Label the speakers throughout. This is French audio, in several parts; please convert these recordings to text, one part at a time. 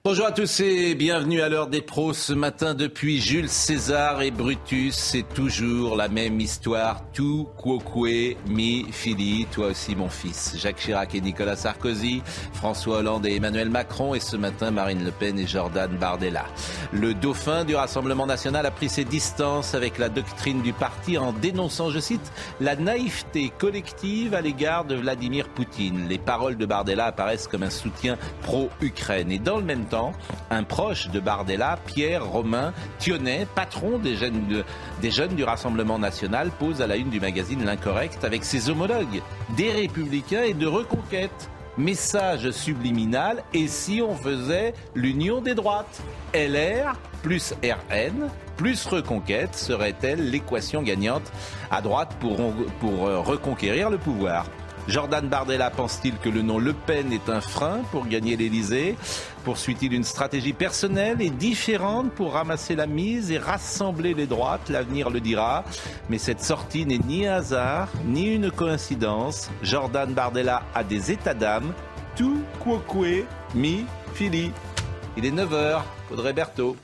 Speaker 1: Bonjour à tous et bienvenue à l'heure des pros ce matin depuis Jules César et Brutus. C'est toujours la même histoire. Tu quoque mi fili, toi aussi mon fils. Jacques Chirac et Nicolas Sarkozy, François Hollande et Emmanuel Macron et ce matin Marine Le Pen et Jordan Bardella. Le dauphin du Rassemblement national a pris ses distances avec la doctrine du parti en dénonçant, je cite, la naïveté collective à l'égard de Vladimir Poutine. Les paroles de Bardella apparaissent comme un soutien pro-Ukraine et dans le même temps, un proche de Bardella, Pierre Romain Thionnet, patron des jeunes du Rassemblement national, pose à la une du magazine L'Incorrect avec ses homologues des Républicains et de Reconquête. Message subliminal, et si on faisait l'union des droites ? LR plus RN plus Reconquête serait-elle l'équation gagnante à droite pour reconquérir le pouvoir ? Jordan Bardella pense-t-il que le nom Le Pen est un frein pour gagner l'Élysée ? Poursuit-il une stratégie personnelle et différente pour ramasser la mise et rassembler les droites ? L'avenir le dira. Mais cette sortie n'est ni un hasard, ni une coïncidence. Jordan Bardella a des états d'âme. Tout quoque mi fili. Il est 9h. Audrey Berthaud.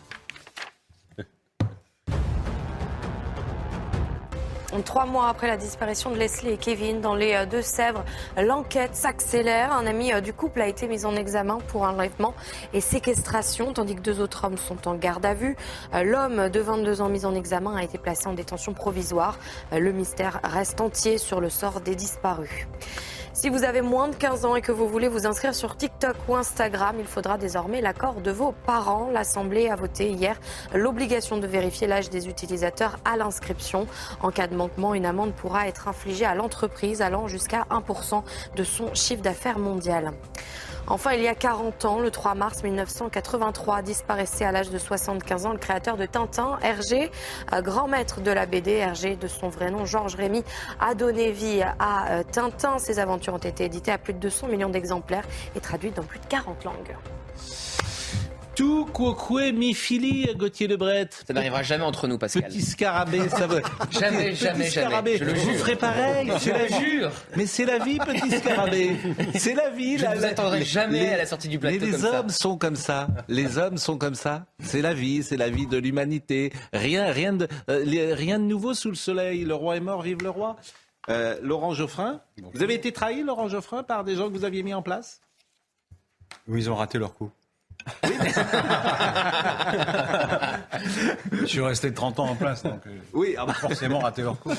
Speaker 2: 3 mois après la disparition de Leslie et Kevin dans les Deux-Sèvres, l'enquête s'accélère. Un ami du couple a été mis en examen pour enlèvement et séquestration, tandis que 2 autres hommes sont en garde à vue. L'homme de 22 ans mis en examen a été placé en détention provisoire. Le mystère reste entier sur le sort des disparus. Si vous avez moins de 15 ans et que vous voulez vous inscrire sur TikTok ou Instagram, il faudra désormais l'accord de vos parents. L'Assemblée a voté hier l'obligation de vérifier l'âge des utilisateurs à l'inscription. En cas de manquement, une amende pourra être infligée à l'entreprise allant jusqu'à 1% de son chiffre d'affaires mondial. Enfin, il y a 40 ans, le 3 mars 1983, disparaissait à l'âge de 75 ans le créateur de Tintin, Hergé, grand maître de la BD. Hergé, de son vrai nom, Georges Rémy, a donné vie à Tintin. Ses aventures ont été éditées à plus de 200 millions d'exemplaires et traduites dans plus de 40 langues.
Speaker 1: Tout quoque mi fili, Gauthier Lebret.
Speaker 3: Ça n'arrivera jamais entre nous, Pascal.
Speaker 1: Petit scarabée, ça va.
Speaker 3: Jamais. Je le
Speaker 1: vous ferez pareil.
Speaker 3: Je le jure.
Speaker 1: Mais c'est la vie, petit scarabée. C'est la vie.
Speaker 3: Je ne vous attendrai jamais à la sortie du plateau.
Speaker 1: Mais les hommes sont comme ça. Les hommes sont comme ça. C'est la vie de l'humanité. Rien de nouveau sous le soleil. Le roi est mort, vive le roi. Laurent Geoffrin. Vous avez été trahi, Laurent Geoffrin, par des gens que vous aviez mis en place ?
Speaker 4: Oui, ils ont raté leur coup.
Speaker 1: Oui, mais...
Speaker 4: Je suis resté 30 ans en place, donc
Speaker 1: oui,
Speaker 4: forcément raté leur coup.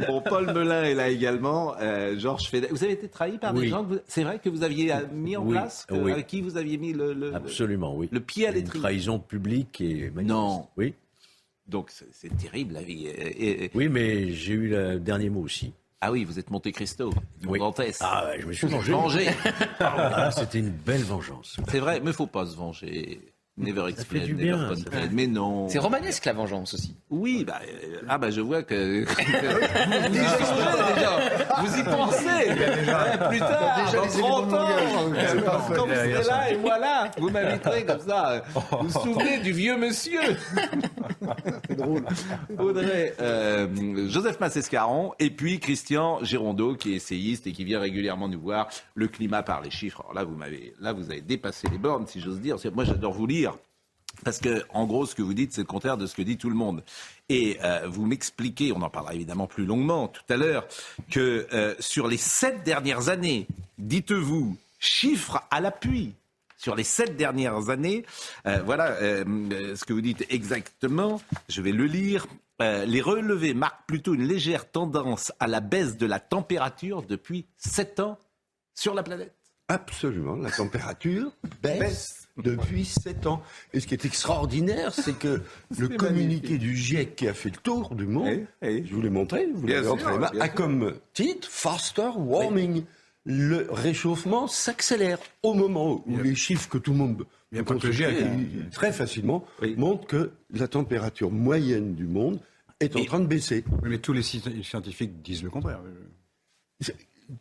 Speaker 1: Bon, Paul Melun est là également, Georges Fedel. Vous avez été trahi par des gens c'est vrai que vous aviez mis en place, avec qui vous aviez mis
Speaker 5: Absolument, oui.
Speaker 1: Le pied à l'étrier.
Speaker 5: Une trahison publique et manifeste.
Speaker 1: Non.
Speaker 5: Oui.
Speaker 1: Donc c'est terrible la vie.
Speaker 5: Oui, mais j'ai eu le dernier mot aussi.
Speaker 1: Ah oui, vous êtes Monte Cristo, Dantès.
Speaker 5: Ah ouais, je me suis vengé. C'était une belle vengeance.
Speaker 1: C'est vrai, mais il ne faut pas se venger. Never explain,
Speaker 5: du
Speaker 1: never
Speaker 5: bien,
Speaker 1: complain. Mais non.
Speaker 3: C'est romanesque la vengeance aussi.
Speaker 1: Oui, je vois que vous y pensez. Plus tard, dans 30 ans, quand vous serez là et moi là, vous m'inviterez comme ça. Vous vous souvenez du vieux monsieur. C'est drôle. Audrey, Joseph Massescaron et puis Christian Girondeau qui est essayiste et qui vient régulièrement nous voir. Le climat par les chiffres. Alors là, vous avez dépassé les bornes, si j'ose dire. Moi, j'adore vous lire. Parce que, en gros, ce que vous dites, c'est le contraire de ce que dit tout le monde. Et vous m'expliquez, on en parlera évidemment plus longuement tout à l'heure, que sur les 7 dernières années, dites-vous, chiffres à l'appui, sur les 7 dernières années, ce que vous dites exactement, je vais le lire. Les relevés marquent plutôt une légère tendance à la baisse de la température depuis 7 ans sur la planète.
Speaker 6: Absolument, la température baisse depuis 7 ans. Et ce qui est extraordinaire, c'est que le communiqué du GIEC qui a fait le tour du monde, je vous l'ai montré, vous l'avez entre les mains, a comme titre « Faster Warming ». Le réchauffement s'accélère au moment où les chiffres que tout le monde peut consulter très facilement montrent que la température moyenne du monde est en train de baisser.
Speaker 4: Oui, mais tous les scientifiques disent le contraire.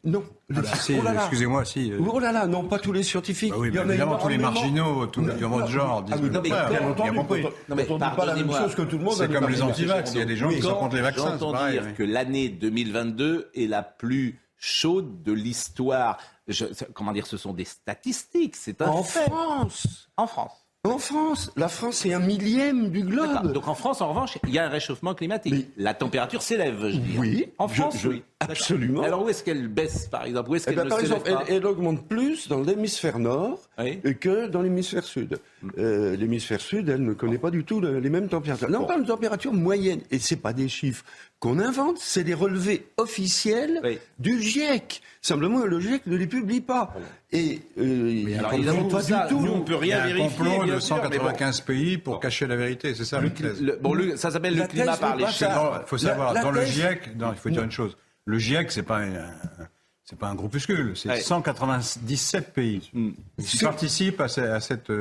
Speaker 6: Non.
Speaker 4: Excusez-moi, si.
Speaker 6: Oh là là, non, pas tous les scientifiques.
Speaker 4: Oui, évidemment, tous les marginaux, tout le monde de genre disent le contraire. Bien compris.
Speaker 6: On ne dit pas la même chose que tout le monde.
Speaker 4: C'est comme les anti-vax. Il y a des gens qui sont contre les vaccins.
Speaker 1: J'entends dire que l'année 2022 est la plus chaude de l'histoire. comment dire, ce sont des statistiques, c'est un
Speaker 6: En
Speaker 1: fait.
Speaker 6: France.
Speaker 1: En France.
Speaker 6: En France, la France est 1/1000 du globe.
Speaker 1: D'accord. Donc en France, en revanche, il y a un réchauffement climatique.
Speaker 6: Mais-
Speaker 1: La température s'élève, je dis.
Speaker 6: Oui,
Speaker 1: En France, oui. D'accord.
Speaker 6: absolument.
Speaker 1: Alors où est-ce qu'elle baisse, par exemple? Où est-ce
Speaker 6: Eh
Speaker 1: qu'elle
Speaker 6: ben,
Speaker 1: ne
Speaker 6: par
Speaker 1: s'élève
Speaker 6: exemple,
Speaker 1: pas
Speaker 6: elle augmente plus dans l'hémisphère nord
Speaker 1: Oui.
Speaker 6: que dans l'hémisphère sud. L'hémisphère sud, elle ne connaît pas du tout les mêmes températures. Là, on parle de température moyenne, et c'est pas des chiffres qu'on invente, c'est des relevés officiels
Speaker 1: Oui.
Speaker 6: du GIEC. Simplement, le GIEC ne les publie pas. Et
Speaker 1: alors,
Speaker 6: ils
Speaker 1: ils
Speaker 6: ne
Speaker 1: avouent
Speaker 6: pas
Speaker 1: ça,
Speaker 6: du tout.
Speaker 1: nous, on peut
Speaker 4: Il y
Speaker 1: rien
Speaker 4: a un
Speaker 1: vérifier.
Speaker 4: complot
Speaker 1: bien
Speaker 4: de
Speaker 1: sûr, mais bon.
Speaker 4: 195 pays pour cacher la vérité, c'est ça le thèse.
Speaker 1: Ça s'appelle le
Speaker 6: La
Speaker 1: climat
Speaker 6: thèse
Speaker 1: par
Speaker 6: n'est
Speaker 1: les
Speaker 6: pas
Speaker 1: chiffres.
Speaker 6: ça.
Speaker 4: Il faut savoir,
Speaker 6: La
Speaker 4: dans le
Speaker 6: thèse-
Speaker 4: GIEC, il faut dire une chose. Le GIEC, c'est pas un groupuscule, c'est
Speaker 1: Ouais.
Speaker 4: 197 pays qui participent à cette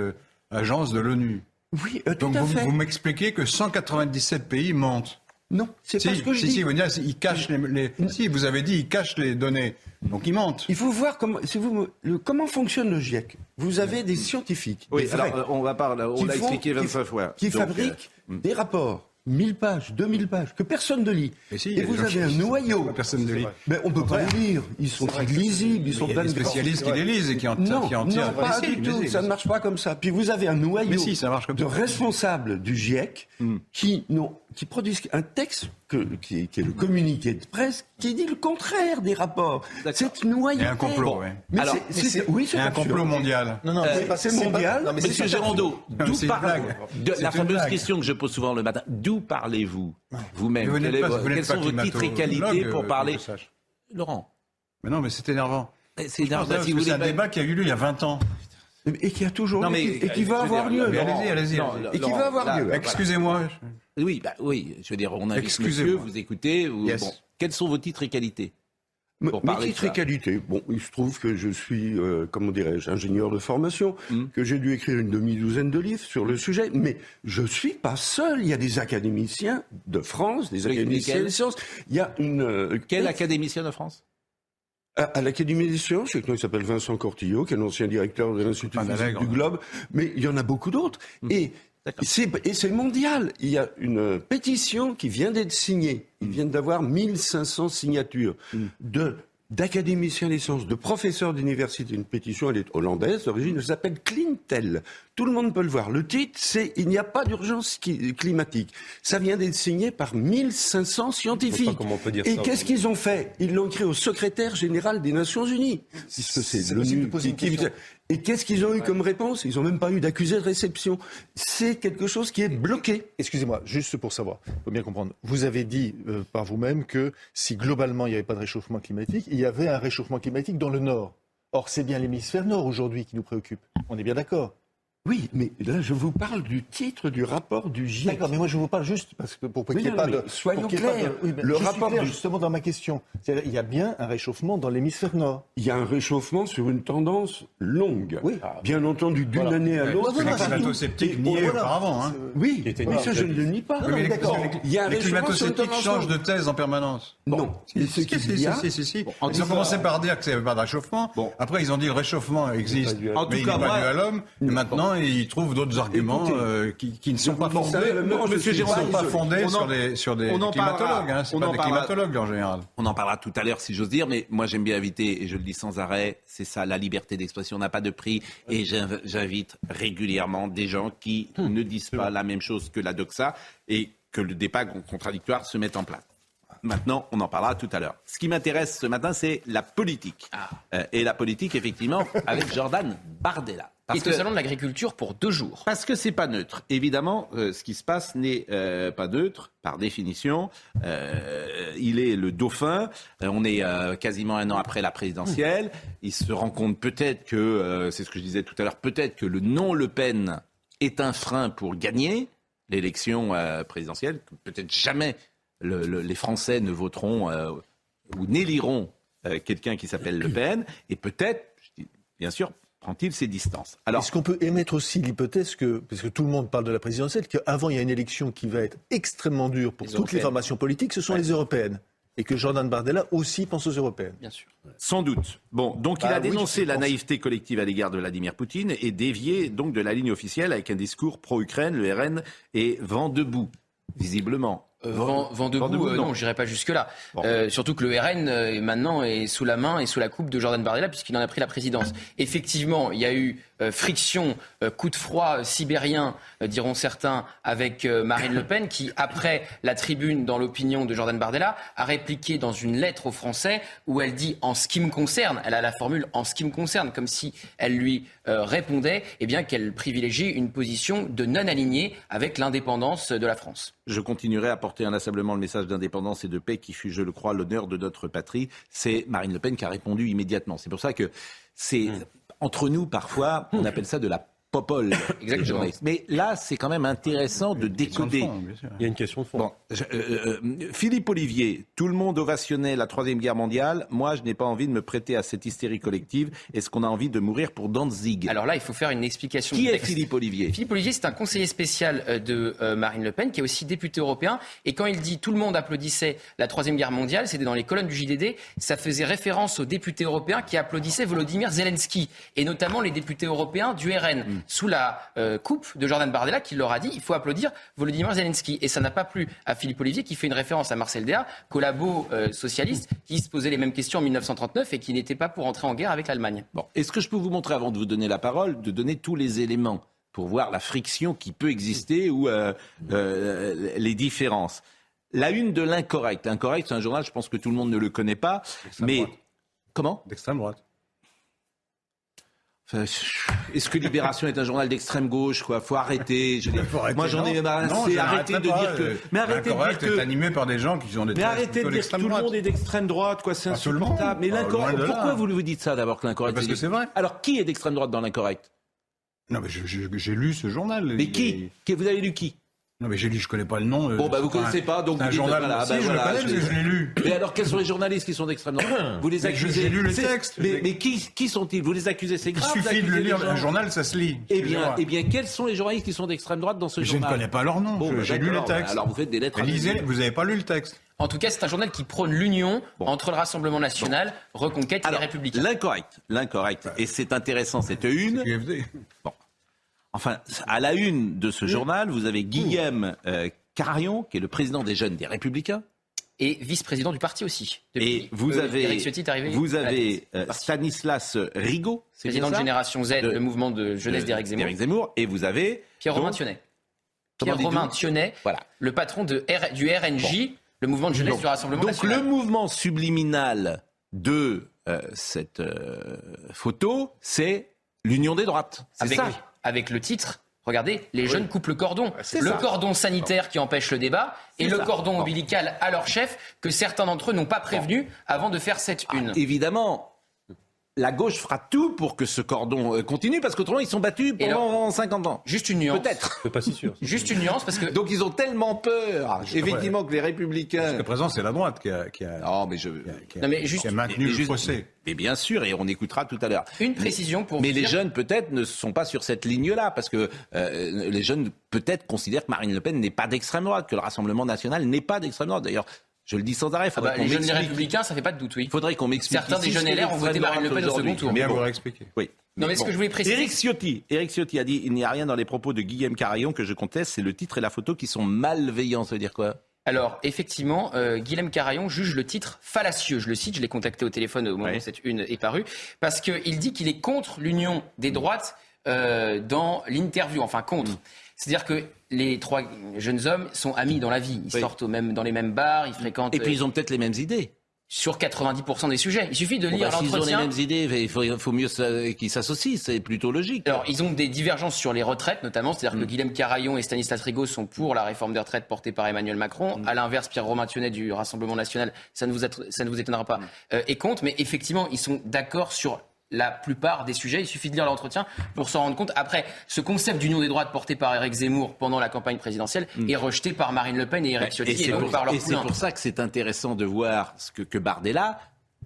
Speaker 4: agence de l'ONU.
Speaker 6: Oui,
Speaker 4: Donc
Speaker 6: tout à fait.
Speaker 4: vous m'expliquez que 197 pays mentent.
Speaker 6: Non, c'est pas ce que je dis.
Speaker 4: vous dites, ils cachent si, vous avez dit, ils cachent les données. Donc ils mentent.
Speaker 6: Il faut voir comment fonctionne le GIEC. Vous avez des scientifiques,
Speaker 1: Oui,
Speaker 6: des vrais,
Speaker 1: alors on va parler, on
Speaker 6: qui
Speaker 1: l'a
Speaker 6: font-
Speaker 1: expliqué
Speaker 6: qui-
Speaker 1: 25 fois.
Speaker 6: qui
Speaker 1: Donc,
Speaker 6: fabriquent des rapports, 1000 pages, 2000 pages, que personne ne lit.
Speaker 4: Mais si, il y
Speaker 6: Et
Speaker 4: a des
Speaker 6: vous
Speaker 4: gens
Speaker 6: avez
Speaker 4: qui-
Speaker 6: un noyau.
Speaker 4: Personne ne lit.
Speaker 6: Mais on ne peut pas les lire. Ils sont illisibles, ils sont
Speaker 4: Il y a
Speaker 6: plein
Speaker 4: des
Speaker 6: de
Speaker 4: spécialistes qui les lisent et qui en
Speaker 6: Non,
Speaker 4: tirent.
Speaker 6: non, pas
Speaker 4: Mais si,
Speaker 6: du
Speaker 4: mais
Speaker 6: tout.
Speaker 4: si,
Speaker 6: Ça ne marche pas comme ça. Puis vous avez un noyau
Speaker 4: Mais si, ça marche comme
Speaker 6: de
Speaker 4: ça.
Speaker 6: responsables du GIEC qui produisent un texte qui est le communiqué de presse qui dit le contraire des rapports. C'est noyauté.
Speaker 4: Il y a un complot, ouais.
Speaker 6: Mais
Speaker 1: Alors,
Speaker 6: oui,
Speaker 4: Il
Speaker 6: c'est
Speaker 4: y a un
Speaker 6: absurde.
Speaker 4: complot mondial.
Speaker 7: Non,
Speaker 6: c'est mondial.
Speaker 7: Non, mais
Speaker 1: Monsieur
Speaker 7: c'est
Speaker 1: Gérondeau,
Speaker 4: mais
Speaker 1: d'où
Speaker 4: c'est une
Speaker 1: parlez-vous
Speaker 4: blague. C'est
Speaker 1: la
Speaker 4: une
Speaker 1: fameuse
Speaker 4: blague.
Speaker 1: question que je pose souvent le matin, d'où parlez-vous vous-même?
Speaker 4: Mais vous n'êtes pas- vous n'êtes
Speaker 1: Quels
Speaker 4: pas
Speaker 1: sont vos titres et qualités
Speaker 4: climatologue,
Speaker 1: pour
Speaker 4: que
Speaker 1: parler?
Speaker 4: je sache.
Speaker 1: Laurent,
Speaker 4: Mais non, mais c'est énervant.
Speaker 1: c'est énervant.
Speaker 4: Parce
Speaker 1: Si
Speaker 4: que
Speaker 1: vous
Speaker 4: c'est un
Speaker 1: voulez pas-
Speaker 4: débat qui a eu lieu il y a 20 ans.
Speaker 6: Et qui a toujours
Speaker 1: Non,
Speaker 6: lieu,
Speaker 1: mais,
Speaker 6: et qui
Speaker 1: je
Speaker 6: va
Speaker 1: veux
Speaker 6: avoir
Speaker 1: dire,
Speaker 6: lieu.
Speaker 1: Laurent,
Speaker 4: allez-y.
Speaker 1: non,
Speaker 6: Et qui
Speaker 1: Laurent,
Speaker 6: va avoir
Speaker 1: là,
Speaker 6: lieu.
Speaker 1: voilà.
Speaker 4: Excusez-moi.
Speaker 1: Oui, je veux dire, on invite
Speaker 4: Excusez-moi.
Speaker 1: monsieur, vous écoutez.
Speaker 4: Yes.
Speaker 1: Bon, quels sont vos titres et qualités? Pour
Speaker 6: Mes
Speaker 1: parler de
Speaker 6: titres et
Speaker 1: ça.
Speaker 6: qualités. Bon, il se trouve que je suis, comment dirais-je, ingénieur de formation, que j'ai dû écrire une demi-douzaine de livres sur le sujet, mais je suis pas seul. Il y a des académiciens de France, des académiciens
Speaker 1: lesquels
Speaker 6: des sciences. Il y a une...
Speaker 1: Quel académicien de France?
Speaker 6: À l'Académie des sciences, il y a quelqu'un qui s'appelle Vincent Cortillo, qui est l'ancien directeur de l'Institut
Speaker 4: Enfin,
Speaker 6: physique
Speaker 4: d'Allègre.
Speaker 6: du Globe, mais il y en a beaucoup d'autres. Et c'est mondial. Il y a une pétition qui vient d'être signée. Ils viennent d'avoir 1500 signatures d'académiciens des sciences, de professeurs d'université. Une pétition, elle est hollandaise d'origine, elle s'appelle Clintel. Tout le monde peut le voir. Le titre, c'est « Il n'y a pas d'urgence climatique ». Ça vient d'être signé par 1500 scientifiques.
Speaker 7: Je sais pas comment on peut dire
Speaker 6: Et
Speaker 7: ça,
Speaker 6: qu'est-ce qu'ils ont fait? Ils l'ont écrit au secrétaire général des Nations Unies. Puisque c'est
Speaker 7: possible de
Speaker 6: l'ONU
Speaker 7: poser une question.
Speaker 6: Et qu'est-ce qu'ils ont eu comme réponse? Ils n'ont même pas eu d'accusé de réception. C'est quelque chose qui est bloqué.
Speaker 7: Excusez-moi, juste pour savoir, il faut bien comprendre. Vous avez dit par vous-même que si globalement il n'y avait pas de réchauffement climatique, il y avait un réchauffement climatique dans le Nord. Or, c'est bien l'hémisphère Nord aujourd'hui qui nous préoccupe. On est bien d'accord?
Speaker 6: Oui, mais là, je vous parle du titre du rapport du GIEC.
Speaker 7: D'accord, mais moi je vous parle juste parce que pour qu'il n'y ait
Speaker 6: non,
Speaker 7: pas
Speaker 6: mais
Speaker 7: de...
Speaker 6: soyons
Speaker 7: pour qu'il y ait pas de-
Speaker 6: clairs.
Speaker 7: oui, mais
Speaker 6: Le
Speaker 7: je suis
Speaker 6: rapport
Speaker 7: clair
Speaker 6: du-
Speaker 7: justement dans ma question. C'est-à-dire, il y a bien un réchauffement dans l'hémisphère Nord.
Speaker 6: Il y a un réchauffement sur une tendance longue.
Speaker 7: Oui.
Speaker 6: Bien entendu, d'une
Speaker 7: Voilà.
Speaker 6: année à l'autre.
Speaker 7: voilà,
Speaker 4: Les
Speaker 7: c'est
Speaker 4: climato-sceptiques
Speaker 7: tout.
Speaker 4: niaient
Speaker 7: Voilà.
Speaker 4: auparavant. Hein.
Speaker 6: Oui,
Speaker 7: était-
Speaker 6: mais ça, je ne le nie pas.
Speaker 7: Non, mais d'accord.
Speaker 6: Il y a un
Speaker 4: Les
Speaker 6: réchauffement sur une
Speaker 4: climato-sceptiques
Speaker 6: tendance
Speaker 4: changent de
Speaker 6: longue.
Speaker 4: thèse en permanence.
Speaker 6: Non. Et ce qu'il y a,
Speaker 4: Si.
Speaker 1: en
Speaker 4: Ils
Speaker 1: tout
Speaker 4: ont commencé par dire que c'est pas de réchauffement.
Speaker 1: Bon.
Speaker 4: Après, ils ont dit le réchauffement existe,
Speaker 7: dû à-
Speaker 1: En tout
Speaker 4: mais il
Speaker 1: cas,
Speaker 4: n'est pas
Speaker 1: moi-
Speaker 4: dû à l'homme. Et maintenant, ils trouvent d'autres arguments qui ne sont pas
Speaker 6: Bon,
Speaker 4: fondés.
Speaker 6: ça, moi, je
Speaker 1: Monsieur
Speaker 6: suis
Speaker 4: Ils ne
Speaker 1: Géraud,
Speaker 4: sont pas fondés
Speaker 1: on en-
Speaker 4: sur des
Speaker 1: on en parlera.
Speaker 4: climatologues. Hein. C'est
Speaker 1: On
Speaker 4: pas
Speaker 1: en
Speaker 4: des
Speaker 1: parlera.
Speaker 4: climatologues en général.
Speaker 1: On en parlera tout à l'heure, si j'ose dire, mais moi j'aime bien inviter, et je le dis sans arrêt, c'est ça, la liberté d'expression n'a pas de prix, et j'invite régulièrement des gens qui ne disent pas la même chose que la doxa, et que le débat contradictoire se mette en place. Maintenant, on en parlera tout à l'heure. Ce qui m'intéresse ce matin, c'est la politique. Et la politique, effectivement, avec Jordan Bardella.
Speaker 3: Qui est au salon de l'agriculture pour 2 jours.
Speaker 1: Parce que c'est pas neutre. Évidemment, ce qui se passe n'est pas neutre, par définition. Il est le dauphin. On est quasiment un an après la présidentielle. Il se rend compte peut-être que, c'est ce que je disais tout à l'heure, peut-être que le non Le Pen est un frein pour gagner l'élection présidentielle. Peut-être jamais les Français ne voteront ou n'éliront quelqu'un qui s'appelle Le Pen. Et peut-être, je dis, bien sûr, prend-il ses distances. Alors,
Speaker 7: Est-ce qu'on peut émettre aussi l'hypothèse que, parce que tout le monde parle de la présidentielle, qu'avant il y a une élection qui va être extrêmement dure pour
Speaker 3: Les
Speaker 7: toutes les
Speaker 3: européennes.
Speaker 7: formations politiques, ce sont les européennes. Et que Jordan Bardella aussi pense aux européennes.
Speaker 3: Bien sûr.
Speaker 1: sans doute. Bon, donc il a
Speaker 7: oui,
Speaker 1: dénoncé
Speaker 7: je
Speaker 1: la
Speaker 7: pense.
Speaker 1: naïveté collective à l'égard de Vladimir Poutine et dévié donc de la ligne officielle avec un discours pro-Ukraine. Le RN est vent debout, visiblement.
Speaker 3: Vent debout, non, j'irai pas jusque-là. Bon. Surtout que le RN, maintenant, est sous la main et sous la coupe de Jordan Bardella, puisqu'il en a pris la présidence. Effectivement, il y a eu friction, coup de froid sibérien, diront certains, avec Marine Le Pen, qui, après la tribune dans l'opinion de Jordan Bardella, a répliqué dans une lettre aux Français où elle dit « en ce qui me concerne », elle a la formule « en ce qui me concerne », comme si elle lui répondait qu'elle privilégie une position de non-alignée avec l'indépendance de la France.
Speaker 1: Je continuerai à porter inlassablement le message d'indépendance et de paix qui fut, je le crois, l'honneur de notre patrie. C'est Marine Le Pen qui a répondu immédiatement. C'est pour ça que c'est... Entre nous, parfois, on appelle ça de la popole.
Speaker 3: Exactement.
Speaker 1: Mais là, c'est quand même intéressant de décoder.
Speaker 5: Il y a une question de fond.
Speaker 1: Bon, Philippe Olivier, tout le monde ovationnait la Troisième Guerre mondiale. Moi, je n'ai pas envie de me prêter à cette hystérie collective. Est-ce qu'on a envie de mourir pour Danzig ?
Speaker 3: Alors là, il faut faire une explication.
Speaker 1: Qui est Philippe Olivier ?
Speaker 3: Philippe Olivier, c'est un conseiller spécial de Marine Le Pen, qui est aussi député européen. Et quand il dit tout le monde applaudissait la Troisième Guerre mondiale, c'était dans les colonnes du JDD, ça faisait référence aux députés européens qui applaudissaient Volodymyr Zelensky, et notamment les députés européens du RN. Sous la coupe de Jordan Bardella, qui leur a dit il faut applaudir Volodymyr Zelensky. Et ça n'a pas plu à Philippe Olivier, qui fait une référence à Marcel Déat, collabo socialiste, qui se posait les mêmes questions en 1939 et qui n'était pas pour entrer en guerre avec l'Allemagne.
Speaker 1: Bon, est-ce que je peux vous montrer, avant de vous donner la parole, de donner tous les éléments pour voir la friction qui peut exister ou les différences ? La une de l'Incorrect. Incorrect, c'est un journal, je pense que tout le monde ne le connaît pas. Mais
Speaker 4: droite.
Speaker 1: Comment ?
Speaker 4: D'extrême droite.
Speaker 1: Enfin, est-ce que Libération est un journal d'extrême gauche, quoi ? Faut arrêter. Moi, j'en ai marre. Arrêtez de dire que. Mais arrêtez de dire que.
Speaker 4: C'est animé par des gens qui ont des.
Speaker 1: Mais arrêtez de dire que tout le monde est d'extrême droite, quoi. C'est insupportable. Mais l'Incorrect. Pourquoi vous dites ça d'abord que l'Incorrect ?
Speaker 4: Parce que c'est vrai.
Speaker 1: Alors, qui est d'extrême droite dans l'Incorrect ?
Speaker 4: Non, mais j'ai lu ce journal.
Speaker 1: Mais qui ? Vous avez lu qui ?
Speaker 4: Non, mais j'ai lu, je connais pas le nom.
Speaker 1: Bon, vous connaissez pas, donc
Speaker 4: c'est un journal. Si, je le connais parce que je l'ai lu.
Speaker 1: Mais alors, quels sont les journalistes qui sont d'extrême droite ? Vous les accusez.
Speaker 4: J'ai lu le texte.
Speaker 1: Mais qui sont-ils ? Vous les accusez, c'est grave.
Speaker 4: Il suffit de le lire. Un journal, ça se lit.
Speaker 1: Eh bien, quels sont les journalistes qui sont d'extrême droite dans ce journal ?
Speaker 4: Je ne connais pas leur nom.
Speaker 1: Bon,
Speaker 4: j'ai lu le texte.
Speaker 1: Alors, vous faites des lettres.
Speaker 4: Lisez, vous n'avez pas lu le texte.
Speaker 3: En tout cas, c'est un journal qui prône l'union entre le Rassemblement national, Reconquête et les Républicains.
Speaker 1: L'incorrect. Et c'est intéressant, cette une. Bon. Enfin, à la une de ce journal, vous avez Guillaume Carayon, qui est le président des Jeunes des Républicains.
Speaker 3: Et vice-président du parti aussi.
Speaker 1: Et vous avez Stanislas Rigaud,
Speaker 3: président de Génération Z, le mouvement de jeunesse d'Éric Zemmour.
Speaker 1: Et vous avez
Speaker 3: Pierre-Romain Thionnet. Pierre-Romain Thionnet, voilà, le patron du RNJ, le mouvement de jeunesse du Rassemblement national.
Speaker 1: Donc le mouvement subliminal de cette photo, c'est l'union des droites. C'est ça.
Speaker 3: Avec le titre, regardez, les jeunes coupent le cordon. Cordon sanitaire qui empêche le débat et le cordon ombilical à leur chef que certains d'entre eux n'ont pas prévenu avant de faire cette une.
Speaker 1: Évidemment, la gauche fera tout pour que ce cordon continue, parce qu'autrement, ils sont battus pendant 50 ans.
Speaker 3: Juste une nuance.
Speaker 1: Peut-être.
Speaker 5: C'est pas si sûr.
Speaker 3: Juste une nuance, parce que...
Speaker 1: Donc ils ont tellement peur, effectivement, que les Républicains...
Speaker 4: Jusqu'à présent, c'est la droite qui a maintenu le procès.
Speaker 1: Mais bien sûr, et on écoutera tout à l'heure.
Speaker 3: Une précision pour
Speaker 1: Mais
Speaker 3: vous
Speaker 1: les
Speaker 3: dire...
Speaker 1: jeunes, peut-être, ne sont pas sur cette ligne-là, parce que les jeunes, peut-être, considèrent que Marine Le Pen n'est pas d'extrême droite, que le Rassemblement national n'est pas d'extrême droite. D'ailleurs, je le dis sans arrêt.
Speaker 3: Les jeunes des Républicains, ça fait pas de doute, oui.
Speaker 1: Il faudrait qu'on m'explique.
Speaker 3: Certains des jeunes LR ont voté Marine Le Pen au second tour.
Speaker 4: Bien vous expliquer.
Speaker 1: Oui.
Speaker 3: Non, mais ce que je voulais préciser...
Speaker 1: Éric Ciotti a dit « Il n'y a rien dans les propos de Guillaume Carayon que je conteste, c'est le titre et la photo qui sont malveillants ». Ça veut dire quoi ?
Speaker 3: Alors, effectivement, Guillaume Carayon juge le titre fallacieux. Je le cite, je l'ai contacté au téléphone au moment où cette une est parue, parce qu'il dit qu'il est contre l'union des droites dans l'interview, enfin contre. C'est-à-dire que les trois jeunes hommes sont amis dans la vie. Ils sortent dans les mêmes bars, ils fréquentent...
Speaker 1: Et puis ils ont peut-être les mêmes idées.
Speaker 3: Sur 90% des sujets. Il suffit de lire l'entretien.
Speaker 1: S'ils ont les mêmes idées, il faut mieux qu'ils s'associent, c'est plutôt logique.
Speaker 3: Alors, ils ont des divergences sur les retraites, notamment. C'est-à-dire que Guillaume Carayon et Stanislas Rigaud sont pour la réforme des retraites portée par Emmanuel Macron. À l'inverse, Pierre-Romain Thionnet du Rassemblement national, ça ne vous étonnera pas, est contre. Mais effectivement, ils sont d'accord sur la plupart des sujets. Il suffit de lire l'entretien pour s'en rendre compte. Après, ce concept d'union des droites porté par Éric Zemmour pendant la campagne présidentielle est rejeté par Marine Le Pen et Éric Ciotti.
Speaker 1: Et c'est pour ça que c'est intéressant de voir que Bardella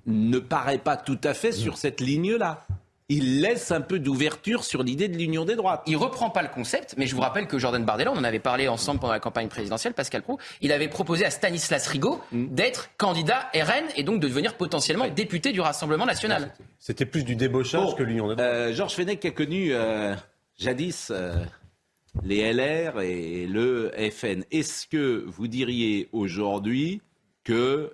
Speaker 1: ne paraît pas tout à fait sur cette ligne-là. Il laisse un peu d'ouverture sur l'idée de l'union des droites.
Speaker 3: Il reprend pas le concept, mais je vous rappelle que Jordan Bardella, on en avait parlé ensemble pendant la campagne présidentielle, Pascal Praud, il avait proposé à Stanislas Rigaud d'être candidat RN et donc de devenir potentiellement député du Rassemblement national.
Speaker 5: C'était plus du débauchage que l'union des droites.
Speaker 1: Georges Fenech a connu jadis les LR et le FN. Est-ce que vous diriez aujourd'hui que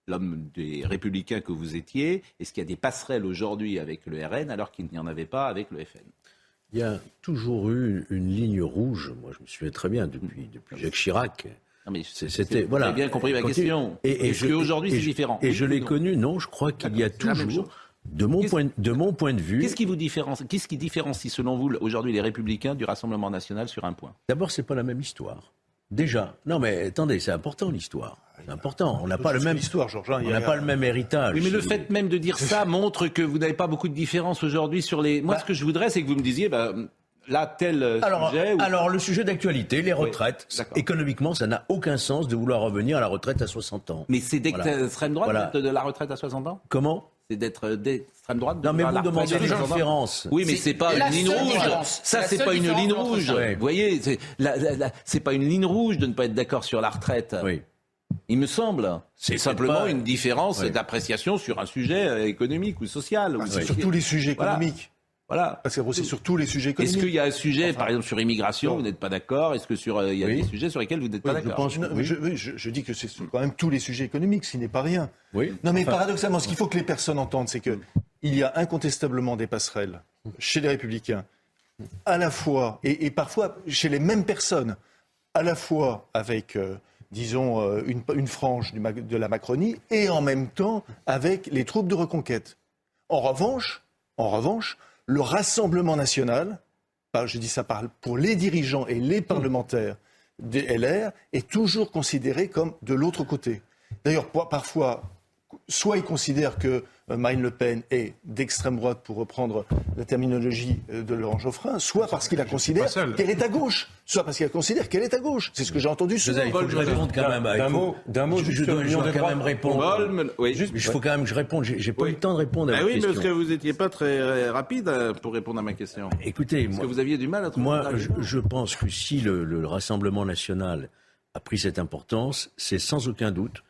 Speaker 1: l'homme des Républicains que vous étiez, est-ce qu'il y a des passerelles aujourd'hui avec le RN alors qu'il n'y en avait pas avec le FN ?
Speaker 5: Il y a toujours eu une ligne rouge, moi je me souviens très bien, depuis Jacques Chirac.
Speaker 1: Non mais
Speaker 5: C'était,
Speaker 1: vous
Speaker 5: voilà.
Speaker 1: avez bien compris ma question. Est-ce qu'aujourd'hui c'est différent ?
Speaker 5: Et je l'ai connu, non, je crois qu'il y a toujours, de mon point de vue...
Speaker 1: Qu'est-ce qui différencie selon vous aujourd'hui les Républicains du Rassemblement National sur un point ?
Speaker 5: D'abord, c'est pas la même histoire. Déjà. Non mais attendez, c'est important l'histoire. C'est important. On n'a pas le même
Speaker 7: histoire, Georges.
Speaker 5: On n'a pas le même héritage.
Speaker 1: Oui, mais le fait même de dire ça montre que vous n'avez pas beaucoup de différence aujourd'hui sur les. Moi, ce que je voudrais, c'est que vous me disiez, là, tel sujet.
Speaker 5: Alors, le sujet d'actualité, les retraites.
Speaker 1: Oui,
Speaker 5: économiquement, ça n'a aucun sens de vouloir revenir à la retraite à 60 ans.
Speaker 1: Mais c'est d'extrême droite
Speaker 5: Voilà.
Speaker 1: de la retraite à 60 ans ?
Speaker 5: Comment ?
Speaker 1: C'est d'être d'extrême droite.
Speaker 5: Non, mais vous
Speaker 1: la retraite
Speaker 5: demandez
Speaker 1: à
Speaker 5: des
Speaker 1: 60 ans.
Speaker 5: différences.
Speaker 1: Oui, mais c'est pas
Speaker 3: la
Speaker 1: une ligne
Speaker 3: seule
Speaker 1: rouge.
Speaker 3: différence.
Speaker 1: Ça,
Speaker 3: La
Speaker 1: c'est
Speaker 3: seule
Speaker 1: pas une
Speaker 3: différence
Speaker 1: ligne
Speaker 3: entre
Speaker 1: rouge.
Speaker 5: Ouais.
Speaker 1: Vous voyez, c'est pas une ligne rouge de ne pas être d'accord sur la retraite.
Speaker 5: Oui.
Speaker 1: Il me semble. C'est simplement
Speaker 5: pas-
Speaker 1: une différence
Speaker 5: Oui.
Speaker 1: d'appréciation sur un sujet économique ou social.
Speaker 7: C'est sur tous les sujets
Speaker 1: Voilà.
Speaker 7: économiques.
Speaker 1: Voilà.
Speaker 7: Parce que c'est sur tous les sujets
Speaker 1: Est-ce
Speaker 7: économiques.
Speaker 1: qu'il y a un sujet, par exemple, sur immigration, vous n'êtes pas d'accord ? Est-ce que il y a
Speaker 5: Oui.
Speaker 1: des sujets sur lesquels vous n'êtes pas
Speaker 5: Oui, je
Speaker 1: d'accord ?
Speaker 5: pense.
Speaker 7: Non, mais je dis que c'est quand même tous les sujets économiques, ce qui n'est pas rien.
Speaker 5: Oui.
Speaker 7: Non, mais paradoxalement, ce qu'il faut que les personnes entendent, c'est que il y a incontestablement des passerelles chez les Républicains, à la fois, et parfois chez les mêmes personnes, à la fois avec, disons, une frange de la Macronie, et en même temps avec les troupes de reconquête. En revanche, le Rassemblement national, je dis ça pour les dirigeants et les parlementaires des LR, est toujours considéré comme de l'autre côté. D'ailleurs, parfois, soit ils considèrent que Marine Le Pen est d'extrême droite, pour reprendre la terminologie de Laurent Geoffrin, soit parce qu'il la considère qu'elle est à gauche, soit parce qu'il la considère qu'elle est à gauche. C'est ce que j'ai entendu souvent.
Speaker 5: Il faut que je réponde quand même.
Speaker 8: D'un mot,
Speaker 5: Je dois quand même répondre.
Speaker 1: Oui.
Speaker 5: Il faut quand même que je réponde. J'ai pas eu le temps de répondre à
Speaker 1: Ah
Speaker 5: votre
Speaker 1: oui, mais parce que
Speaker 5: question.
Speaker 1: vous n'étiez pas très rapide pour répondre à ma question.
Speaker 5: Écoutez,
Speaker 1: Parce que vous aviez du mal à trouver.
Speaker 5: moi,
Speaker 1: un argument.
Speaker 5: je pense que si le Rassemblement national a pris cette importance, c'est sans aucun doute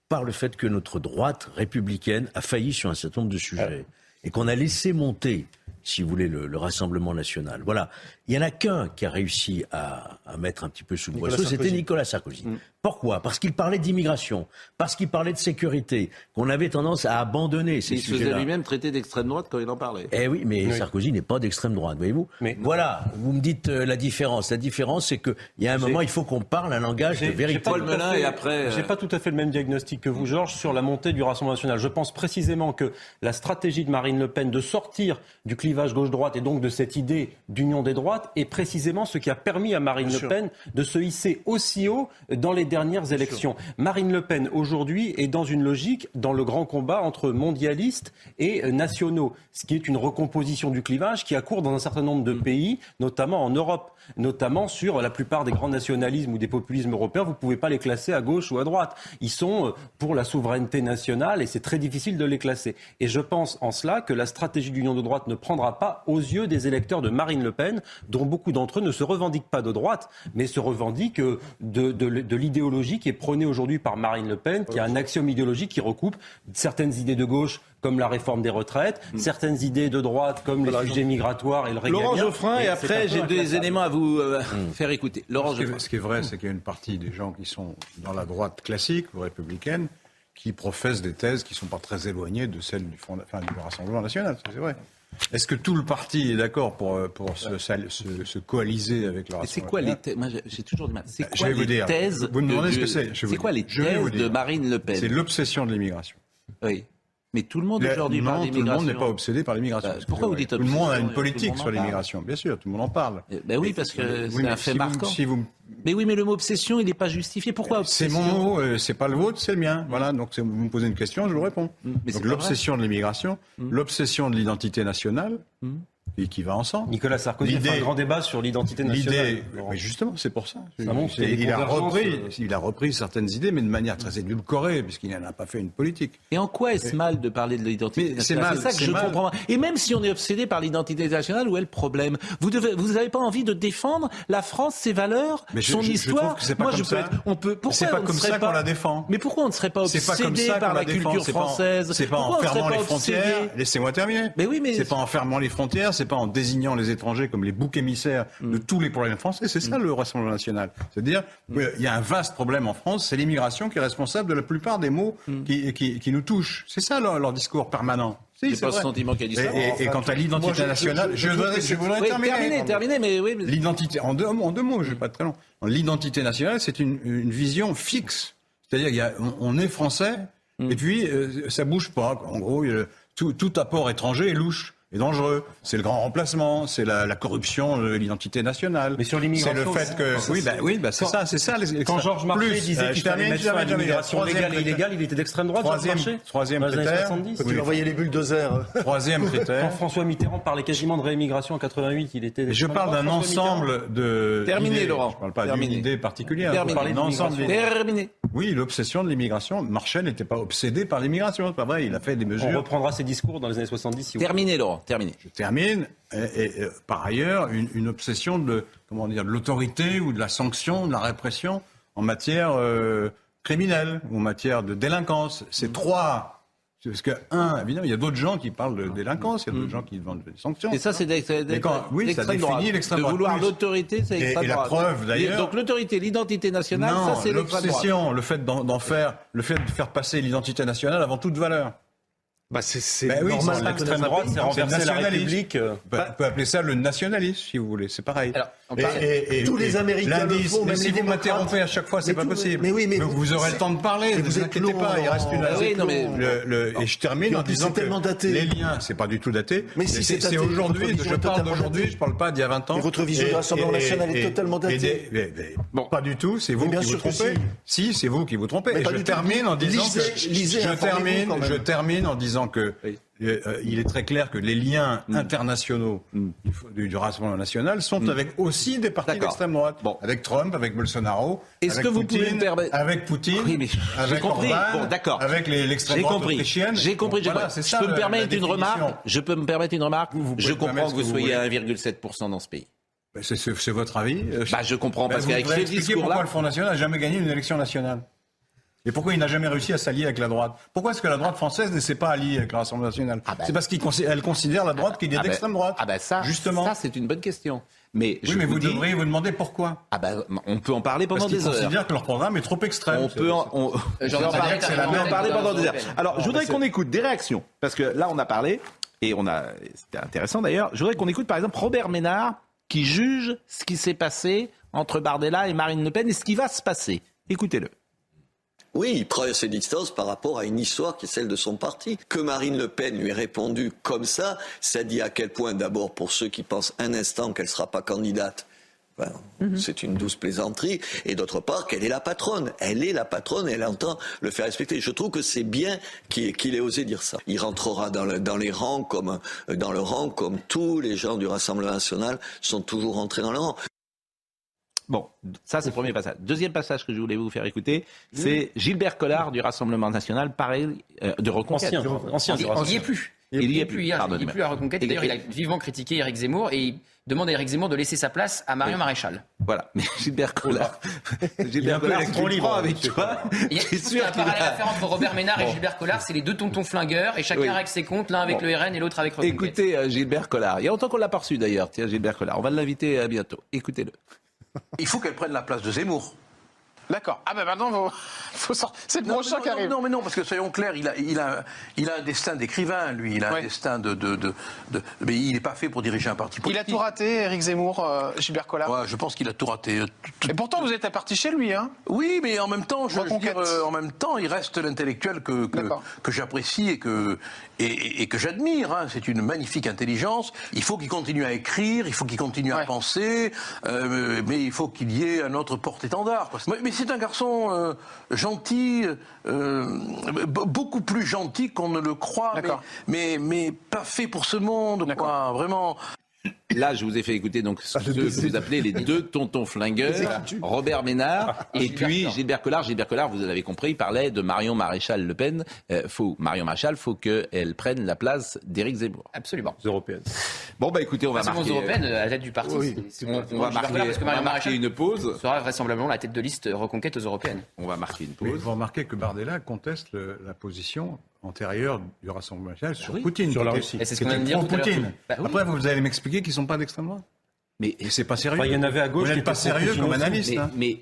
Speaker 5: par le fait que notre droite républicaine a failli sur un certain nombre de sujets et qu'on a laissé monter, si vous voulez, le Rassemblement national. Voilà. Il n'y en a qu'un qui a réussi à mettre un petit peu sous le boisseau, c'était Nicolas Sarkozy. Pourquoi ? Parce qu'il parlait d'immigration, parce qu'il parlait de sécurité, qu'on avait tendance à abandonner ces
Speaker 1: Il se faisait
Speaker 5: sujets-là.
Speaker 1: lui-même traiter d'extrême droite quand il en parlait.
Speaker 5: Eh oui, mais Sarkozy n'est pas d'extrême droite, voyez-vous.
Speaker 8: Mais-
Speaker 5: Voilà, vous me dites la différence. La différence, c'est qu'il y a un moment, il faut qu'on parle un langage de vérité.
Speaker 1: Paul Melun et après,
Speaker 8: J'ai pas tout à fait le même diagnostic que vous, Georges, sur la montée du Rassemblement national. Je pense précisément que la stratégie de Marine Le Pen de sortir du clivage gauche-droite et donc de cette idée d'union des droites est précisément ce qui a permis à Marine Le Pen de se hisser aussi haut dans les dernières élections. Marine Le Pen, aujourd'hui, est dans une logique, dans le grand combat entre mondialistes et nationaux, ce qui est une recomposition du clivage qui a cours dans un certain nombre de pays, notamment en Europe, notamment sur la plupart des grands nationalismes ou des populismes européens. Vous ne pouvez pas les classer à gauche ou à droite. Ils sont pour la souveraineté nationale et c'est très difficile de les classer. Et je pense en cela que la stratégie d'union de droite ne prendra pas aux yeux des électeurs de Marine Le Pen, dont beaucoup d'entre eux ne se revendiquent pas de droite, mais se revendiquent de l'idéologie qui est prônée aujourd'hui par Marine Le Pen, qui a un axiome idéologique qui recoupe certaines idées de gauche comme la réforme des retraites, certaines idées de droite comme les sujets migratoires et le régalien.
Speaker 1: Laurent Geoffrin, et
Speaker 8: c'est
Speaker 1: après,
Speaker 8: un peu
Speaker 1: j'ai des
Speaker 8: inclassable.
Speaker 1: éléments à vous faire écouter. Laurent Geoffrin.
Speaker 4: Ce qui est vrai, c'est qu'il y a une partie des gens qui sont dans la droite classique ou républicaine qui professent des thèses qui ne sont pas très éloignées de celles du Rassemblement national, ça, c'est vrai. Est-ce que tout le parti est d'accord pour se coaliser avec le Rassemblement national ?
Speaker 1: C'est quoi les thèses ? Moi, j'ai toujours du mal. C'est
Speaker 4: Je
Speaker 1: quoi
Speaker 4: vais vous
Speaker 1: les
Speaker 4: dire.
Speaker 1: thèses
Speaker 4: Vous me demandez ce que
Speaker 1: de-
Speaker 4: c'est.
Speaker 1: C'est quoi les
Speaker 4: Je vais vous
Speaker 1: thèses de
Speaker 4: dire.
Speaker 1: Marine Le Pen ?
Speaker 4: C'est l'obsession de l'immigration.
Speaker 1: Oui. Mais tout le monde aujourd'hui parle
Speaker 4: Non, tout le
Speaker 1: d'immigration.
Speaker 4: monde n'est pas obsédé par l'immigration.
Speaker 1: Bah, pourquoi vous dites
Speaker 4: Tout le monde a
Speaker 1: obsession ?
Speaker 4: une
Speaker 1: Tout le
Speaker 4: politique
Speaker 1: monde en
Speaker 4: sur
Speaker 1: parle.
Speaker 4: l'immigration, bien sûr, tout le monde en parle.
Speaker 1: Ben oui, parce que
Speaker 4: Oui,
Speaker 1: c'est
Speaker 4: mais
Speaker 1: un fait
Speaker 4: si
Speaker 1: marquant.
Speaker 4: Mais
Speaker 1: oui, mais le mot obsession, il n'est pas justifié. Pourquoi
Speaker 4: c'est
Speaker 1: obsession ?
Speaker 4: mon mot, c'est pas le vôtre, c'est le mien. Voilà, donc vous me posez une question, je vous réponds.
Speaker 1: Mais c'est
Speaker 4: Donc
Speaker 1: pas
Speaker 4: l'obsession de l'immigration, l'obsession de l'identité nationale, et qui va ensemble.
Speaker 8: Nicolas Sarkozy a fait un grand débat sur l'identité nationale.
Speaker 4: L'idée, mais justement, c'est pour ça.
Speaker 8: Ça montre qu'il y a des
Speaker 4: Il a repris certaines idées, mais de manière très édulcorée, puisqu'il n'en a pas fait une politique.
Speaker 1: Et en quoi est-ce mal de parler de l'identité
Speaker 4: Mais c'est
Speaker 1: nationale ?
Speaker 4: mal,
Speaker 1: C'est ça que
Speaker 4: c'est
Speaker 1: je
Speaker 4: mal.
Speaker 1: comprends pas. Et même si on est obsédé par l'identité nationale, où est le problème ? Vous n'avez pas envie de défendre la France, ses valeurs,
Speaker 4: Mais
Speaker 1: son
Speaker 4: je
Speaker 1: histoire.
Speaker 4: trouve que c'est pas
Speaker 1: Moi,
Speaker 4: comme
Speaker 1: je peux
Speaker 4: ça.
Speaker 1: être. On peut. Pourquoi
Speaker 4: C'est pas
Speaker 1: on ne
Speaker 4: comme
Speaker 1: serait
Speaker 4: ça
Speaker 1: pas-
Speaker 4: qu'on la défend.
Speaker 1: Mais pourquoi on ne serait pas
Speaker 4: C'est pas comme
Speaker 1: obsédé
Speaker 4: ça
Speaker 1: par
Speaker 4: qu'on
Speaker 1: la
Speaker 4: la défend.
Speaker 1: culture française ?
Speaker 4: C'est pas en
Speaker 1: Pourquoi on ne
Speaker 4: fermant
Speaker 1: serait
Speaker 4: les
Speaker 1: pas
Speaker 4: frontières.
Speaker 1: obsédé
Speaker 4: Laissez-moi terminer.
Speaker 1: Mais oui, mais
Speaker 4: C'est pas en fermant les frontières, c'est c'est pas en désignant les étrangers comme les boucs émissaires de tous les problèmes français. C'est ça le Rassemblement national. C'est-à-dire qu'il y a un vaste problème en France, c'est l'immigration qui est responsable de la plupart des maux qui nous touchent. C'est ça leur discours permanent.
Speaker 1: C'est
Speaker 4: c'est
Speaker 1: pas
Speaker 4: vrai.
Speaker 1: ce sentiment qui a dit ça.
Speaker 4: Et quant à l'identité nationale, je voudrais
Speaker 1: terminer, mais oui.
Speaker 4: L'identité, en deux mots, je vais pas être très long. L'identité nationale, c'est une vision fixe. C'est-à-dire, on est français, et puis ça bouge pas. En gros, tout apport étranger est louche. Et dangereux. C'est le grand remplacement, c'est la corruption de l'identité nationale.
Speaker 8: Mais sur l'immigration,
Speaker 4: c'est le fait que c'est ça.
Speaker 8: Quand Georges Marchais disait qu'il fallait mettre fin à l'immigration légale et illégale, il était d'extrême droite.
Speaker 4: Troisième critère.
Speaker 7: Quand il envoyait les bulldozers.
Speaker 4: Troisième critère.
Speaker 8: Quand François Mitterrand parlait quasiment de réimmigration en 88, il était.
Speaker 4: Je parle d'un ensemble de.
Speaker 1: Terminé, Laurent.
Speaker 4: Je parle pas d'une idée particulière.
Speaker 1: Terminé.
Speaker 4: Je parle d'un ensemble d'idées.
Speaker 1: Terminé.
Speaker 4: Oui, l'obsession de l'immigration. Marshall n'était pas obsédé par l'immigration, c'est pas vrai. Il a fait des mesures.
Speaker 8: On reprendra ses discours dans les années 70. Si
Speaker 1: Terminé, Laurent. Terminé.
Speaker 4: Je termine. Et par ailleurs, une obsession de l'autorité ou de la sanction, de la répression en matière criminelle ou en matière de délinquance. C'est trois. Parce que, évidemment, il y a d'autres gens qui parlent de délinquance, il y a d'autres gens qui demandent des sanctions.
Speaker 1: Et ça, c'est
Speaker 4: ça définit l'extrême
Speaker 1: de
Speaker 4: droite.
Speaker 1: vouloir l'autorité, c'est l'extrême
Speaker 4: et la
Speaker 1: droite.
Speaker 4: preuve, d'ailleurs.
Speaker 1: Donc l'autorité, l'identité nationale, ça, c'est l'extrême droite.
Speaker 4: L'obsession, le fait de faire passer l'identité nationale avant toute valeur.
Speaker 7: C'est
Speaker 4: normal.
Speaker 8: L'extrême droite, c'est renverser la République.
Speaker 4: On peut appeler ça le nationalisme, si vous voulez. C'est pareil.
Speaker 3: Alors,
Speaker 7: tous les Américains le font, même
Speaker 4: si
Speaker 7: les
Speaker 4: vous
Speaker 7: démocrates.
Speaker 4: m'interrompez à chaque fois, c'est pas possible.
Speaker 7: Mais
Speaker 4: vous aurez le temps de parler. Ne vous inquiétez pas. Il reste une heure. Et je termine en disant que les liens, c'est pas du tout daté.
Speaker 7: Mais si
Speaker 4: c'est aujourd'hui. Je parle d'aujourd'hui. Je parle pas d'il y a 20 ans.
Speaker 7: Mais votre vision du Rassemblement national est totalement datée.
Speaker 4: Bon, pas du tout. C'est vous qui vous trompez. Si, c'est vous qui vous trompez. Et je termine en disant que. Je termine en disant que. Il est très clair que les liens internationaux du Rassemblement national sont avec aussi des partis d'extrême droite. Avec Trump, avec Bolsonaro,
Speaker 1: Est-ce que vous pouvez me permettre...
Speaker 4: avec Poutine,
Speaker 1: Oui, mais
Speaker 4: avec
Speaker 1: compris.
Speaker 4: Orban,
Speaker 1: Bon, d'accord.
Speaker 4: avec l'extrême droite autrichienne.
Speaker 1: J'ai compris.
Speaker 4: Voilà, c'est ça,
Speaker 1: Je peux me permettre
Speaker 4: la
Speaker 1: une remarque.
Speaker 4: définition.
Speaker 1: Je peux me permettre une remarque. Je comprends
Speaker 4: permettre
Speaker 1: que
Speaker 4: ce
Speaker 1: vous
Speaker 4: que vous
Speaker 1: soyez à
Speaker 4: voulez.
Speaker 1: 1,7% dans ce pays.
Speaker 4: C'est votre avis.
Speaker 1: Je comprends parce
Speaker 4: vous
Speaker 1: qu'avec
Speaker 4: devez
Speaker 1: ces
Speaker 4: expliquer pourquoi
Speaker 1: discours-là...
Speaker 4: le Front National n'a jamais gagné une élection nationale. Et pourquoi il n'a jamais réussi à s'allier avec la droite? Pourquoi est-ce que la droite française ne s'est pas alliée avec le Rassemblement national? C'est parce qu'elle considère la droite qu'il y a d'extrême droite. Justement.
Speaker 1: Ça, c'est une bonne question. Mais
Speaker 4: oui, mais vous devriez vous demander pourquoi.
Speaker 1: On peut en parler pendant des heures.
Speaker 4: Parce qu'ils considèrent que leur programme est trop extrême.
Speaker 1: On peut en parler pendant des heures. Alors, je voudrais qu'on écoute des réactions. Parce que là, on a parlé, et c'était intéressant d'ailleurs, je voudrais qu'on écoute par exemple Robert Ménard, qui juge ce qui s'est passé entre Bardella et Marine Le Pen et ce qui va se passer. Écoutez-le.
Speaker 9: Oui, il prend ses distances par rapport à une histoire qui est celle de son parti. Que Marine Le Pen lui ait répondu comme ça dit à quel point, d'abord, pour ceux qui pensent un instant qu'elle ne sera pas candidate, c'est une douce plaisanterie. Et d'autre part, qu'elle est la patronne. Elle est la patronne et elle entend le faire respecter. Je trouve que c'est bien qu'il ait osé dire ça. Il rentrera dans le rang comme tous les gens du Rassemblement national sont toujours rentrés dans le rang.
Speaker 1: Bon, ça c'est le premier passage. Deuxième passage que je voulais vous faire écouter, c'est Gilbert Collard du Rassemblement national, pareil, de Reconquête.
Speaker 3: Ancien. Il n'y est plus. Il n'y est plus à Reconquête. D'ailleurs, il a vivement critiqué Éric Zemmour et il demande à Éric Zemmour de laisser sa place à Marion Maréchal.
Speaker 1: Voilà, mais Gilbert Collard, si tu prends avec toi,
Speaker 3: il y a un parallèle à faire entre Robert Ménard et Gilbert Collard, c'est les deux tontons flingueurs et chacun règle ses comptes, l'un avec le RN et l'autre avec Reconquête.
Speaker 1: Écoutez Gilbert Collard, il y a longtemps qu'on l'a pas reçu d'ailleurs, tiens Gilbert Collard, on va l'inviter bientôt, écoutez-le.
Speaker 10: Il faut qu'elle prenne la place de Zemmour.
Speaker 11: D'accord. Ah ben maintenant, c'est le prochain qui arrive.
Speaker 10: Non, parce que soyons clairs, il a un destin d'écrivain, lui. Il a un destin mais il n'est pas fait pour diriger un parti politique.
Speaker 11: Il a tout raté, Éric Zemmour, Gilbert Collard.
Speaker 10: Ouais, je pense qu'il a tout raté.
Speaker 11: Et pourtant, vous êtes parti chez lui, hein?
Speaker 10: Oui, mais en même temps, en même temps, il reste l'intellectuel que j'apprécie et que j'admire. Hein. C'est une magnifique intelligence. Il faut qu'il continue à écrire, il faut qu'il continue à penser, mais il faut qu'il y ait un autre porte-étendard. Mais c'est un garçon gentil, beaucoup plus gentil qu'on ne le croit, mais pas fait pour ce monde, quoi, vraiment.
Speaker 1: Là, je vous ai fait écouter donc ce que vous appelez les deux tontons flingueurs, Robert Ménard et puis Gilbert Collard. Gilbert Collard, vous l'avez compris, il parlait de Marion Maréchal Le Pen. Marion Maréchal, faut qu'elle prenne la place d'Éric Zemmour.
Speaker 3: Absolument.
Speaker 8: Les européennes.
Speaker 1: Bon, écoutez, on va marquer...
Speaker 3: aux européennes, à la tête du parti.
Speaker 1: On va marquer une pause.
Speaker 3: Sera vraisemblablement la tête de liste Reconquête aux européennes.
Speaker 1: On va marquer une pause.
Speaker 4: Vous remarquez que Bardella conteste la position antérieure du Rassemblement national sur
Speaker 1: Oui,
Speaker 4: Poutine.
Speaker 8: sur la
Speaker 4: qui
Speaker 8: Russie.
Speaker 3: Et c'est ce
Speaker 4: était
Speaker 3: qu'on vient de dire tout à l'heure.
Speaker 4: pro-Poutine.
Speaker 3: Bah, oui.
Speaker 4: Après, vous allez m'expliquer qu'ils ne sont pas d'extrême droite.
Speaker 1: Mais
Speaker 4: c'est pas sérieux.
Speaker 8: Enfin, il y en avait à gauche
Speaker 4: Vous
Speaker 8: qui
Speaker 4: n'êtes pas
Speaker 8: étaient
Speaker 4: sérieux
Speaker 8: pro-Poutine
Speaker 4: comme
Speaker 8: aussi.
Speaker 4: analyste. hein.
Speaker 1: mais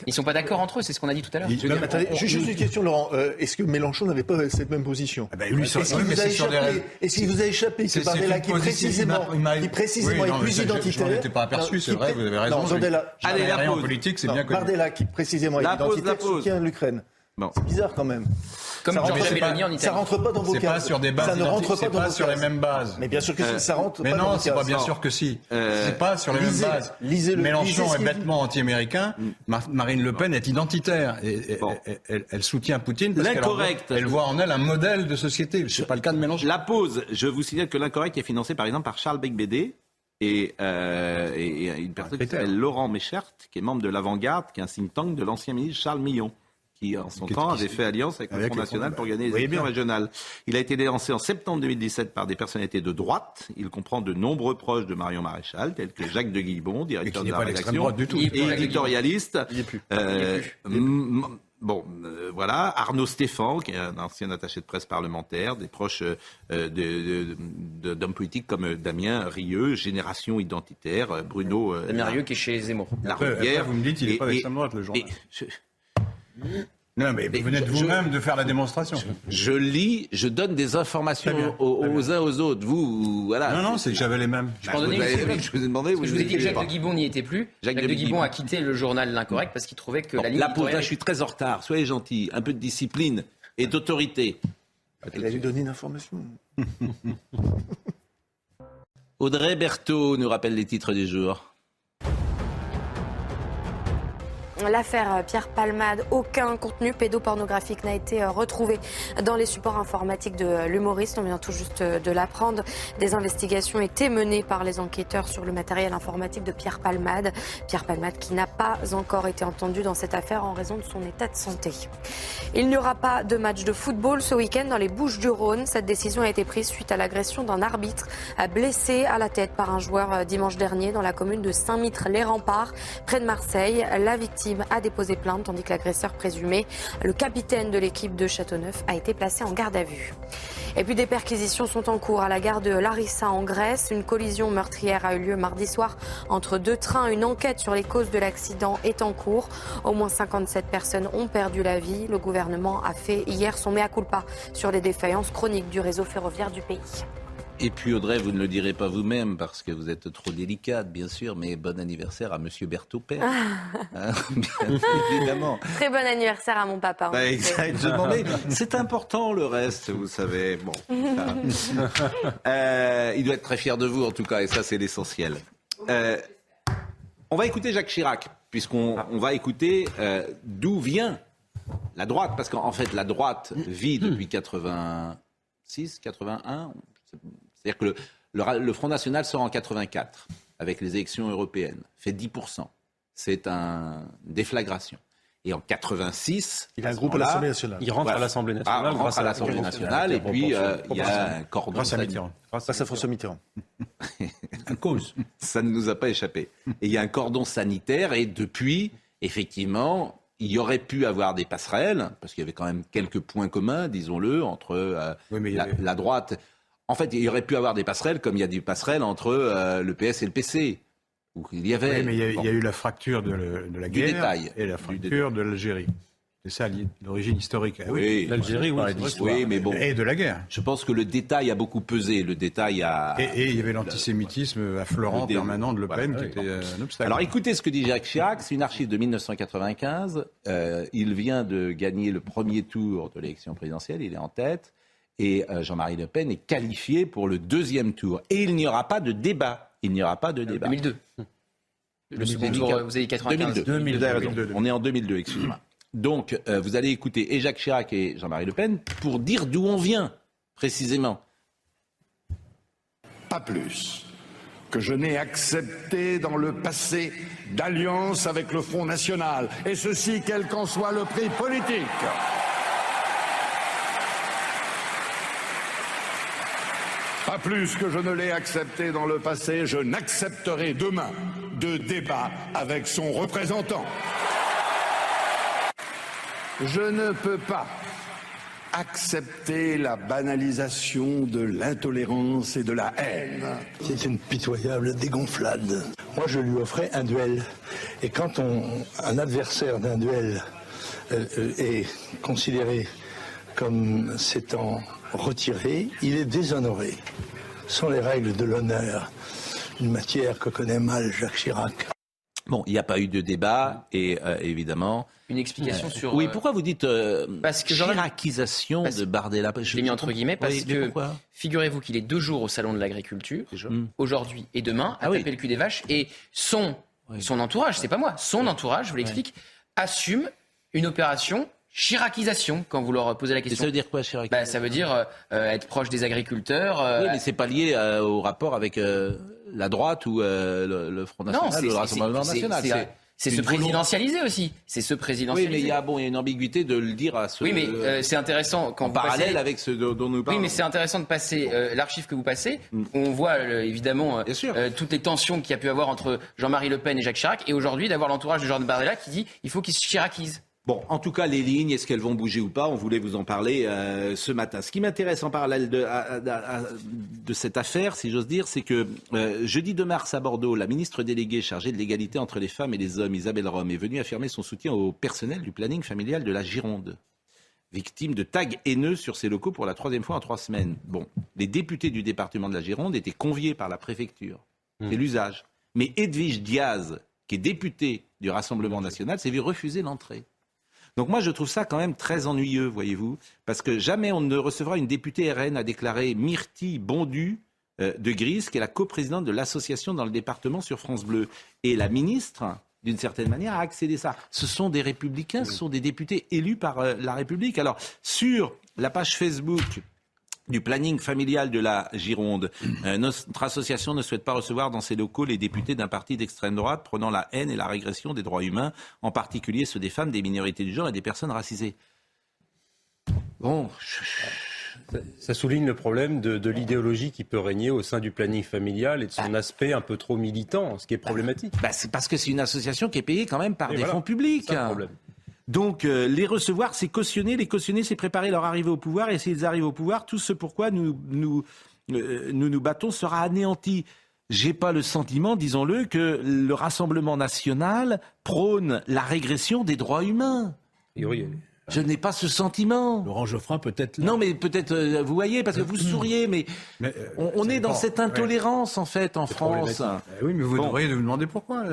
Speaker 3: Ils sont pas d'accord entre eux, c'est ce qu'on a dit tout à l'heure.
Speaker 7: Non, mais attendez, juste une question, Laurent. Est-ce que Mélenchon n'avait pas cette même position?
Speaker 4: Ah ben, lui,
Speaker 7: Est-ce qu'il
Speaker 4: oui, mais
Speaker 7: vous a
Speaker 4: c'est sur des
Speaker 7: échappé, est-ce qu'il vous a échappé que Bardella, qui précisément
Speaker 4: Oui,
Speaker 7: est
Speaker 4: non, mais
Speaker 7: plus
Speaker 4: ça,
Speaker 7: identitaire...
Speaker 4: Je n'en étais pas aperçu, c'est vrai, vous avez raison.
Speaker 7: Non, Bardella,
Speaker 1: Allez, la
Speaker 4: rien en
Speaker 1: pause.
Speaker 4: politique, c'est
Speaker 7: non,
Speaker 4: bien connu.
Speaker 7: Bardella, qui précisément est
Speaker 1: La pause,
Speaker 7: identitaire, soutient l'Ukraine.
Speaker 1: Bon.
Speaker 7: C'est bizarre quand même.
Speaker 3: Comme
Speaker 7: Ça
Speaker 3: Giorgia
Speaker 7: rentre-
Speaker 3: Meloni en
Speaker 7: Ça
Speaker 3: Italie.
Speaker 7: rentre pas dans vos
Speaker 4: C'est
Speaker 7: cases.
Speaker 4: pas sur des bases
Speaker 7: Ça ne rentre
Speaker 4: identiques,
Speaker 7: pas
Speaker 4: c'est
Speaker 7: dans
Speaker 4: pas
Speaker 7: vos
Speaker 4: sur les
Speaker 7: cases.
Speaker 4: mêmes bases.
Speaker 7: Mais bien sûr que ça rentre
Speaker 4: Mais
Speaker 7: pas dans
Speaker 4: non,
Speaker 7: vos
Speaker 4: c'est pas
Speaker 7: cases.
Speaker 4: bien sûr que si. C'est pas sur les mêmes
Speaker 7: Lisez-
Speaker 4: bases.
Speaker 7: lisez-le, lisez
Speaker 4: Mélenchon
Speaker 7: ce
Speaker 4: est
Speaker 7: qu'il
Speaker 4: bêtement anti-américain. Marine Le Pen est identitaire. Et
Speaker 1: Bon.
Speaker 4: elle soutient Poutine parce
Speaker 1: L'incorrect.
Speaker 4: qu'elle voit en elle un modèle de société. C'est pas le cas de Mélenchon.
Speaker 1: La pause, je vous signale que l'incorrect est financé par exemple par Charles Becbédé et une personne qui s'appelle Laurent Méchert, qui est membre de l'Avant-Garde, qui est un think tank de l'ancien ministre Charles Millon, qui en son temps avait fait alliance avec le Front National pour gagner les élections régionales. Il a été lancé en septembre 2017 par des personnalités de droite. Il comprend de nombreux proches de Marion Maréchal, tels que Jacques de Guillebon, directeur de la rédaction,
Speaker 4: du tout.
Speaker 1: et éditorialiste.
Speaker 7: Il est plus.
Speaker 1: Voilà, Arnaud Stéphan, qui est un ancien attaché de presse parlementaire, des proches d'hommes politiques comme Damien Rieu, Génération Identitaire, Bruno
Speaker 3: Damien Rieu qui est chez Zemmour.
Speaker 4: Après, vous me dites qu'il n'est pas d'extrême droite, le journal. Non, mais vous venez de vous-même de faire la démonstration.
Speaker 1: Je lis, je donne des informations aux uns aux autres. Vous, voilà.
Speaker 4: Non, c'est que j'avais les mêmes.
Speaker 3: Je peux en donner une.
Speaker 1: Je vous ai demandé.
Speaker 3: Je vous ai dit que Jacques de Guibon n'y était plus.
Speaker 1: Jacques
Speaker 3: Jacques
Speaker 1: de
Speaker 3: de Guibon a quitté le journal L'Incorrect parce qu'il trouvait que la ligne
Speaker 1: La pause, là,
Speaker 3: éditoriale-
Speaker 1: je suis très en retard. Soyez gentils. Un peu de discipline et d'autorité.
Speaker 7: Il a lui donné une information.
Speaker 1: Audrey Berthaud nous rappelle les titres du jour.
Speaker 2: L'affaire Pierre Palmade, aucun contenu pédopornographique n'a été retrouvé dans les supports informatiques de l'humoriste. On vient tout juste de l'apprendre. Des investigations étaient menées par les enquêteurs sur le matériel informatique de Pierre Palmade. Pierre Palmade qui n'a pas encore été entendu dans cette affaire en raison de son état de santé. Il n'y aura pas de match de football ce week-end dans les Bouches-du-Rhône. Cette décision a été prise suite à l'agression d'un arbitre blessé à la tête par un joueur dimanche dernier dans la commune de Saint-Mitre-les-Remparts, près de Marseille. La victime a déposé plainte tandis que l'agresseur présumé, le capitaine de l'équipe de Châteauneuf, a été placé en garde à vue. Et puis des perquisitions sont en cours à la gare de Larissa en Grèce. Une collision meurtrière a eu lieu mardi soir entre deux trains. Une enquête sur les causes de l'accident est en cours. Au moins 57 personnes ont perdu la vie. Le gouvernement a fait hier son mea culpa sur les défaillances chroniques du réseau ferroviaire du pays.
Speaker 1: Et puis Audrey, vous ne le direz pas vous-même parce que vous êtes trop délicate, bien sûr, mais bon anniversaire à Monsieur Berthaud Père. Hein, bien évidemment.
Speaker 2: Très bon anniversaire à mon papa.
Speaker 1: Bah, exactement. Mais c'est important le reste, vous savez. Bon, il doit être très fier de vous en tout cas, et ça c'est l'essentiel. On va écouter Jacques Chirac, puisqu'on va écouter d'où vient la droite, parce qu'en fait la droite vit depuis 86, 81. C'est-à-dire que le Front National sort en 84 avec les élections européennes, fait 10%. C'est une déflagration. Et en 86,
Speaker 7: il a un groupe à l'Assemblée nationale.
Speaker 8: Il rentre à l'Assemblée nationale.
Speaker 1: Il rentre à l'Assemblée nationale et puis il y a un cordon.
Speaker 7: Grâce à Mitterrand. Grâce à François Mitterrand.
Speaker 4: À cause.
Speaker 1: Ça ne nous a pas échappé. Et il y a un cordon sanitaire et depuis, effectivement, il y aurait pu avoir des passerelles, parce qu'il y avait quand même quelques points communs, disons-le, entre la droite. En fait, il y aurait pu avoir des passerelles, comme il y a des passerelles entre le PS et le PC. Où il y avait.
Speaker 4: Oui, mais il y a eu la fracture de la guerre
Speaker 1: détail.
Speaker 4: et la fracture de l'Algérie. C'est ça l'origine historique.
Speaker 1: Oui,
Speaker 8: l'Algérie,
Speaker 1: oui, mais bon.
Speaker 4: Et de la guerre.
Speaker 1: Je pense que le détail a beaucoup pesé. Le détail a.
Speaker 4: Et il y avait l'antisémitisme affleurant permanent de Le Pen qui était un obstacle.
Speaker 1: Alors écoutez ce que dit Jacques Chirac. C'est une archive de 1995. Il vient de gagner le premier tour de l'élection présidentielle. Il est en tête. Et Jean-Marie Le Pen est qualifié pour le deuxième tour. Et il n'y aura pas de débat. Il n'y aura pas de débat.
Speaker 3: 2002. Le second tour, vous avez 95.
Speaker 1: 2002. On est en 2002, excusez-moi. Donc, vous allez écouter et Jacques Chirac et Jean-Marie Le Pen pour dire d'où on vient, précisément.
Speaker 12: Pas plus que je n'ai accepté dans le passé d'alliance avec le Front National, et ceci quel qu'en soit le prix politique. Pas plus que je ne l'ai accepté dans le passé, je n'accepterai demain de débat avec son représentant. Je ne peux pas accepter la banalisation de l'intolérance et de la haine.
Speaker 13: C'est une pitoyable dégonflade. Moi, je lui offrais un duel. Et quand un adversaire d'un duel est considéré comme s'étant retiré, il est déshonoré. Ce sont les règles de l'honneur, une matière que connaît mal Jacques Chirac.
Speaker 1: Bon, il n'y a pas eu de débat et évidemment...
Speaker 3: Une explication sur...
Speaker 1: Oui, pourquoi vous dites
Speaker 3: parce que
Speaker 1: chiracisation de Bardella?
Speaker 3: Je l'ai mis entre guillemets parce que figurez-vous qu'il est 2 jours au Salon de l'Agriculture, aujourd'hui et demain, à taper le cul des vaches, et son entourage, c'est pas moi, son entourage, je vous l'explique, assume une opération chiracisation, quand vous leur posez la question.
Speaker 1: Et ça veut dire quoi, chiracisation?
Speaker 3: Ça veut dire être proche des agriculteurs.
Speaker 1: Oui, mais c'est pas lié au rapport avec la droite ou le Front National ou le Rassemblement National.
Speaker 3: C'est se présidentialiser aussi. C'est se présidentialiser.
Speaker 1: Oui, mais il y a une ambiguïté de le dire à ce...
Speaker 3: Oui, mais c'est intéressant quand
Speaker 1: en
Speaker 3: vous
Speaker 1: parallèle
Speaker 3: passez...
Speaker 1: avec ce dont nous parlons.
Speaker 3: Oui, mais c'est intéressant de passer l'archive que vous passez. On voit évidemment toutes les tensions qu'il y a pu avoir entre Jean-Marie Le Pen et Jacques Chirac. Et aujourd'hui, d'avoir l'entourage de Jordan Bardella qui dit il faut qu'il se chiracise.
Speaker 1: Bon, en tout cas, les lignes, est-ce qu'elles vont bouger ou pas? On voulait vous en parler ce matin. Ce qui m'intéresse en parallèle de cette affaire, si j'ose dire, c'est que jeudi 2 mars à Bordeaux, la ministre déléguée chargée de l'égalité entre les femmes et les hommes, Isabelle Rome, est venue affirmer son soutien au personnel du planning familial de la Gironde, victime de tags haineux sur ses locaux pour la 3e fois en 3 semaines. Bon, les députés du département de la Gironde étaient conviés par la préfecture. C'est l'usage. Mais Edwige Diaz, qui est députée du Rassemblement national, s'est vue refuser l'entrée. Donc moi, je trouve ça quand même très ennuyeux, voyez-vous, parce que jamais on ne recevra une députée RN, a déclaré Myrtille Bondu de Grise, qui est la coprésidente de l'association dans le département sur France Bleu. Et la ministre, d'une certaine manière, a accédé ça. Ce sont des républicains, ce sont des députés élus par la République. Alors, sur la page Facebook du planning familial de la Gironde, notre association ne souhaite pas recevoir dans ses locaux les députés d'un parti d'extrême droite prônant la haine et la régression des droits humains, en particulier ceux des femmes, des minorités du genre et des personnes racisées. Bon,
Speaker 8: ça souligne le problème de l'idéologie qui peut régner au sein du planning familial et de son aspect un peu trop militant, ce qui est problématique.
Speaker 1: C'est parce que c'est une association qui est payée quand même par des fonds publics.
Speaker 8: C'est ça le problème.
Speaker 1: Donc les recevoir, c'est cautionner. Les cautionner, c'est préparer leur arrivée au pouvoir. Et s'ils arrivent au pouvoir, tout ce pourquoi nous battons sera anéanti. J'ai pas le sentiment, disons-le, que le Rassemblement national prône la régression des droits humains. Je n'ai pas ce sentiment.
Speaker 5: Laurent Geoffrin peut-être...
Speaker 1: Non, mais peut-être, vous voyez, parce que vous souriez, mais on est dans cette intolérance, en fait, en France.
Speaker 4: Oui, mais vous devriez vous demander pourquoi.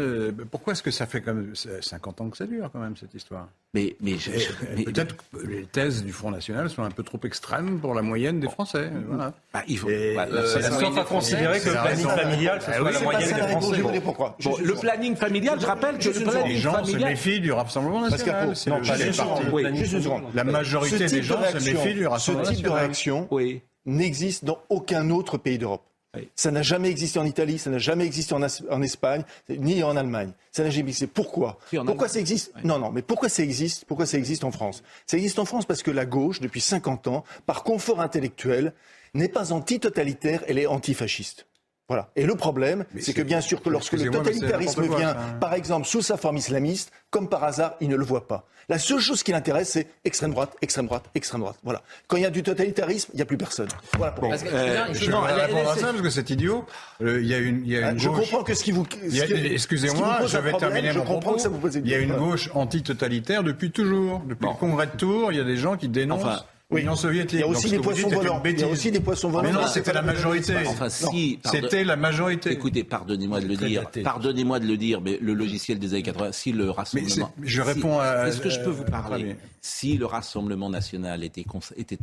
Speaker 4: Pourquoi est-ce que ça fait comme 50 ans que ça dure, quand même, cette histoire?
Speaker 1: Mais
Speaker 4: peut-être que les thèses du Front National sont un peu trop extrêmes pour la moyenne des Français. Voilà.
Speaker 8: Il faut sauf à considérer que le planning familial, c'est la moyenne des Français.
Speaker 1: Je vais dire pourquoi. Le planning familial, je rappelle que le planning
Speaker 4: les gens
Speaker 1: familial...
Speaker 4: se méfient du Rassemblement national. La majorité des gens se méfient du Rassemblement national.
Speaker 7: Ce type de réaction n'existe dans aucun autre pays d'Europe. Ça n'a jamais existé en Italie, ça n'a jamais existé en Espagne, ni en Allemagne. Ça n'a jamais existé. Pourquoi? Pourquoi ça existe? Non, mais pourquoi ça existe? Pourquoi ça existe en France? Ça existe en France parce que la gauche, depuis 50 ans, par confort intellectuel, n'est pas anti-totalitaire, elle est antifasciste. Voilà. Et le problème, c'est que bien sûr que lorsque le totalitarisme vient, par exemple, sous sa forme islamiste, comme par hasard, il ne le voit pas. La seule chose qui l'intéresse, c'est extrême droite, extrême droite, extrême droite. Voilà. Quand il y a du totalitarisme, il n'y a plus personne. Voilà.
Speaker 4: Je vais répondre à ça parce que c'est idiot. Il y a une gauche...
Speaker 7: Je comprends que ce qui vous...
Speaker 4: Excusez-moi, je vais terminer mon propos. Il y a une gauche antitotalitaire depuis toujours. Depuis le Congrès de Tours, il y a des gens qui dénoncent... l'Union soviétique.
Speaker 7: Il y a aussi des poissons volants. Il y a aussi des poissons volants.
Speaker 4: Mais non, c'était la majorité.
Speaker 1: Enfin, si.
Speaker 4: C'était la majorité.
Speaker 1: Écoutez, pardonnez-moi de le dire. Pardonnez-moi de le dire, mais le logiciel des années 80, si le Rassemblement...
Speaker 4: Je réponds à...
Speaker 1: Est-ce que je peux vous parler? Si le Rassemblement national était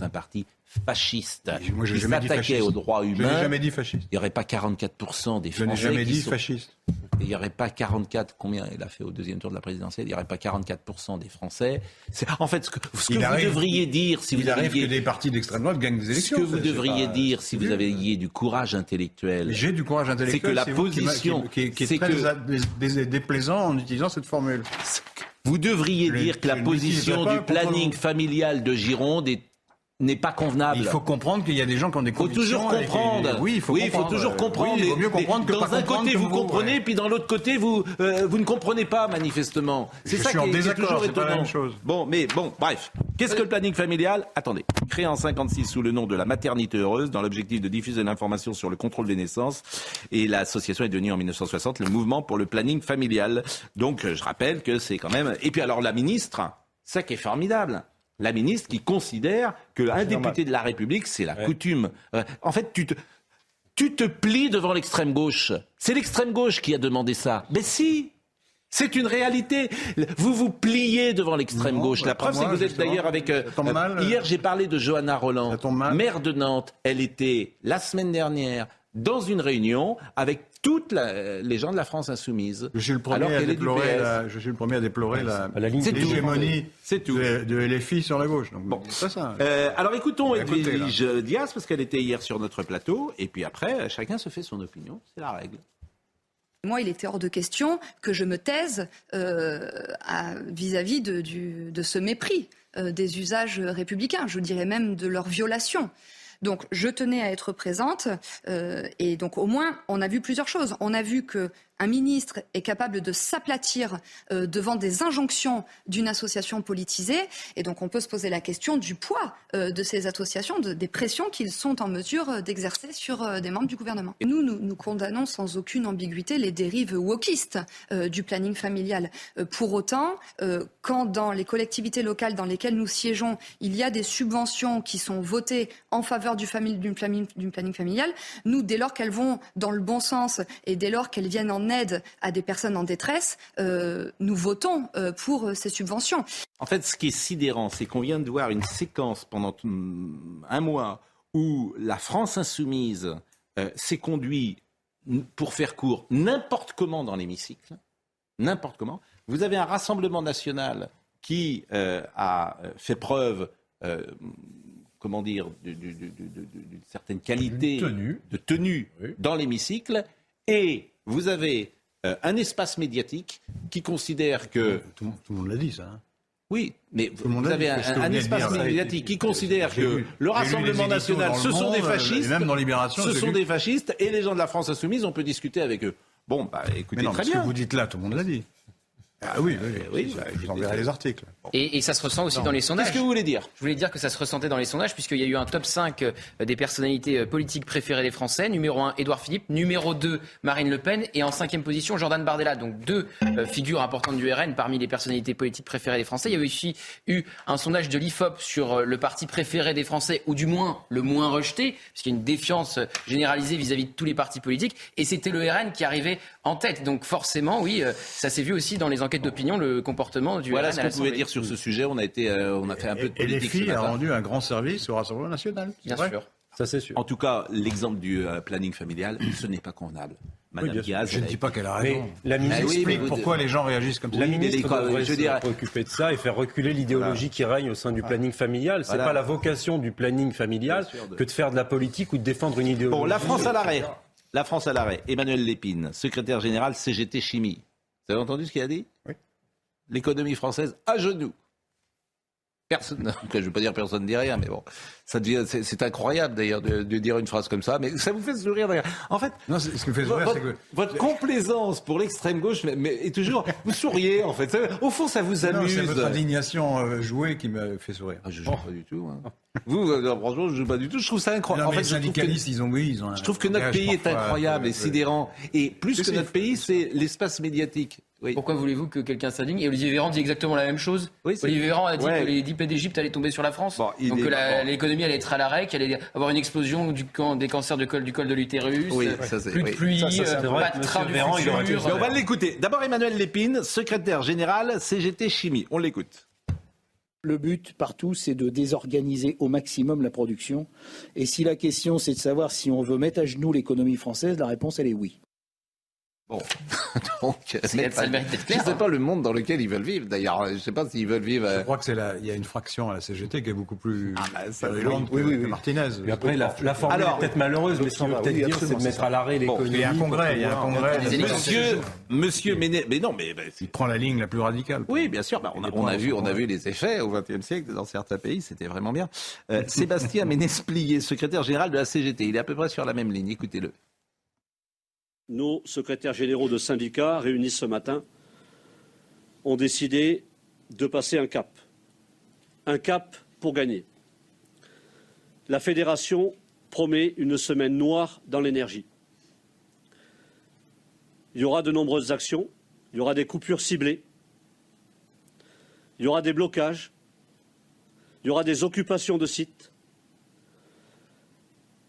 Speaker 1: un parti fasciste, qui s'attaquait aux droits humains...
Speaker 4: Je n'ai jamais dit fasciste.
Speaker 1: Il n'y aurait pas 44% des Français...
Speaker 4: Je n'ai jamais dit fasciste.
Speaker 1: Il n'y aurait pas 44... Combien il a fait au deuxième tour de la présidentielle? Il n'y aurait pas 44% des Français. En fait, ce que vous devriez dire...
Speaker 4: Il arrive que des partis d'extrême droite gagnent des élections.
Speaker 1: Ce que vous devriez dire, si vous aviez du courage intellectuel...
Speaker 4: J'ai du courage intellectuel.
Speaker 1: C'est que la position...
Speaker 4: qui est très déplaisant en utilisant cette formule.
Speaker 1: Vous devriez dire que la position du planning familial de Gironde n'est pas convenable.
Speaker 4: Il faut comprendre qu'il y a des gens qui ont des convictions.
Speaker 1: Il faut toujours comprendre.
Speaker 4: Oui, il faut
Speaker 1: toujours comprendre.
Speaker 4: Oui, il vaut mieux comprendre que
Speaker 1: dans un côté, vous comprenez, puis dans l'autre côté, vous ne comprenez pas, manifestement. C'est ça qui est toujours étonnant.
Speaker 4: Pas la même chose.
Speaker 1: Bon, bref. Qu'est-ce que le planning familial ? Attendez. Créé en 1956 sous le nom de la maternité heureuse, dans l'objectif de diffuser l'information sur le contrôle des naissances. Et l'association est devenue en 1960 le mouvement pour le planning familial. Donc, je rappelle que c'est quand même... Et puis alors, la ministre, ça qui est formidable, la ministre qui considère qu'un député de la République, c'est la coutume. En fait, tu te plies devant l'extrême gauche. C'est l'extrême gauche qui a demandé ça. Mais si, c'est une réalité. Vous vous pliez devant l'extrême gauche. La preuve, c'est que vous êtes d'ailleurs avec... hier, j'ai parlé de Johanna Rolland, maire de Nantes. Elle était, la semaine dernière, dans une réunion avec toutes les gens de la France insoumise.
Speaker 4: Je suis le premier à déplorer l'hégémonie de LFI sur la gauche. Donc, bon, c'est ça.
Speaker 1: Alors écoutons Edwige Diaz, parce qu'elle était hier sur notre plateau, et puis après, chacun se fait son opinion, c'est la règle.
Speaker 14: Moi, il était hors de question que je me taise vis-à-vis de ce mépris des usages républicains, je dirais même de leur violation. Donc, je tenais à être présente et donc au moins, on a vu plusieurs choses. On a vu qu'un ministre est capable de s'aplatir devant des injonctions d'une association politisée. Et donc, on peut se poser la question du poids de ces associations, des pressions qu'ils sont en mesure d'exercer sur des membres du gouvernement. Nous condamnons sans aucune ambiguïté les dérives wokistes du planning familial. Pour autant, quand dans les collectivités locales dans lesquelles nous siégeons, il y a des subventions qui sont votées en faveur du planning familial, nous, dès lors qu'elles vont dans le bon sens et dès lors qu'elles viennent en aide à des personnes en détresse, nous votons pour ces subventions.
Speaker 1: En fait, ce qui est sidérant, c'est qu'on vient de voir une séquence pendant un mois où la France insoumise s'est conduite, pour faire court, n'importe comment dans l'hémicycle. N'importe comment. Vous avez un Rassemblement national qui a fait preuve... comment dire, d'une certaine qualité de tenue dans l'hémicycle, et vous avez un espace médiatique qui considère que...
Speaker 4: Tout le monde l'a dit, ça. Hein.
Speaker 1: Oui, mais vous avez un espace médiatique qui considère que le Rassemblement national, ce sont des fascistes,
Speaker 4: même dans Libération,
Speaker 1: ce sont des fascistes, et les gens de la France insoumise, on peut discuter avec eux. Bon, bah écoutez, très bien.
Speaker 4: Ce que vous dites là, tout le monde l'a dit. Ah oui, je vous enverrai les articles.
Speaker 3: Et ça se ressent aussi dans les sondages.
Speaker 1: Qu'est-ce que vous voulez dire ?
Speaker 3: Je voulais dire que ça se ressentait dans les sondages, puisqu'il y a eu un top 5 des personnalités politiques préférées des Français. Numéro 1, Édouard Philippe. Numéro 2, Marine Le Pen. Et en 5e position, Jordan Bardella. Donc 2 figures importantes du RN parmi les personnalités politiques préférées des Français. Il y avait aussi eu un sondage de l'IFOP sur le parti préféré des Français, ou du moins le moins rejeté, puisqu'il y a une défiance généralisée vis-à-vis de tous les partis politiques. Et c'était le RN qui arrivait en tête. Donc forcément, oui, ça s'est vu aussi dans les enquêtes d'opinion, le comportement du RN.
Speaker 1: Voilà ce qu'on pouvait dire sur ce sujet. On a fait un peu de politique.
Speaker 4: Et les filles a rendu un grand service au Rassemblement national.
Speaker 3: Bien sûr.
Speaker 8: Ça, c'est sûr.
Speaker 1: En tout cas, l'exemple du planning familial, ce n'est pas convenable. Madame Diaz,
Speaker 4: je ne dis pas qu'elle a raison.
Speaker 8: Mais la ministre
Speaker 4: explique pourquoi les gens réagissent comme ça.
Speaker 8: La ministre devrait se préoccuper de ça et faire reculer l'idéologie qui règne au sein du planning familial. C'est pas la vocation du planning familial que de faire de la politique ou de défendre une idéologie.
Speaker 1: Bon, la France à l'arrêt. La France à l'arrêt. Emmanuel Lépine, secrétaire général CGT Chimie. Vous avez entendu ce qu'il a dit ?
Speaker 4: Oui.
Speaker 1: L'économie française à genoux. Personne, je ne veux pas dire personne ne dit rien, mais bon, ça devient, c'est incroyable d'ailleurs de dire une phrase comme ça, mais ça vous fait sourire d'ailleurs. En fait,
Speaker 4: non, ce qui me fait sourire, c'est que
Speaker 1: votre complaisance pour l'extrême gauche, mais est toujours, vous souriez en fait. Au fond, ça vous amuse.
Speaker 4: C'est votre indignation jouée qui me fait sourire.
Speaker 1: Je joue pas du tout. Hein. Vous, franchement, je joue pas du tout. Je trouve ça incroyable.
Speaker 4: En fait, les syndicalistes, ils ont.
Speaker 1: Je trouve que notre pays est incroyable et sidérant. Et plus que notre pays, c'est l'espace médiatique.
Speaker 3: Oui. Pourquoi voulez-vous que quelqu'un s'indigne ? Et Olivier Véran dit exactement la même chose. Oui, Olivier Véran a dit que les 10 plaies d'Égypte allaient tomber sur la France. Bon, donc que l'économie allait être à l'arrêt, qu'il allait avoir une explosion des cancers du col de l'utérus, plus de pluie, pas de train du futur.
Speaker 1: On va l'écouter. D'abord Emmanuel Lépine, secrétaire général CGT Chimie. On l'écoute.
Speaker 15: Le but partout, c'est de désorganiser au maximum la production. Et si la question, c'est de savoir si on veut mettre à genoux l'économie française, la réponse, elle est oui.
Speaker 1: Bon, donc, je ne sais pas le monde dans lequel ils veulent vivre. D'ailleurs, je ne sais pas s'ils veulent vivre.
Speaker 4: Je crois que il y a une fraction à la CGT qui est beaucoup plus virulente que Martinez.
Speaker 8: Et après, la formule est peut-être malheureuse, mais ce qu'on veut peut-être dire, c'est de mettre à l'arrêt l'économie.
Speaker 4: Il y a un congrès,
Speaker 1: Monsieur Méné, mais non, mais
Speaker 4: il prend la ligne la plus radicale.
Speaker 1: Oui, bien sûr. On a vu les effets au XXe siècle dans certains pays. C'était vraiment bien. Sébastien Ménès-Plié, secrétaire général de la CGT. Il est à peu près sur la même ligne. Écoutez-le.
Speaker 16: Nos secrétaires généraux de syndicats réunis ce matin ont décidé de passer un cap un cap pour gagner. La fédération promet une semaine noire dans l'énergie. Il y aura de nombreuses actions, il y aura des coupures ciblées, il y aura des blocages, il y aura des occupations de sites.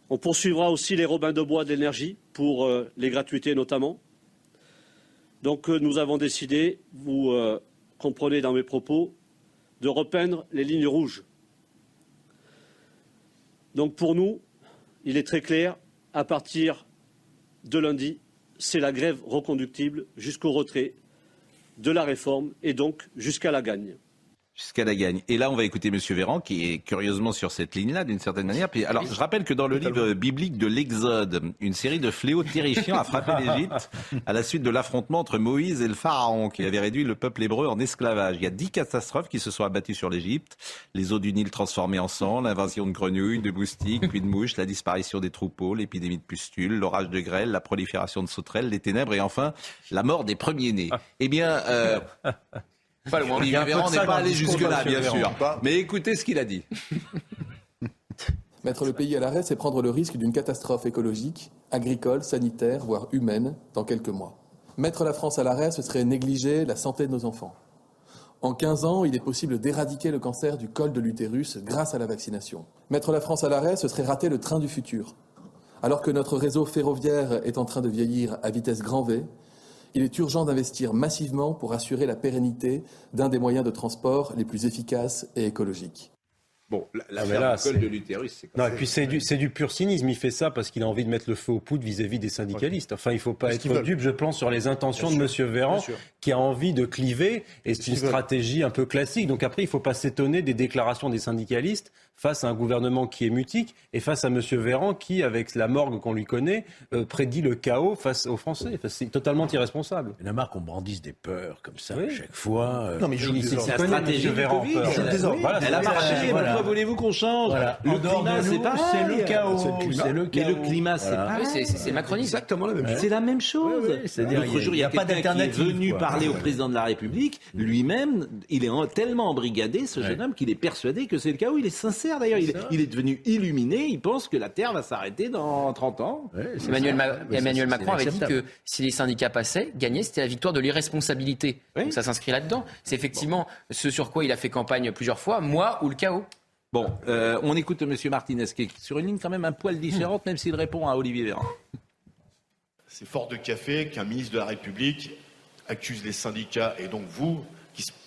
Speaker 16: On poursuivra aussi les robins de bois de l'énergie pour les gratuités notamment. Donc nous avons décidé, vous comprenez dans mes propos, de repeindre les lignes rouges. Donc pour nous, il est très clair, à partir de lundi, c'est la grève reconductible jusqu'au retrait de la réforme et donc jusqu'à la gagne.
Speaker 1: Jusqu'à la gagne. Et là, on va écouter M. Véran, qui est curieusement sur cette ligne-là, d'une certaine manière. Puis, alors, je rappelle que dans le livre biblique de l'Exode, une série de fléaux terrifiants a frappé l'Égypte à la suite de l'affrontement entre Moïse et le Pharaon, qui avait réduit le peuple hébreu en esclavage. Il y a 10 catastrophes qui se sont abattues sur l'Égypte. Les eaux du Nil transformées en sang, l'invasion de grenouilles, de moustiques, puis de mouches, la disparition des troupeaux, l'épidémie de pustules, l'orage de grêle, la prolifération de sauterelles, les ténèbres et enfin, la mort des premiers-nés. Eh bien... Pas loin. Olivier Véran n'est pas allé jusque-là, bien sûr. Mais écoutez ce qu'il a dit.
Speaker 17: Mettre le pays à l'arrêt, c'est prendre le risque d'une catastrophe écologique, agricole, sanitaire, voire humaine, dans quelques mois. Mettre la France à l'arrêt, ce serait négliger la santé de nos enfants. En 15 ans, il est possible d'éradiquer le cancer du col de l'utérus grâce à la vaccination. Mettre la France à l'arrêt, ce serait rater le train du futur. Alors que notre réseau ferroviaire est en train de vieillir à vitesse grand V, il est urgent d'investir massivement pour assurer la pérennité d'un des moyens de transport les plus efficaces et écologiques.
Speaker 1: Bon, l'affaire du col de l'utérus, c'est quoi?
Speaker 8: Non, et puis c'est du pur cynisme. Il fait ça parce qu'il a envie de mettre le feu aux poudres vis-à-vis des syndicalistes. Enfin, il ne faut pas être dupe, je pense, sur les intentions de M. Véran, qui a envie de cliver. Et c'est une stratégie un peu classique. Donc après, il ne faut pas s'étonner des déclarations des syndicalistes face à un gouvernement qui est mutique et face à M. Véran qui, avec la morgue qu'on lui connaît, prédit le chaos face aux Français. Enfin, c'est totalement irresponsable.
Speaker 5: Il y en a marre qu'on brandisse des peurs comme ça à chaque fois.
Speaker 8: Non, mais c'est la stratégie du Véran.
Speaker 1: Elle a marché. Pourquoi voulez-vous qu'on change? Le climat, c'est pareil.
Speaker 5: C'est le chaos.
Speaker 1: Mais le climat, c'est pareil.
Speaker 3: C'est macroniste.
Speaker 6: Exactement la même chose.
Speaker 1: C'est la même chose. L'autre jour, il y a quelqu'un qui est venu parler au président de la République. Lui-même, il est tellement embrigadé, ce jeune homme, qu'il est persuadé que c'est le chaos. Il est sincère d'ailleurs. Il est devenu illuminé. Il pense que la Terre va s'arrêter dans 30 ans.
Speaker 3: Emmanuel Macron avait dit que si les syndicats passaient, gagner, c'était la victoire de l'irresponsabilité. Donc ça s'inscrit là-dedans. C'est effectivement ce sur quoi il a fait campagne plusieurs fois, moi ou le chaos.
Speaker 1: Bon, on écoute M. Martinez, qui est sur une ligne quand même un poil différente, même s'il répond à Olivier Véran.
Speaker 18: C'est fort de café qu'un ministre de la République accuse les syndicats, et donc vous,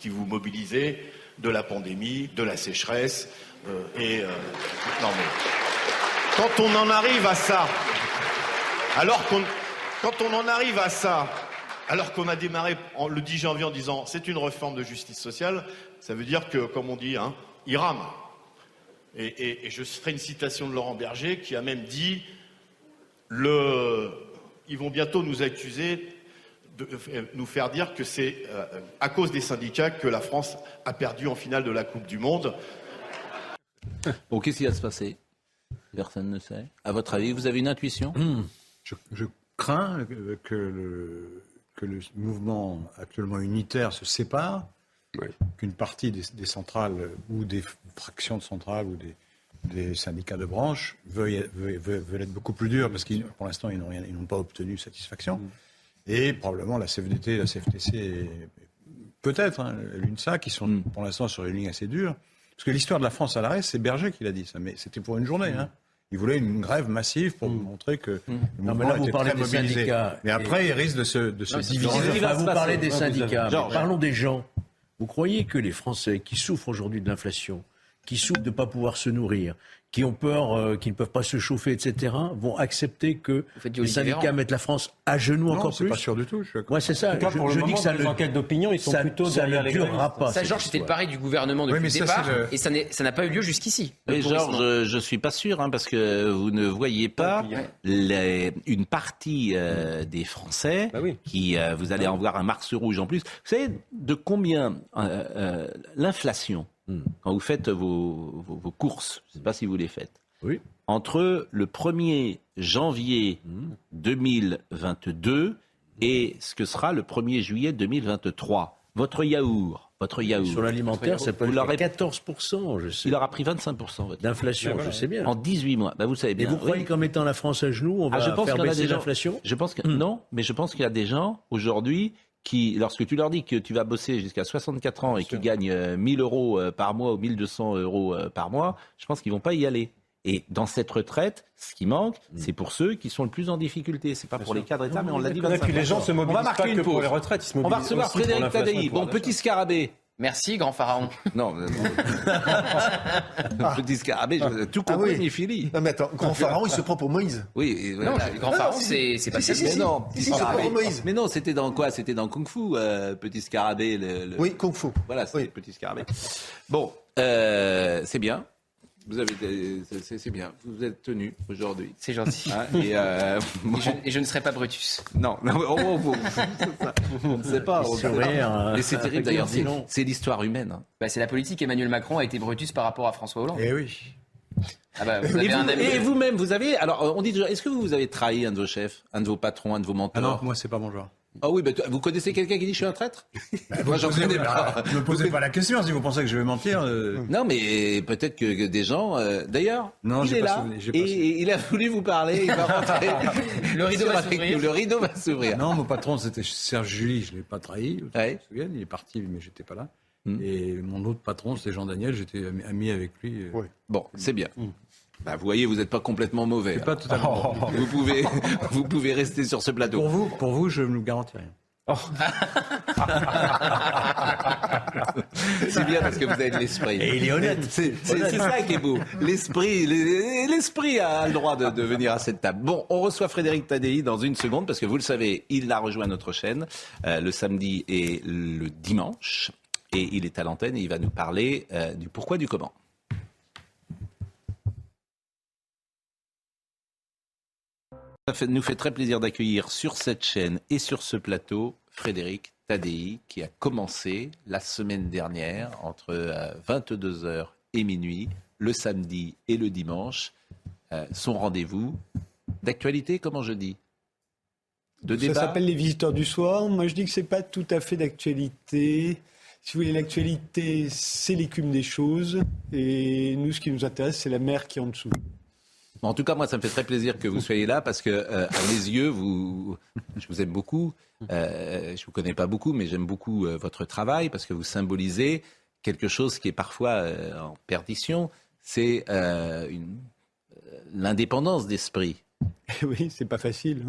Speaker 18: qui vous mobilisez, de la pandémie, de la sécheresse, non mais... Quand on en arrive à ça, alors qu'on a démarré le 10 janvier en disant c'est une réforme de justice sociale, ça veut dire que, comme on dit, il rame. Et je ferai une citation de Laurent Berger qui a même dit ils vont bientôt nous accuser de nous faire dire que c'est à cause des syndicats que la France a perdu en finale de la Coupe du Monde.
Speaker 1: Bon, qu'est-ce qui va se passer? Personne ne sait. À votre avis, vous avez une intuition?
Speaker 4: Je crains que le mouvement actuellement unitaire se sépare, qu'une partie des centrales ou des fractions de centrales ou des syndicats de branche veulent être beaucoup plus durs parce que pour l'instant ils n'ont pas obtenu satisfaction. Et probablement la CFDT, la CFTC, peut-être l'UNSA, qui sont pour l'instant sur une ligne assez dure. Parce que l'histoire de la France à l'arrêt, c'est Berger qui l'a dit ça, mais c'était pour une journée. Il voulait une grève massive pour montrer que le mouvement était très mobilisé. Syndicats, mais après, il risque de se diviser.
Speaker 5: Vous parlez des syndicats, mais parlons des gens. Vous croyez que les Français qui souffrent aujourd'hui de l'inflation, qui souffrent de ne pas pouvoir se nourrir, qui ont peur, qui ne peuvent pas se chauffer, etc., vont accepter que les syndicats mettent la France à genoux encore plus?
Speaker 4: Non, c'est pas sûr du tout.
Speaker 8: C'est ça. Je dis que les enquêtes d'opinion, ils sont plutôt derrière les
Speaker 5: durera pas.
Speaker 3: Ça, Georges, c'était le pari du gouvernement depuis le départ, et ça n'a pas eu lieu jusqu'ici.
Speaker 1: Mais Georges, je suis pas sûr, parce que vous ne voyez pas une partie des Français qui, vous allez en voir un Mars rouge en plus. Vous savez de combien l'inflation, quand vous faites vos courses, je ne sais pas si vous les faites, entre le 1er janvier 2022 et ce que sera le 1er juillet 2023, votre yaourt, Votre yaourt.
Speaker 5: Sur l'alimentaire, ça peut être 14%, je sais.
Speaker 1: Il aura pris 25%
Speaker 5: d'inflation, je sais bien.
Speaker 1: En 18 mois. Vous savez bien.
Speaker 5: Et vous croyez qu'en mettant la France à genoux, on va faire baisser l'inflation ?
Speaker 1: Je pense que non, mais je pense qu'il y a des gens aujourd'hui qui, lorsque tu leur dis que tu vas bosser jusqu'à 64 ans et qu'ils gagnent 1 000 euros par mois ou 1 200 euros par mois, je pense qu'ils vont pas y aller. Et dans cette retraite, ce qui manque, c'est pour ceux qui sont le plus en difficulté. C'est pas pour les cadres d'État, mais on l'a dit.
Speaker 8: Et puis les gens se mobilisent pas que pour les retraites, ils se mobilisent.
Speaker 1: On va recevoir Frédéric Tadei. Bon, petit scarabée.
Speaker 3: Merci, grand pharaon.
Speaker 1: Non, petit scarabée, tout compris, ni Philly.
Speaker 7: Non mais attends, grand pharaon, il se prend pour Moïse.
Speaker 1: Oui.
Speaker 3: Non, grand pharaon, c'est pas ça.
Speaker 1: Mais non,
Speaker 7: il se prend pour Moïse.
Speaker 1: Mais non, c'était dans quoi ? C'était dans Kung Fu, petit scarabée.
Speaker 7: Oui, Kung Fu.
Speaker 1: Voilà, c'est petit scarabée. Bon, c'est bien. C'est bien. Vous êtes tenu aujourd'hui.
Speaker 3: C'est gentil. Et je ne serai pas Brutus.
Speaker 1: Non. On ne sait pas. Mais c'est terrible d'ailleurs. C'est l'histoire humaine.
Speaker 3: C'est la politique. Emmanuel Macron a été Brutus par rapport à François Hollande.
Speaker 7: Eh oui.
Speaker 3: Vous avez un ami.
Speaker 1: Et vous-même, vous avez. Alors, on dit toujours. Est-ce que vous avez trahi un de vos chefs, un de vos patrons, un de vos mentors ?
Speaker 4: Ah non, moi c'est pas mon genre.
Speaker 1: Ah oui, vous connaissez quelqu'un qui dit je suis un traître ?
Speaker 4: Moi, j'en connais pas. Ne me posez pas la question si vous pensez que je vais mentir.
Speaker 1: Non, mais peut-être que des gens. D'ailleurs,
Speaker 4: non,
Speaker 1: il est là et il a voulu vous parler. Il va rentrer.
Speaker 3: Le
Speaker 1: rideau va s'ouvrir.
Speaker 4: Non, mon patron, c'était Serge July. Je l'ai pas trahi.
Speaker 1: Ouais.
Speaker 4: Je me souviens, il est parti, mais j'étais pas là. Et mon autre patron, c'était Jean Daniel. J'étais ami avec lui.
Speaker 1: Oui. Bon, c'est bien. Vous voyez, vous n'êtes pas complètement mauvais.
Speaker 4: Pas totalement.
Speaker 1: Vous pouvez rester sur ce plateau.
Speaker 4: Pour vous, je ne vous garantis rien.
Speaker 1: C'est bien parce que vous avez de l'esprit.
Speaker 5: Et il est honnête.
Speaker 1: C'est ça qui est beau. L'esprit a le droit de venir à cette table. Bon, on reçoit Frédéric Tadei dans une seconde parce que vous le savez, il a rejoint notre chaîne le samedi et le dimanche. Et il est à l'antenne et il va nous parler du pourquoi du comment. Ça nous fait très plaisir d'accueillir sur cette chaîne et sur ce plateau Frédéric Tadei qui a commencé la semaine dernière entre 22h et minuit, le samedi et le dimanche, son rendez-vous d'actualité, comment je dis ? De débat.
Speaker 19: Ça s'appelle les visiteurs du soir. Moi je dis que c'est pas tout à fait d'actualité. Si vous voulez, l'actualité, c'est l'écume des choses. Et nous, ce qui nous intéresse, c'est la mer qui est en dessous.
Speaker 1: En tout cas, moi, ça me fait très plaisir que vous soyez là parce que, à mes yeux, je vous aime beaucoup. Je vous connais pas beaucoup, mais j'aime beaucoup votre travail parce que vous symbolisez quelque chose qui est parfois en perdition. C'est l'indépendance d'esprit.
Speaker 19: Oui, c'est pas facile.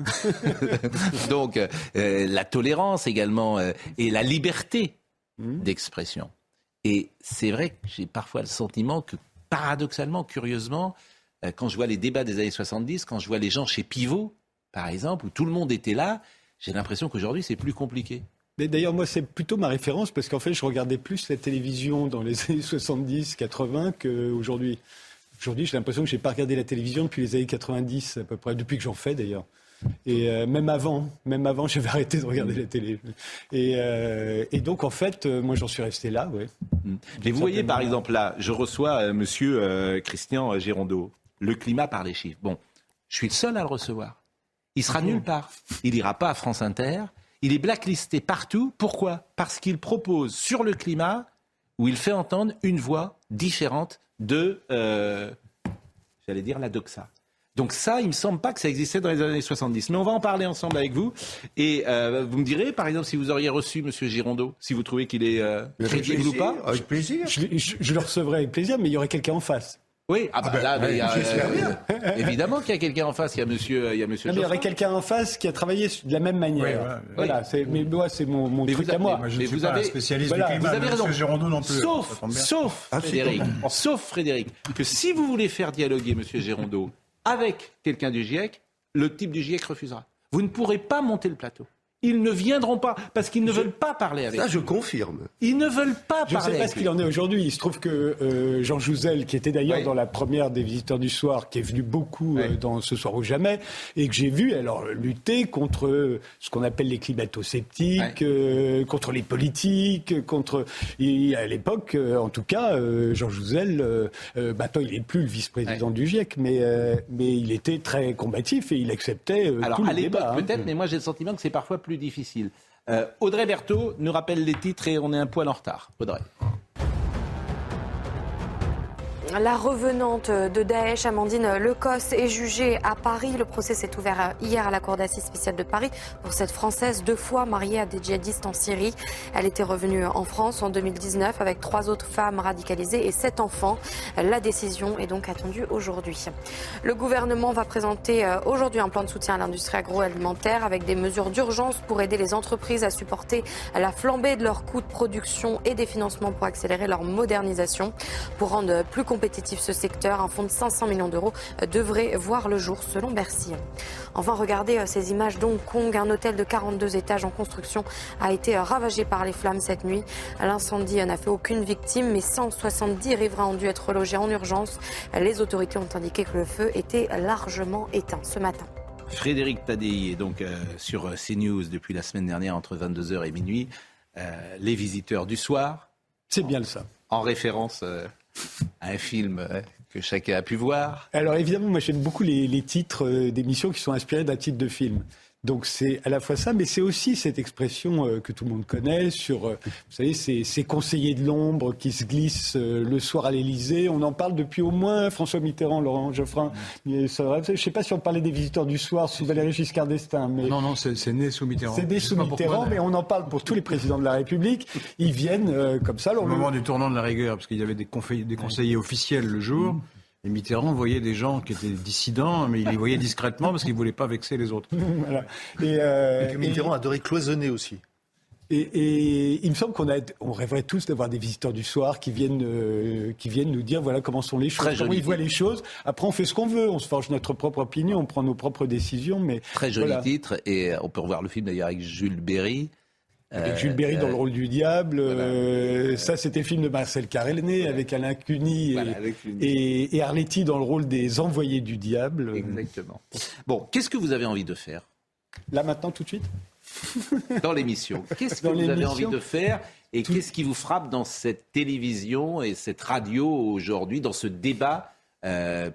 Speaker 1: Donc, la tolérance également et la liberté d'expression. Et c'est vrai que j'ai parfois le sentiment que, paradoxalement, curieusement, quand je vois les débats des années 70, quand je vois les gens chez Pivot, par exemple, où tout le monde était là, j'ai l'impression qu'aujourd'hui, c'est plus compliqué.
Speaker 19: Mais d'ailleurs, moi, c'est plutôt ma référence, parce qu'en fait, je regardais plus la télévision dans les années 70, 80 qu'aujourd'hui. Aujourd'hui, j'ai l'impression que je n'ai pas regardé la télévision depuis les années 90, à peu près, depuis que j'en fais d'ailleurs. Et même avant, j'avais arrêté de regarder la télé. Et donc, en fait, moi, j'en suis resté là, ouais.
Speaker 1: Mais vous voyez, par exemple, là, je reçois monsieur Christian Girondeau. Le climat par les chiffres. Bon, je suis le seul à le recevoir. Il sera nulle part. Il n'ira pas à France Inter. Il est blacklisté partout. Pourquoi ? Parce qu'il propose sur le climat, où il fait entendre une voix différente de, j'allais dire, la doxa. Donc ça, il ne me semble pas que ça existait dans les années 70. Mais on va en parler ensemble avec vous. Et vous me direz, par exemple, si vous auriez reçu M. Girondeau, si vous trouvez qu'il est crédible ou pas.
Speaker 19: Avec plaisir. Je le recevrai avec plaisir, mais il y aurait quelqu'un en face.
Speaker 1: Oui, j'espère bien. Évidemment qu'il y a quelqu'un en face, il y a monsieur
Speaker 19: non, mais il y aurait quelqu'un en face qui a travaillé de la même manière. Voilà, mais moi, c'est mon truc à moi.
Speaker 4: Je ne suis pas un spécialiste du climat,
Speaker 1: vous avez raison.
Speaker 4: Girondeau non plus.
Speaker 1: Sauf Frédéric, que si vous voulez faire dialoguer monsieur Girondeau avec quelqu'un du GIEC, le type du GIEC refusera. Vous ne pourrez pas monter le plateau. Ils ne viendront pas, parce qu'ils ne veulent pas parler avec
Speaker 6: ça, je confirme.
Speaker 1: Ils ne veulent pas parler.
Speaker 19: Je ne sais pas ce qu'il en est aujourd'hui. Il se trouve que Jean Jouzel, qui était d'ailleurs dans la première des Visiteurs du Soir, qui est venu beaucoup dans Ce Soir ou Jamais, et que j'ai vu alors lutter contre ce qu'on appelle les climato-sceptiques, contre les politiques, contre... Et à l'époque, en tout cas, Jean Jouzel, maintenant il n'est plus le vice-président du GIEC, mais il était très combatif et il acceptait
Speaker 1: alors,
Speaker 19: tous les
Speaker 1: à l'époque,
Speaker 19: débats.
Speaker 1: peut-être, mais moi j'ai le sentiment que c'est parfois plus plus difficile. Audrey Berthaud nous rappelle les titres et on est un poil en retard. Audrey.
Speaker 2: La revenante de Daesh, Amandine Lecos, est jugée à Paris. Le procès s'est ouvert hier à la Cour d'assises spéciale de Paris pour cette Française 2 fois mariée à des djihadistes en Syrie. Elle était revenue en France en 2019 avec 3 autres femmes radicalisées et 7 enfants. La décision est donc attendue aujourd'hui. Le gouvernement va présenter aujourd'hui un plan de soutien à l'industrie agroalimentaire avec des mesures d'urgence pour aider les entreprises à supporter la flambée de leurs coûts de production et des financements pour accélérer leur modernisation. Pour rendre plus compétitif ce secteur, un fonds de 500 millions d'euros devrait voir le jour selon Bercy. Enfin, regardez ces images d'Hong Kong. Un hôtel de 42 étages en construction a été ravagé par les flammes cette nuit. L'incendie n'a fait aucune victime, mais 170 riverains ont dû être relogés en urgence. Les autorités ont indiqué que le feu était largement éteint ce matin.
Speaker 1: Frédéric Tadei est donc sur CNews depuis la semaine dernière entre 22h et minuit. Les visiteurs du soir.
Speaker 19: C'est bien ça.
Speaker 1: En référence à un film que chacun a pu voir.
Speaker 19: Alors évidemment, moi j'aime beaucoup les titres d'émissions qui sont inspirés d'un titre de film. Donc c'est à la fois ça, mais c'est aussi cette expression que tout le monde connaît sur, vous savez, ces conseillers de l'ombre qui se glissent le soir à l'Élysée. On en parle depuis au moins François Mitterrand, Laurent Geoffrin. Je ne sais pas si on parlait des visiteurs du soir sous Valéry Giscard d'Estaing. Mais
Speaker 4: non, c'est né sous Mitterrand.
Speaker 19: C'est né sous Mitterrand, mais on en parle pour tous les présidents de la République. Ils viennent comme ça.
Speaker 4: Au moment du tournant de la rigueur, parce qu'il y avait des conseillers officiels le jour. Et Mitterrand voyait des gens qui étaient dissidents, mais il les voyait discrètement parce qu'il ne voulait pas vexer les autres.
Speaker 7: Voilà. Et Mitterrand adorait cloisonner aussi.
Speaker 19: Et il me semble qu'on rêverait tous d'avoir des visiteurs du soir qui viennent nous dire voilà comment sont les choses, comment ils voient les choses. Après, on fait ce qu'on veut, on se forge notre propre opinion, on prend nos propres décisions. Mais
Speaker 1: très joli titre, et on peut revoir le film d'ailleurs avec Jules Berry.
Speaker 19: Avec Jules Berry dans le rôle du diable. Ça, c'était le film de Marcel Carelné avec Alain Cuny et Arletty dans le rôle des envoyés du diable.
Speaker 1: Exactement. Bon, qu'est-ce que vous avez envie de faire ?
Speaker 19: Là, maintenant, tout de suite ?
Speaker 1: Dans l'émission. Qu'est-ce que vous avez envie de faire ? Et qu'est-ce qui vous frappe dans cette télévision et cette radio aujourd'hui, dans ce débat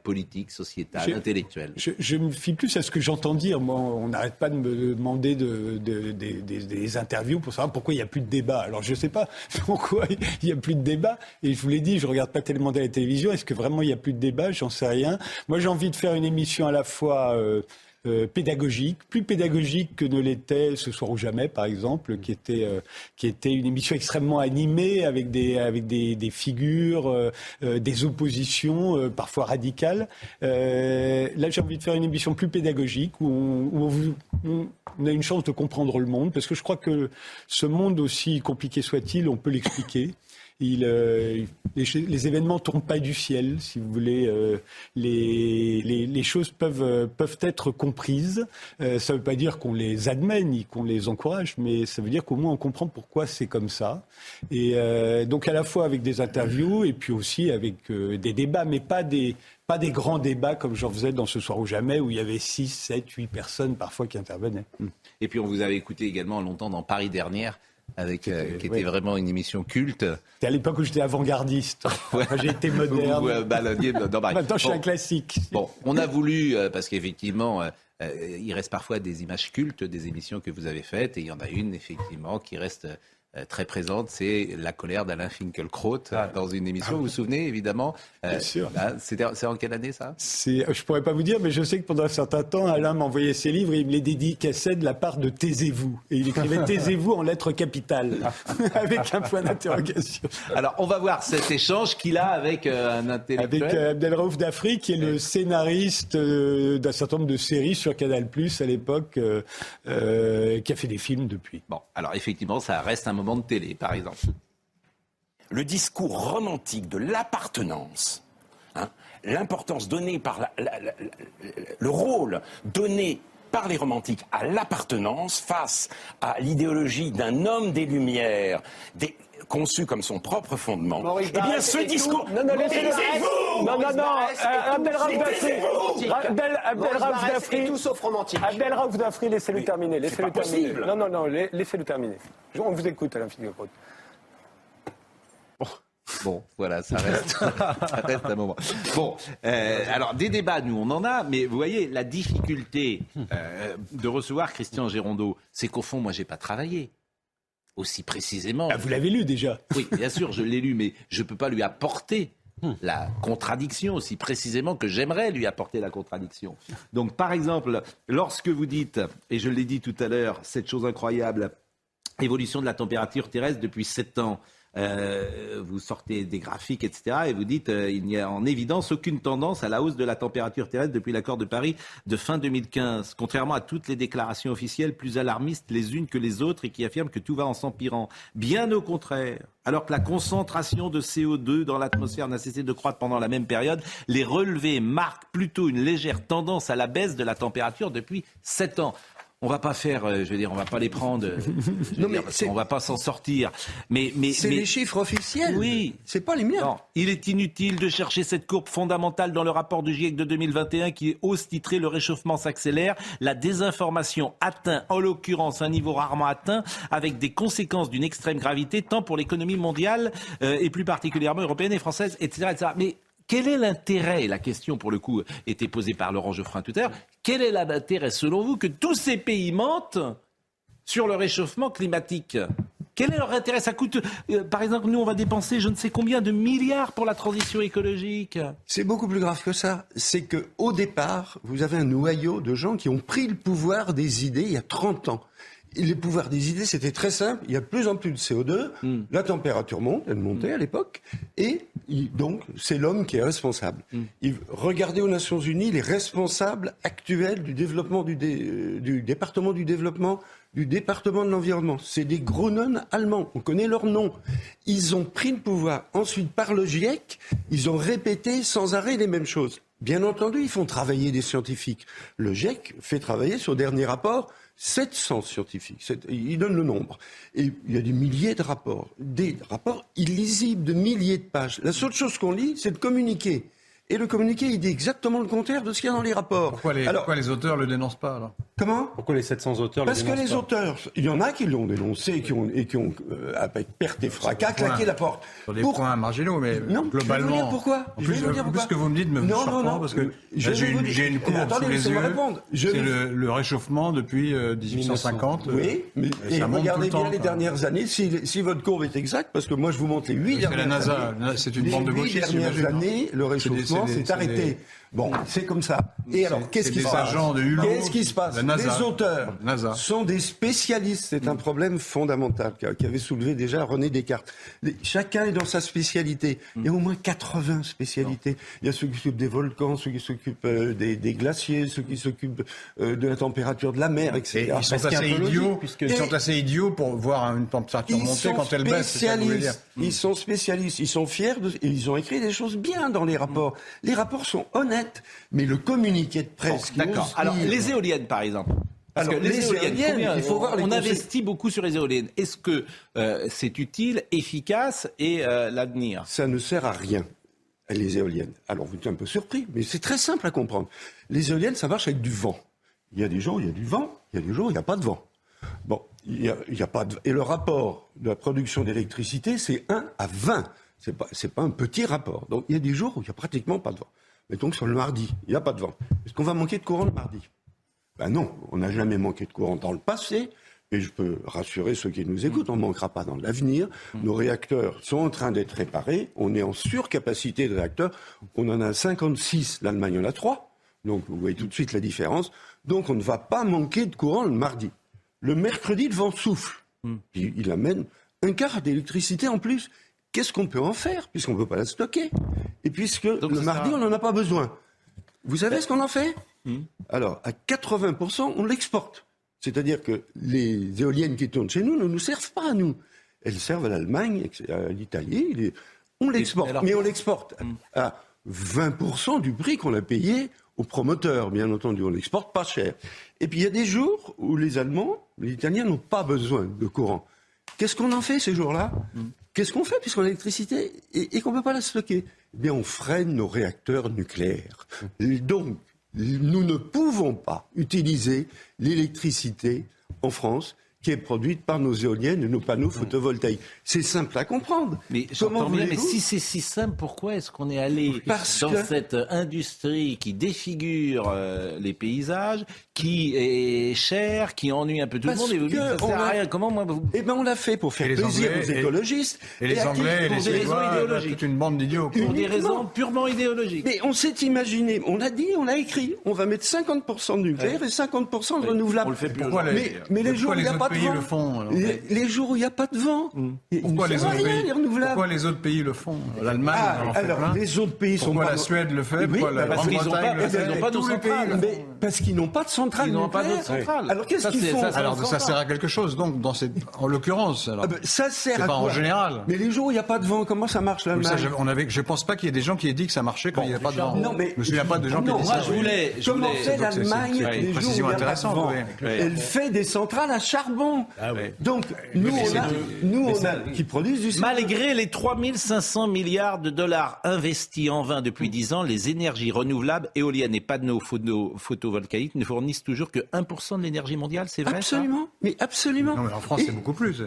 Speaker 1: politique, sociétal, intellectuel?
Speaker 19: Je me fie plus à ce que j'entends dire. Moi, on n'arrête pas de me demander des interviews pour savoir pourquoi il n'y a plus de débat. Alors, je ne sais pas pourquoi il n'y a plus de débat. Et je vous l'ai dit, je ne regarde pas tellement de la télévision. Est-ce que vraiment il n'y a plus de débat ? J'en sais rien. Moi, j'ai envie de faire une émission à la fois pédagogique, plus pédagogique que ne l'était Ce soir ou jamais, par exemple, qui était une émission extrêmement animée avec des figures, des oppositions parfois radicales. Là, j'ai envie de faire une émission plus pédagogique où on a une chance de comprendre le monde, parce que je crois que ce monde, aussi compliqué soit-il, on peut l'expliquer. Les événements ne tombent pas du ciel, si vous voulez. Les choses peuvent être comprises. Ça ne veut pas dire qu'on les admet ni qu'on les encourage, mais ça veut dire qu'au moins on comprend pourquoi c'est comme ça. Et donc à la fois avec des interviews et puis aussi avec des débats, mais pas des grands débats comme j'en faisais dans Ce soir ou jamais, où il y avait 6, 7, 8 personnes parfois qui intervenaient.
Speaker 1: Et puis on vous avait écouté également longtemps dans Paris Dernière, qui était vraiment une émission culte.
Speaker 19: C'était à l'époque où j'étais avant-gardiste. Enfin, j'ai été moderne. Maintenant, je suis un classique.
Speaker 1: Bon, on a voulu, parce qu'effectivement, il reste parfois des images cultes des émissions que vous avez faites, et il y en a une, effectivement, qui reste très présente, c'est La colère d'Alain Finkielkraut dans une émission. Vous vous souvenez, évidemment.
Speaker 19: Bien sûr.
Speaker 1: C'est en quelle année, ça ?
Speaker 19: Je ne pourrais pas vous dire, mais je sais que pendant un certain temps, Alain m'envoyait ses livres et il me les dédicaçait de la part de Taisez-vous. Et il écrivait Taisez-vous en lettres capitales, avec un point d'interrogation.
Speaker 1: Alors, on va voir cet échange qu'il a avec un intellectuel.
Speaker 19: Avec Abdelraouf Dafri, qui est le scénariste d'un certain nombre de séries sur Canal+, à l'époque, qui a fait des films depuis.
Speaker 1: Bon, alors effectivement, ça reste un moment de télé, par exemple.
Speaker 20: Le discours romantique de l'appartenance, l'importance donnée par le rôle donné par les romantiques à l'appartenance face à l'idéologie d'un homme des Lumières, conçu comme son propre fondement.
Speaker 21: Maurice,
Speaker 20: eh bien, ce discours...
Speaker 21: Taisez-vous. Non, Abdelraouf Dafri, tout sauf romantique. Abdelraouf Dafri, laissez-le terminer. Laissez-le terminer.
Speaker 20: Possible.
Speaker 21: Non, laissez-le terminer. On vous écoute, Alain Finkielkraut.
Speaker 1: Bon, voilà, ça reste un moment. Bon, alors des débats, nous on en a, mais vous voyez, la difficulté de recevoir Christian Gérondeau, c'est qu'au fond, moi j'ai pas travaillé aussi précisément.
Speaker 19: Ah, vous l'avez lu déjà?
Speaker 1: Oui, bien sûr, je l'ai lu, mais je peux pas lui apporter la contradiction aussi précisément que j'aimerais lui apporter la contradiction. Donc par exemple, lorsque vous dites, et je l'ai dit tout à l'heure, cette chose incroyable, évolution de la température terrestre depuis 7 ans, vous sortez des graphiques, etc. et vous dites il n'y a en évidence aucune tendance à la hausse de la température terrestre depuis l'accord de Paris de fin 2015, contrairement à toutes les déclarations officielles plus alarmistes les unes que les autres et qui affirment que tout va en s'empirant. Bien au contraire, alors que la concentration de CO2 dans l'atmosphère n'a cessé de croître pendant la même période, les relevés marquent plutôt une légère tendance à la baisse de la température depuis 7 ans. On va pas faire, on va pas les prendre. On va pas s'en sortir. Mais
Speaker 6: c'est les chiffres officiels.
Speaker 1: Oui,
Speaker 6: c'est pas les miens.
Speaker 1: Non. Il est inutile de chercher cette courbe fondamentale dans le rapport du GIEC de 2021 qui ose titrer le réchauffement s'accélère. La désinformation atteint, en l'occurrence, un niveau rarement atteint, avec des conséquences d'une extrême gravité, tant pour l'économie mondiale et plus particulièrement européenne et française, etc., etc. Mais quel est l'intérêt, la question pour le coup était posée par Laurent Geoffrin tout à l'heure, quel est l'intérêt selon vous que tous ces pays mentent sur le réchauffement climatique ? Quel est leur intérêt ? Ça coûte, par exemple, nous on va dépenser je ne sais combien de milliards pour la transition écologique.
Speaker 6: C'est beaucoup plus grave que ça. C'est qu'au départ, vous avez un noyau de gens qui ont pris le pouvoir des idées il y a 30 ans. Et les pouvoirs des idées, c'était très simple. Il y a de plus en plus de CO2, la température monte, elle montait à l'époque, et donc c'est l'homme qui est responsable. Regardez aux Nations Unies les responsables actuels du développement du département du développement, du département de l'environnement. C'est des gros nonnes allemands, on connaît leur nom. Ils ont pris le pouvoir. Ensuite, par le GIEC, ils ont répété sans arrêt les mêmes choses. Bien entendu, ils font travailler des scientifiques. Le GIEC fait travailler sur le dernier rapport 700 scientifiques, il donne le nombre. Et il y a des milliers de rapports, des rapports illisibles de milliers de pages. La seule chose qu'on lit, c'est le communiqué. Et le communiqué, il dit exactement le contraire de ce qu'il y a dans les rapports.
Speaker 4: Pourquoi les auteurs ne le dénoncent pas alors ?
Speaker 6: Comment ?
Speaker 8: Pourquoi les 700 auteurs le dénoncent pas ?
Speaker 6: Parce que les auteurs, il y en a qui l'ont dénoncé et qui ont avec perte et fracas, claqué la porte.
Speaker 4: Sur des points marginaux, mais
Speaker 6: non,
Speaker 4: globalement...
Speaker 6: Je vais vous dire pourquoi.
Speaker 4: En plus, ce que vous me dites me surprend, parce que j'ai une courbe sous les yeux. C'est le réchauffement depuis 1850.
Speaker 6: Oui, mais regardez bien les dernières années, si votre courbe est exacte, parce que moi je vous montre les 8 dernières années.
Speaker 4: C'est une bande de gauchistes.
Speaker 6: Les 8 dernières années, le réchauffement s'est arrêté. Bon, c'est comme ça. Et alors, qu'est-ce qui se passe ? Qu'est-ce qui se passe ? Les auteurs sont des spécialistes. C'est un problème fondamental qu'avait soulevé déjà René Descartes. Chacun est dans sa spécialité. Il y a au moins 80 spécialités. Il y a ceux qui s'occupent des volcans, ceux qui s'occupent des glaciers, ceux qui s'occupent de la température de la mer, etc.
Speaker 4: Et ils sont assez idiots pour voir une température monter quand elle baisse. C'est ça que vous voulez dire.
Speaker 6: Ils sont spécialistes. Ils sont fiers et ils ont écrit des choses bien dans les rapports. Les rapports sont honnêtes. Mais le communiqué de presse...
Speaker 1: D'accord. Alors, les éoliennes, par exemple. Parce que les éoliennes, il faut voir on investit beaucoup sur les éoliennes. Est-ce que c'est utile, efficace et l'avenir ?
Speaker 6: Ça ne sert à rien, les éoliennes. Alors, vous êtes un peu surpris, mais c'est très simple à comprendre. Les éoliennes, ça marche avec du vent. Il y a des jours où il y a du vent, il y a des jours où il n'y a pas de vent. Bon, il y a pas de... Et le rapport de la production d'électricité, c'est 1 à 20. C'est pas un petit rapport. Donc, il y a des jours où il n'y a pratiquement pas de vent. Mettons que sur le mardi, il n'y a pas de vent. Est-ce qu'on va manquer de courant le mardi ? Ben non, on n'a jamais manqué de courant dans le passé. Et je peux rassurer ceux qui nous écoutent, on ne manquera pas dans l'avenir. Nos réacteurs sont en train d'être réparés. On est en surcapacité de réacteurs. On en a 56, l'Allemagne en a 3. Donc vous voyez tout de suite la différence. Donc on ne va pas manquer de courant le mardi. Le mercredi, le vent souffle. Il amène un quart d'électricité en plus. Qu'est-ce qu'on peut en faire, puisqu'on ne peut pas la stocker ? Et puisque donc, le mardi, on n'en a pas besoin. Vous savez ce qu'on en fait ? Alors, à 80%, on l'exporte. C'est-à-dire que les éoliennes qui tournent chez nous ne nous servent pas à nous. Elles servent à l'Allemagne, à l'Italie. On l'exporte, mais on l'exporte à 20% du prix qu'on a payé aux promoteurs, bien entendu. On l'exporte pas cher. Et puis, il y a des jours où les Allemands, les Italiens n'ont pas besoin de courant. Qu'est-ce qu'on en fait ces jours-là ? Qu'est-ce qu'on fait puisqu'on a l'électricité et qu'on ne peut pas la stocker ? Eh bien, on freine nos réacteurs nucléaires. Donc, nous ne pouvons pas utiliser l'électricité en France qui est produite par nos éoliennes et nos panneaux photovoltaïques. C'est simple à comprendre.
Speaker 1: Mais j'entends bien, mais si c'est si simple, pourquoi est-ce qu'on est allé dans cette industrie qui défigure les paysages, qui est chère, qui ennuie un peu tout le monde, et vous dites ça sert à rien. Comment moi vous...
Speaker 6: Eh ben on l'a fait pour faire plaisir aux écologistes.
Speaker 4: Et les Anglais et les Suédois, toute une bande d'idiots.
Speaker 1: Pour des raisons purement idéologiques.
Speaker 6: Mais on s'est imaginé, on a dit, on a écrit, on va mettre 50% de nucléaire et 50% de renouvelable.
Speaker 4: On le fait plus. Pourquoi
Speaker 6: mais les jours où il n'y a pas de vent,
Speaker 4: le font,
Speaker 6: les jours où il n'y a pas de vent,
Speaker 4: pourquoi les autres pays le font? L'Allemagne en fait plein.
Speaker 6: Les autres pays sont pas...
Speaker 4: Pourquoi la Suède le fait? Pourquoi la Grande-Bretagne le fait?
Speaker 1: Ils n'ont pas de centrale.
Speaker 6: Parce qu'ils n'ont pas de centrale.
Speaker 1: Ils n'ont pas d'autre centrale.
Speaker 6: Alors qu'est-ce qu'ils font?
Speaker 4: Alors ça sert à quelque chose, donc, en l'occurrence.
Speaker 6: Ça sert à
Speaker 4: pas
Speaker 6: quoi?
Speaker 4: en général.
Speaker 6: Mais les jours où il n'y a pas de vent, comment ça marche l'Allemagne?
Speaker 4: Je pense pas qu'il y ait des gens qui aient dit que ça marchait quand il n'y a pas de vent.
Speaker 6: Non, mais
Speaker 4: je me souviens pas de gens qui aient dit ça.
Speaker 6: Comment fait l'Allemagne les jours où il n'y a pas de vent? Elle fait des centrales à charbon. Donc nous on a qui produisent du
Speaker 1: CO2. Malgré les 3500 milliards de dollars investis en vain depuis 10 ans, les énergies renouvelables, éoliennes et panneaux photovoltaïques ne fournissent toujours que 1% de l'énergie mondiale, c'est vrai?
Speaker 6: Absolument,
Speaker 1: ça
Speaker 6: mais absolument.
Speaker 4: Non, mais en France c'est beaucoup plus.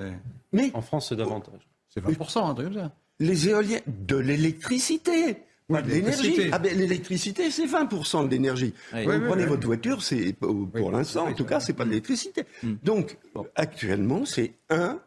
Speaker 6: Mais
Speaker 8: en France c'est davantage.
Speaker 4: C'est 20%, un truc comme ça.
Speaker 6: Les éoliennes, de l'électricité. Pas de l'énergie. L'électricité, c'est 20% de l'énergie. Vous prenez votre voiture, c'est pour l'instant, en tout cas, c'est pas de l'électricité. Donc, actuellement, c'est 1%.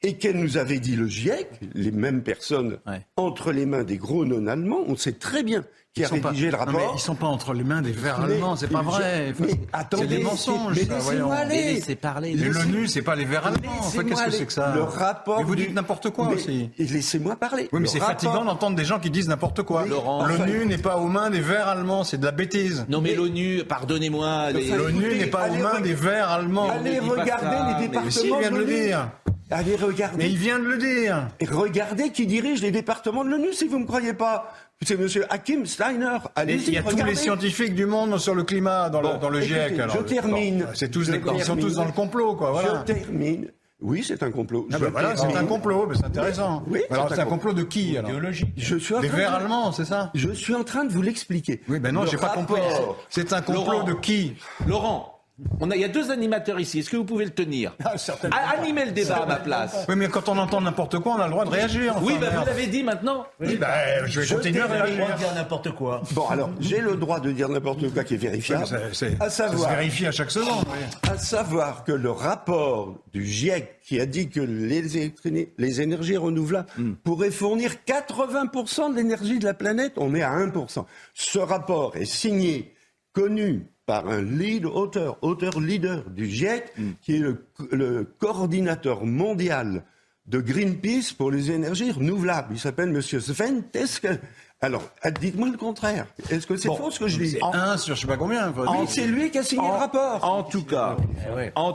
Speaker 6: Et qu'elle nous avait dit le GIEC, les mêmes personnes, entre les mains des gros non-allemands, on sait très bien qui a rédigé le rapport.
Speaker 4: Non, mais ils sont pas entre les mains des verts allemands, c'est pas vrai.
Speaker 6: Attendez,
Speaker 4: c'est des mensonges.
Speaker 6: Mais laissez-moi aller.
Speaker 1: Laissez parler.
Speaker 4: Mais l'ONU, c'est pas les verts allemands. Enfin, qu'est-ce que c'est que ça?
Speaker 6: Le rapport.
Speaker 4: Mais vous dites n'importe quoi aussi.
Speaker 6: Laissez-moi parler.
Speaker 4: Oui, mais c'est fatigant d'entendre des gens qui disent n'importe quoi. L'ONU n'est pas aux mains des verts allemands, c'est de la bêtise.
Speaker 1: Non, mais l'ONU, pardonnez-moi.
Speaker 4: L'ONU n'est pas aux mains des verts allemands.
Speaker 6: Allez regarder les départements.
Speaker 4: Mais s'il vient de le dire.
Speaker 6: Allez regarder.
Speaker 4: Mais il vient de le dire.
Speaker 6: Et regardez qui dirige les départements de l'ONU, si vous ne me croyez pas. C'est M. Hakim Steiner. Allez-y,
Speaker 4: il y a tous les scientifiques du monde sur le climat dans le GIEC.
Speaker 6: Écoutez, je termine.
Speaker 4: C'est tous ils sont tous dans le complot, quoi. Voilà.
Speaker 6: Je termine. Oui, c'est un complot.
Speaker 4: Voilà, c'est un complot, mais c'est intéressant.
Speaker 6: Oui,
Speaker 4: alors c'est un complot de qui alors?
Speaker 5: Idéologique.
Speaker 4: Des verts allemands, c'est ça?
Speaker 6: Je suis en train de vous l'expliquer.
Speaker 4: Oui, ben non, j'ai pas compris. C'est un complot de qui?
Speaker 1: Laurent. Il y a deux animateurs ici. Est-ce que vous pouvez le tenir? Animez le débat à ma place.
Speaker 4: Oui, mais quand on entend n'importe quoi, on a le droit de réagir.
Speaker 1: Enfin, oui, vous l'avez dit maintenant.
Speaker 4: Oui, je vais continuer à réagir.
Speaker 5: Dire n'importe quoi.
Speaker 6: Bon, alors, j'ai le droit de dire n'importe quoi qui est vérifiable.
Speaker 4: Ça se vérifie à chaque seconde.
Speaker 6: À savoir que le rapport du GIEC qui a dit que les énergies renouvelables pourraient fournir 80% de l'énergie de la planète, on est à 1%. Ce rapport est signé, connu par un auteur leader du GIEC, qui est le coordinateur mondial de Greenpeace pour les énergies renouvelables. Il s'appelle M. Sven Teske. Alors, dites-moi le contraire. Est-ce que c'est faux ce que je dis?
Speaker 4: C'est sur je sais pas combien.
Speaker 6: C'est lui qui a signé le rapport.
Speaker 1: En tout cas.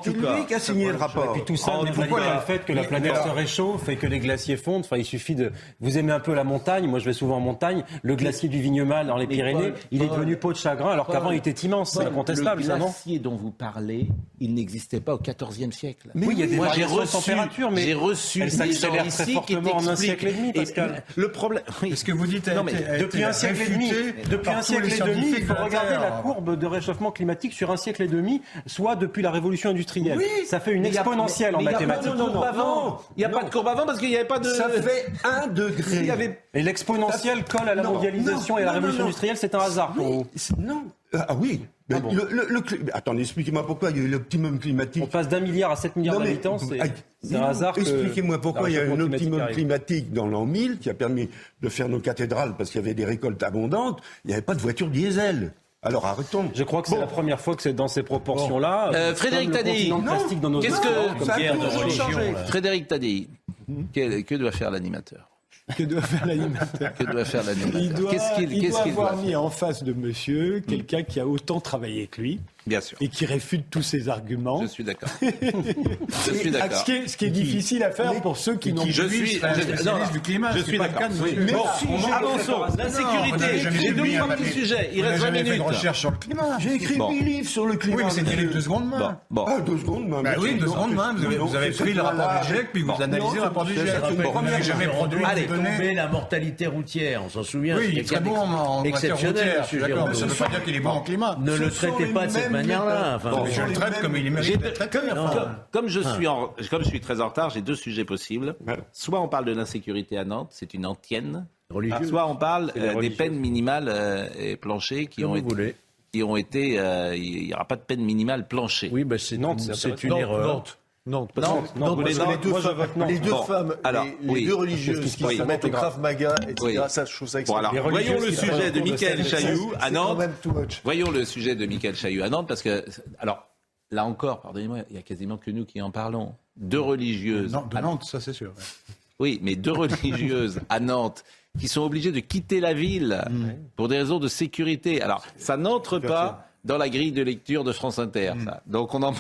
Speaker 6: C'est lui qui a signé le rapport.
Speaker 8: Et puis tout ça n'est pas le fait que la planète se réchauffe et que les glaciers fondent. Enfin, il suffit de... Vous aimez un peu la montagne. Moi, je vais souvent en montagne. Le glacier du Vignemal dans les Pyrénées, il est devenu peau de chagrin alors qu'avant, il était immense. C'est incontestable, ça, non?
Speaker 1: Le glacier dont vous parlez, il n'existait pas au XIVe siècle.
Speaker 8: Mais oui, il y a des variations de
Speaker 1: température, mais j'ai reçu des gens ici qui
Speaker 8: en un siècle et demi, Pascal.
Speaker 1: Le problème...
Speaker 4: Est-ce que vous dites...
Speaker 8: Depuis un siècle et demi, il faut regarder la courbe de réchauffement climatique sur un siècle et demi, soit depuis la révolution industrielle.
Speaker 6: Oui,
Speaker 8: ça fait une exponentielle en mathématiques.
Speaker 1: Il n'y a pas de courbe avant parce qu'il n'y avait pas de...
Speaker 6: Ça fait 1 degré.
Speaker 8: Et l'exponentielle colle à la mondialisation et à la révolution industrielle, c'est un hasard pour vous?
Speaker 6: Non. Ah oui. Attendez, expliquez-moi pourquoi il y a eu l'optimum climatique.
Speaker 8: On passe d'1 milliard à 7 milliards d'habitants, c'est un hasard.
Speaker 6: Expliquez-moi pourquoi il y a eu un optimum climatique dans l'an 1000 qui a permis de faire nos cathédrales parce qu'il y avait des récoltes abondantes. Il n'y avait pas de voitures diesel. Alors arrêtons.
Speaker 8: Je crois que c'est la première fois que c'est dans ces proportions-là.
Speaker 1: Frédéric Tadei, qu'est-ce que Frédéric Tadei, que doit faire l'animateur?
Speaker 19: Que doit faire l'animateur? Il doit avoir mis en face de monsieur quelqu'un qui a autant travaillé que lui.
Speaker 1: Bien sûr.
Speaker 19: Et qui réfute tous ses arguments.
Speaker 1: Je suis d'accord. Je suis d'accord.
Speaker 19: Ce qui est difficile à faire pour ceux qui n'ont pas
Speaker 1: du climat. Je suis d'accord. Avançons. L'insécurité. J'ai deux trois petits sujets. Il reste 20 minutes.
Speaker 4: J'ai fait une recherche sur le climat.
Speaker 6: J'ai écrit 8 livres sur le climat.
Speaker 4: Oui, mais c'est des livres de seconde main.
Speaker 6: Ah, de seconde main.
Speaker 4: Oui, de seconde main. Vous avez pris le rapport du GIEC, puis vous analysez le rapport du GIEC.
Speaker 5: Vous n'avez jamais produit la mortalité routière, on s'en souvient.
Speaker 4: Oui, il est très bon en matière routière. D'accord, mais ça ne veut pas dire qu'il est bon en climat.
Speaker 5: Ne le traitez pas de cette manière-là.
Speaker 4: Bon, je le traite comme il est mérite.
Speaker 1: Comme je suis très en retard, j'ai deux sujets possibles. Soit on parle de l'insécurité à Nantes, c'est une antienne. Soit on parle des peines minimales et planchées qui ont été. Il n'y aura pas de peine minimale planchée.
Speaker 5: Oui, c'est une erreur.
Speaker 7: Nantes. Les deux femmes, les deux religieuses qui se mettent au Krav Maga, etc. Ça, je trouve ça excellent.
Speaker 1: Voyons le sujet de Mickaël Chailloux à Nantes. Voyons le sujet de Mickaël Chailloux à Nantes, parce que, alors, là encore, pardonnez-moi, il n'y a quasiment que nous qui en parlons. Deux religieuses.
Speaker 4: De Nantes, ça c'est sûr.
Speaker 1: Oui, mais deux religieuses à Nantes qui sont obligées de quitter la ville pour des raisons de sécurité. Alors, ça n'entre pas dans la grille de lecture de France Inter. Ça. Donc on n'en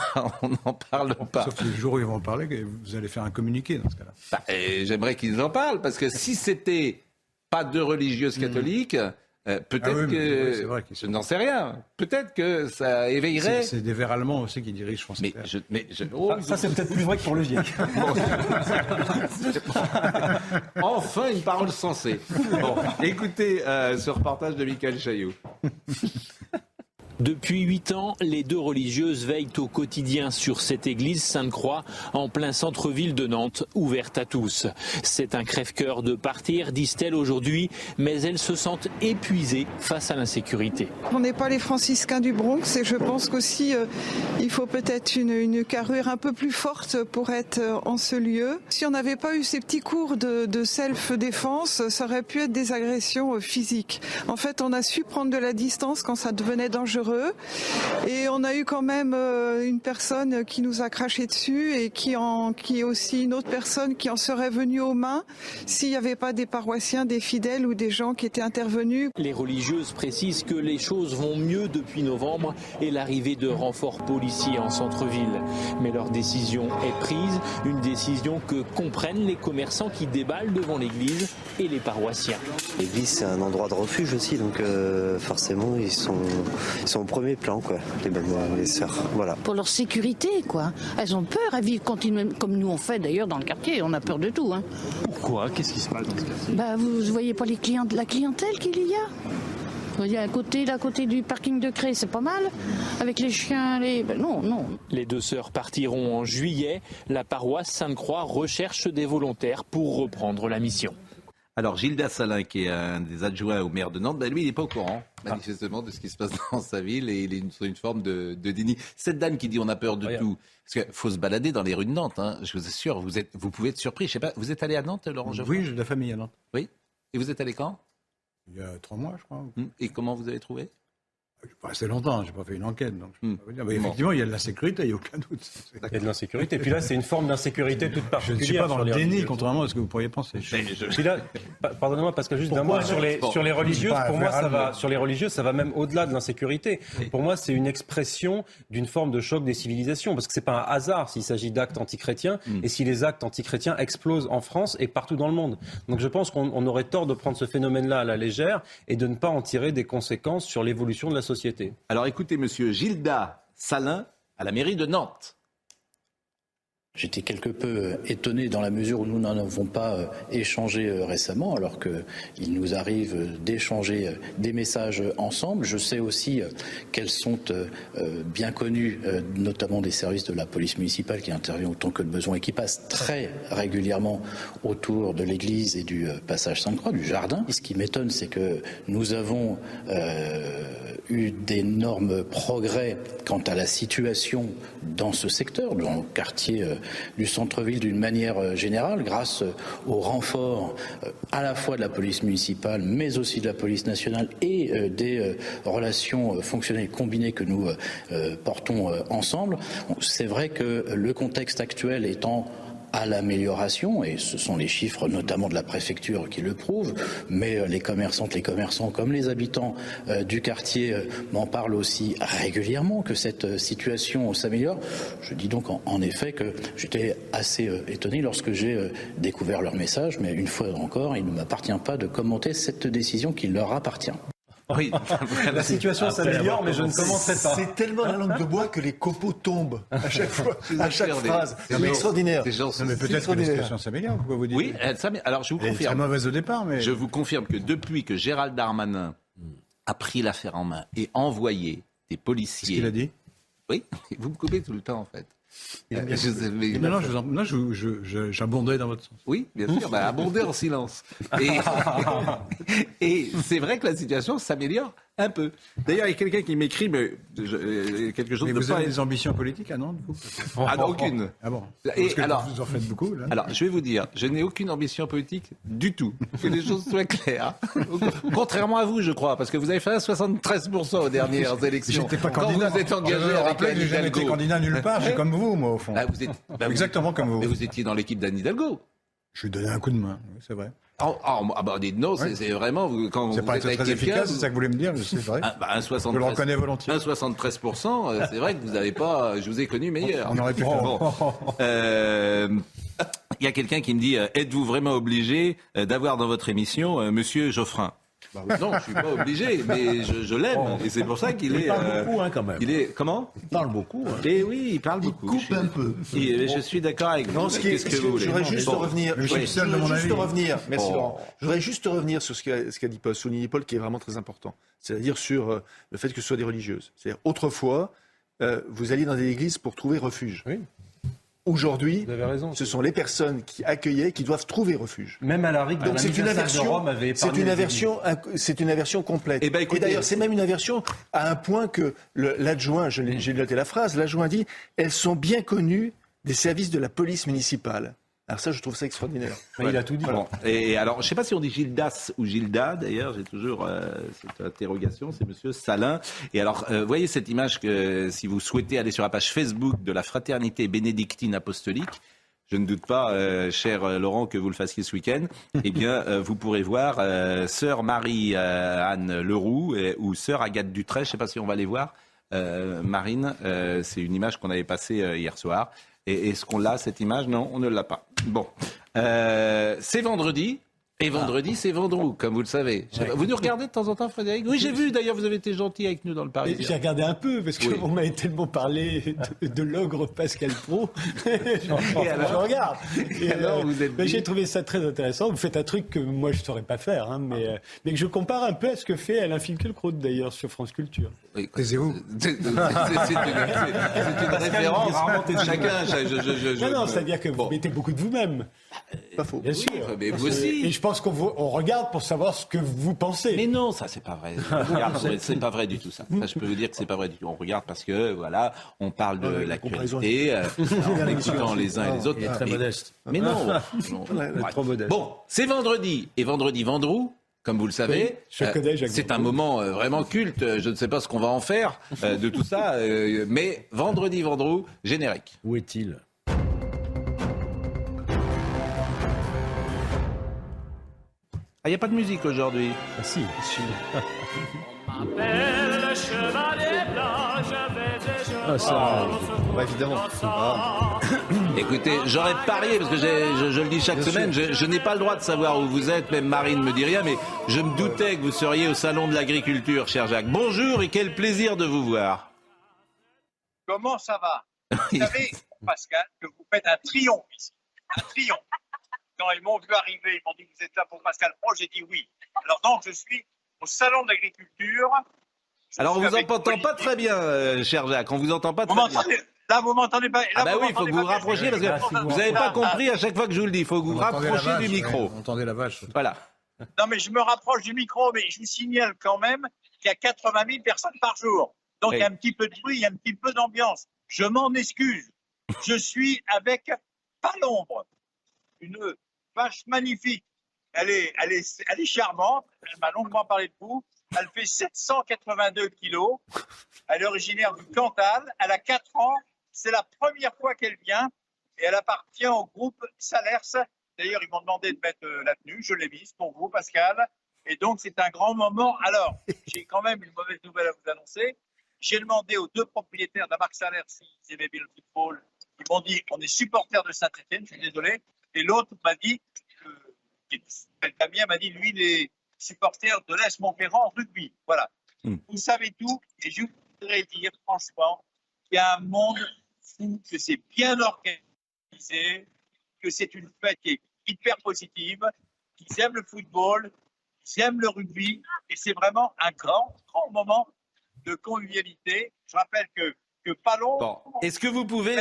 Speaker 1: parle pas.
Speaker 4: Sauf que le jour où ils vont en parler, vous allez faire un communiqué dans ce cas-là.
Speaker 1: J'aimerais qu'ils en parlent, parce que si c'était pas deux religieuses catholiques, peut-être que...
Speaker 4: c'est vrai
Speaker 1: je n'en sais rien. Peut-être que ça éveillerait...
Speaker 4: C'est des Verts allemands aussi qui dirigent France Inter.
Speaker 8: Ça, c'est peut-être plus vrai que pour le GIEC.
Speaker 1: Enfin, une parole sensée. Bon, écoutez ce reportage de Mickaël Chailloux.
Speaker 9: Depuis 8 ans, les deux religieuses veillent au quotidien sur cette église Sainte-Croix en plein centre-ville de Nantes, ouverte à tous. C'est un crève-cœur de partir, disent-elles aujourd'hui, mais elles se sentent épuisées face à l'insécurité.
Speaker 22: On n'est pas les franciscains du Bronx et je pense qu'aussi il faut peut-être une carrure un peu plus forte pour être en ce lieu. Si on n'avait pas eu ces petits cours de self-défense, ça aurait pu être des agressions physiques. En fait, on a su prendre de la distance quand ça devenait dangereux. Et on a eu quand même une personne qui nous a craché dessus et qui est aussi une autre personne qui en serait venue aux mains s'il n'y avait pas des paroissiens, des fidèles ou des gens qui étaient intervenus.
Speaker 9: Les religieuses précisent que les choses vont mieux depuis novembre et l'arrivée de renforts policiers en centre-ville. Mais leur décision est prise, une décision que comprennent les commerçants qui déballent devant l'église et les paroissiens.
Speaker 23: L'église, c'est un endroit de refuge aussi, donc forcément ils sont au premier plan, quoi, les sœurs. Voilà.
Speaker 24: Pour leur sécurité, quoi. Elles ont peur, elles vivent continuellement, comme nous on fait d'ailleurs dans le quartier, on a peur de tout. Hein.
Speaker 9: Pourquoi ? Qu'est-ce qui se passe dans ce quartier ?
Speaker 24: Vous ne voyez pas la clientèle qu'il y a ? Vous voyez à côté du parking de Cré, c'est pas mal. Avec les chiens, non.
Speaker 9: Les deux sœurs partiront en juillet. La paroisse Sainte-Croix recherche des volontaires pour reprendre la mission.
Speaker 1: Alors, Gilda Salin, qui est un des adjoints au maire de Nantes, lui, il n'est pas au courant, manifestement, de ce qui se passe dans sa ville, et il est sur une forme de déni. Cette dame qui dit on a peur de tout, parce qu'il faut se balader dans les rues de Nantes, hein, je vous assure, vous pouvez être surpris. Je sais pas, vous êtes allé à Nantes, Laurent Geoffroy ?
Speaker 4: Oui, j'ai de la famille à Nantes.
Speaker 1: Oui. Et vous êtes allé quand ?
Speaker 4: Il y a 3 mois, je crois.
Speaker 1: Et comment vous avez trouvé ?
Speaker 4: Je suis pas resté longtemps, je n'ai pas fait une enquête, donc je peux pas vous dire. Mais effectivement, il y a de l'insécurité, il n'y a aucun doute.
Speaker 8: Il y a de l'insécurité. Et puis là, c'est une forme d'insécurité toute particulière.
Speaker 4: Je ne suis pas dans le déni, contrairement à ce que vous pourriez penser.
Speaker 8: Puis là, pardonnez-moi, parce que juste d'un mot sur les religieuses, pour moi, sur les religieuses, ça va même au-delà de l'insécurité. Pour moi, c'est une expression d'une forme de choc des civilisations, parce que c'est pas un hasard s'il s'agit d'actes antichrétiens, et si les actes antichrétiens explosent en France et partout dans le monde. Donc je pense qu'on aurait tort de prendre ce phénomène-là à la légère et de ne pas en tirer des conséquences sur l'évolution de la société.
Speaker 1: Alors écoutez, monsieur Gilda Salin, à la mairie de Nantes.
Speaker 25: J'étais quelque peu étonné dans la mesure où nous n'en avons pas échangé récemment, alors qu'il nous arrive d'échanger des messages ensemble. Je sais aussi qu'elles sont bien connues, notamment des services de la police municipale qui intervient autant que de besoin et qui passent très régulièrement autour de l'église et du passage Sainte-Croix, du jardin. Et ce qui m'étonne, c'est que nous avons eu d'énormes progrès quant à la situation dans ce secteur, dans le quartier du centre-ville d'une manière générale, grâce au renfort à la fois de la police municipale, mais aussi de la police nationale et des relations fonctionnelles combinées que nous portons ensemble. C'est vrai que le contexte actuel étant à l'amélioration, et ce sont les chiffres notamment de la préfecture qui le prouvent, mais les commerçantes, les commerçants comme les habitants du quartier m'en parlent aussi régulièrement, que cette situation s'améliore. Je dis donc en effet que j'étais assez étonné lorsque j'ai découvert leur message, mais une fois encore, il ne m'appartient pas de commenter cette décision qui leur appartient.
Speaker 1: Oui,
Speaker 8: la situation s'améliore, mais je ne commenterai pas.
Speaker 7: C'est tellement la langue de bois que les copeaux tombent à chaque fois, à chaque phrase. C'est extraordinaire.
Speaker 4: Mais peut-être que la situation s'améliore, pourquoi vous dites ?
Speaker 1: Oui, alors je vous confirme.
Speaker 4: Elle est très mauvaise au départ, mais...
Speaker 1: Je vous confirme que depuis que Gérald Darmanin a pris l'affaire en main et envoyé des policiers...
Speaker 4: Qu'est-ce qu'il a dit ?
Speaker 1: Oui, vous me coupez tout le temps en fait.
Speaker 4: J'abondais dans votre sens.
Speaker 1: Oui, bien sûr, abonder en silence. Et c'est vrai que la situation s'améliore un peu. D'ailleurs, il y a quelqu'un qui m'écrit quelque chose
Speaker 4: mais
Speaker 1: de
Speaker 4: vous avez des ambitions politiques à Nantes, vous?
Speaker 1: Ah non, aucune.
Speaker 4: Ah bon?
Speaker 1: Et
Speaker 4: Parce que
Speaker 1: alors,
Speaker 4: vous en faites beaucoup, là.
Speaker 1: Alors, je vais vous dire, je n'ai aucune ambition politique du tout. Que les choses soient claires. Contrairement à vous, je crois, parce que vous avez fait 73% aux dernières élections.
Speaker 4: J'étais pas
Speaker 1: quand
Speaker 4: candidat.
Speaker 1: vous êtes engagé avec Anne
Speaker 4: j'ai jamais été
Speaker 1: Hidalgo.
Speaker 4: candidat nulle part, j'ai comme vous, moi, au fond. Exactement comme vous.
Speaker 1: Mais vous étiez dans l'équipe d'Anne Hidalgo.
Speaker 4: Je lui donnais un coup de main, oui, c'est vrai.
Speaker 1: Dites non, c'est vraiment quand
Speaker 4: c'est
Speaker 1: vous
Speaker 4: pas
Speaker 1: êtes
Speaker 4: très
Speaker 1: avec quelqu'un,
Speaker 4: efficace, c'est ça que vous voulez me dire, c'est vrai.
Speaker 1: Un 73,
Speaker 4: je le reconnais volontiers.
Speaker 1: Un 73%, c'est vrai que vous n'avez pas. Je vous ai connu meilleur.
Speaker 4: On aurait pu faire.
Speaker 1: Il y a quelqu'un qui me dit êtes-vous vraiment obligé d'avoir dans votre émission Monsieur Geoffrin? Non, je suis pas obligé, mais je l'aime et c'est pour ça qu'il est.
Speaker 5: Il parle beaucoup, quand même.
Speaker 1: Il est comment?
Speaker 5: Il parle beaucoup.
Speaker 1: Et oui, il parle beaucoup.
Speaker 6: Coupe un peu.
Speaker 1: Je suis d'accord avec vous. Qu'est-ce que vous voulez?
Speaker 7: Je voudrais juste revenir. Merci
Speaker 1: Oh.
Speaker 7: Laurent. Je voudrais juste revenir sur ce qu'a dit Paul, souligné Paul, qui est vraiment très important. C'est-à-dire sur le fait que ce soit des religieuses. C'est-à-dire autrefois, vous alliez dans des églises pour trouver refuge.
Speaker 8: Oui.
Speaker 7: Aujourd'hui,
Speaker 8: Vous avez raison,
Speaker 7: ce sont les personnes qui accueillaient qui doivent trouver refuge.
Speaker 8: Même à la RIC,
Speaker 7: donc c'est une aversion. C'est une aversion complète. Et d'ailleurs, c'est même une aversion à un point que l'adjoint, j'ai noté la phrase, l'adjoint dit elles sont bien connues des services de la police municipale. Alors ça, je trouve ça extraordinaire.
Speaker 8: Il a tout dit.
Speaker 1: Bon. Et alors, je ne sais pas si on dit Gildas ou Gilda, d'ailleurs, j'ai toujours cette interrogation, c'est Monsieur Salin. Et alors, voyez cette image que si vous souhaitez aller sur la page Facebook de la Fraternité bénédictine apostolique, je ne doute pas, cher Laurent, que vous le fassiez ce week-end, eh bien, vous pourrez voir Sœur Marie-Anne Leroux ou Sœur Agathe Dutrey, je ne sais pas si on va les voir. Marine, c'est une image qu'on avait passée hier soir. Et est-ce qu'on l'a, cette image? Non, on ne l'a pas. Bon. C'est vendredi. Et vendredi, c'est Vendroux, comme vous le savez. Vous nous regardez de temps en temps, Frédéric? Oui, j'ai vu, d'ailleurs, vous avez été gentil avec nous dans le Parisien.
Speaker 19: J'ai regardé un peu, parce qu'on m'avait tellement parlé de l'ogre Pascal Praud. je regarde. Et alors, j'ai trouvé ça très intéressant. Vous faites un truc que moi, je ne saurais pas faire, mais que je compare un peu à ce que fait Alain Finkielkraut, d'ailleurs, sur France Culture.
Speaker 1: Oui,
Speaker 4: taisez-vous.
Speaker 1: C'est une référence. Chacun.
Speaker 19: Non, c'est-à-dire que vous mettez beaucoup de vous-même.
Speaker 7: Pas faux.
Speaker 19: Bien sûr.
Speaker 1: Mais vous aussi.
Speaker 19: Et je pense qu'on regarde pour savoir ce que vous pensez.
Speaker 1: Mais non, ça c'est pas vrai. C'est pas vrai du tout ça. Ça, je peux vous dire que c'est pas vrai du tout. On regarde parce que voilà, on parle de l'actualité, en écoutant les uns et les autres.
Speaker 5: Il est très modeste.
Speaker 1: Mais non,
Speaker 5: trop modeste.
Speaker 1: Bon, c'est vendredi et vendredi Vendroux. Comme vous le savez, c'est un moment vraiment culte. Je ne sais pas ce qu'on va en faire de tout ça, mais vendredi Vendroux, générique.
Speaker 5: Où est-il?
Speaker 1: Ah, il n'y a pas de musique aujourd'hui.
Speaker 5: Ah si.
Speaker 7: Ah, ça, évidemment.
Speaker 1: Écoutez, j'aurais parié, parce que je le dis chaque semaine, je n'ai pas le droit de savoir où vous êtes, même Marine ne me dit rien, mais je me doutais que vous seriez au Salon de l'Agriculture, cher Jacques. Bonjour et quel plaisir de vous voir.
Speaker 10: Comment ça va? Vous savez, Pascal, que vous faites un triomphe ici. Un triomphe. Quand ils m'ont vu arriver, ils m'ont dit que vous êtes là pour Pascal Praud, j'ai dit oui. Alors donc, je suis au Salon de l'Agriculture.
Speaker 1: Alors, on vous entend pas très bien, cher Jacques, on vous entend pas très bien.
Speaker 10: Là, vous m'entendez pas.
Speaker 1: Ah bah oui, il faut que vous vous rapprochiez, parce que vous n'avez pas compris à chaque fois que je vous le dis, il faut que vous vous rapprochiez du micro.
Speaker 4: Vous entendez la vache.
Speaker 1: Voilà.
Speaker 10: Non, mais je me rapproche du micro, mais je vous signale quand même qu'il y a 80 000 personnes par jour. Donc, il y a un petit peu de bruit, il y a un petit peu d'ambiance. Je m'en excuse. Je suis avec Palombre, une vache magnifique. Elle est charmante. Elle m'a longuement parlé de vous. Elle fait 782 kilos. Elle est originaire du Cantal. Elle a 4 ans. C'est la première fois qu'elle vient. Et elle appartient au groupe Salers. D'ailleurs, ils m'ont demandé de mettre la tenue. Je l'ai mise pour vous, Pascal. Et donc, c'est un grand moment. Alors, j'ai quand même une mauvaise nouvelle à vous annoncer. J'ai demandé aux 2 propriétaires de la marque Salers s'ils aimaient bien le football. Ils m'ont dit on est supporters de Saint-Etienne. Je suis désolé. Et l'autre m'a dit, Damien m'a dit, lui, il est supporter de l'Est Montferrand rugby. Voilà. Vous savez tout. Et je voudrais dire, franchement, qu'il y a un monde fou, que c'est bien organisé, que c'est une fête qui est hyper positive, qu'ils aiment le football, qu'ils aiment le rugby. Et c'est vraiment un grand, grand moment de convivialité. Je rappelle que que Palombe...
Speaker 1: Bon. Est-ce que vous pouvez,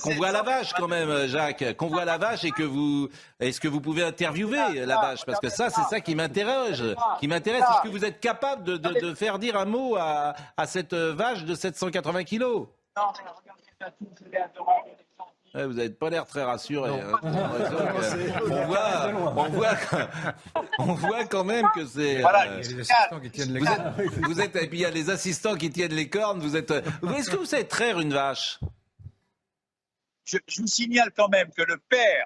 Speaker 1: qu'on voit la vache quand même, Jacques, qu'on voit la vache et que vous... Est-ce que vous pouvez interviewer la vache? Parce que ça, c'est ça qui m'intéresse. Est-ce que vous êtes capable de faire dire un mot à cette vache de 780 kilos?
Speaker 10: Non, mais regardez, vous allez adorer.
Speaker 1: Ouais, vous n'avez pas l'air très rassuré. On voit quand même que c'est.
Speaker 10: Voilà,
Speaker 4: Il y a les assistants qui tiennent les cornes.
Speaker 1: Vous êtes, et puis il y a les assistants qui tiennent les cornes. Est-ce que vous savez traire une vache?
Speaker 10: Je vous signale quand même que le père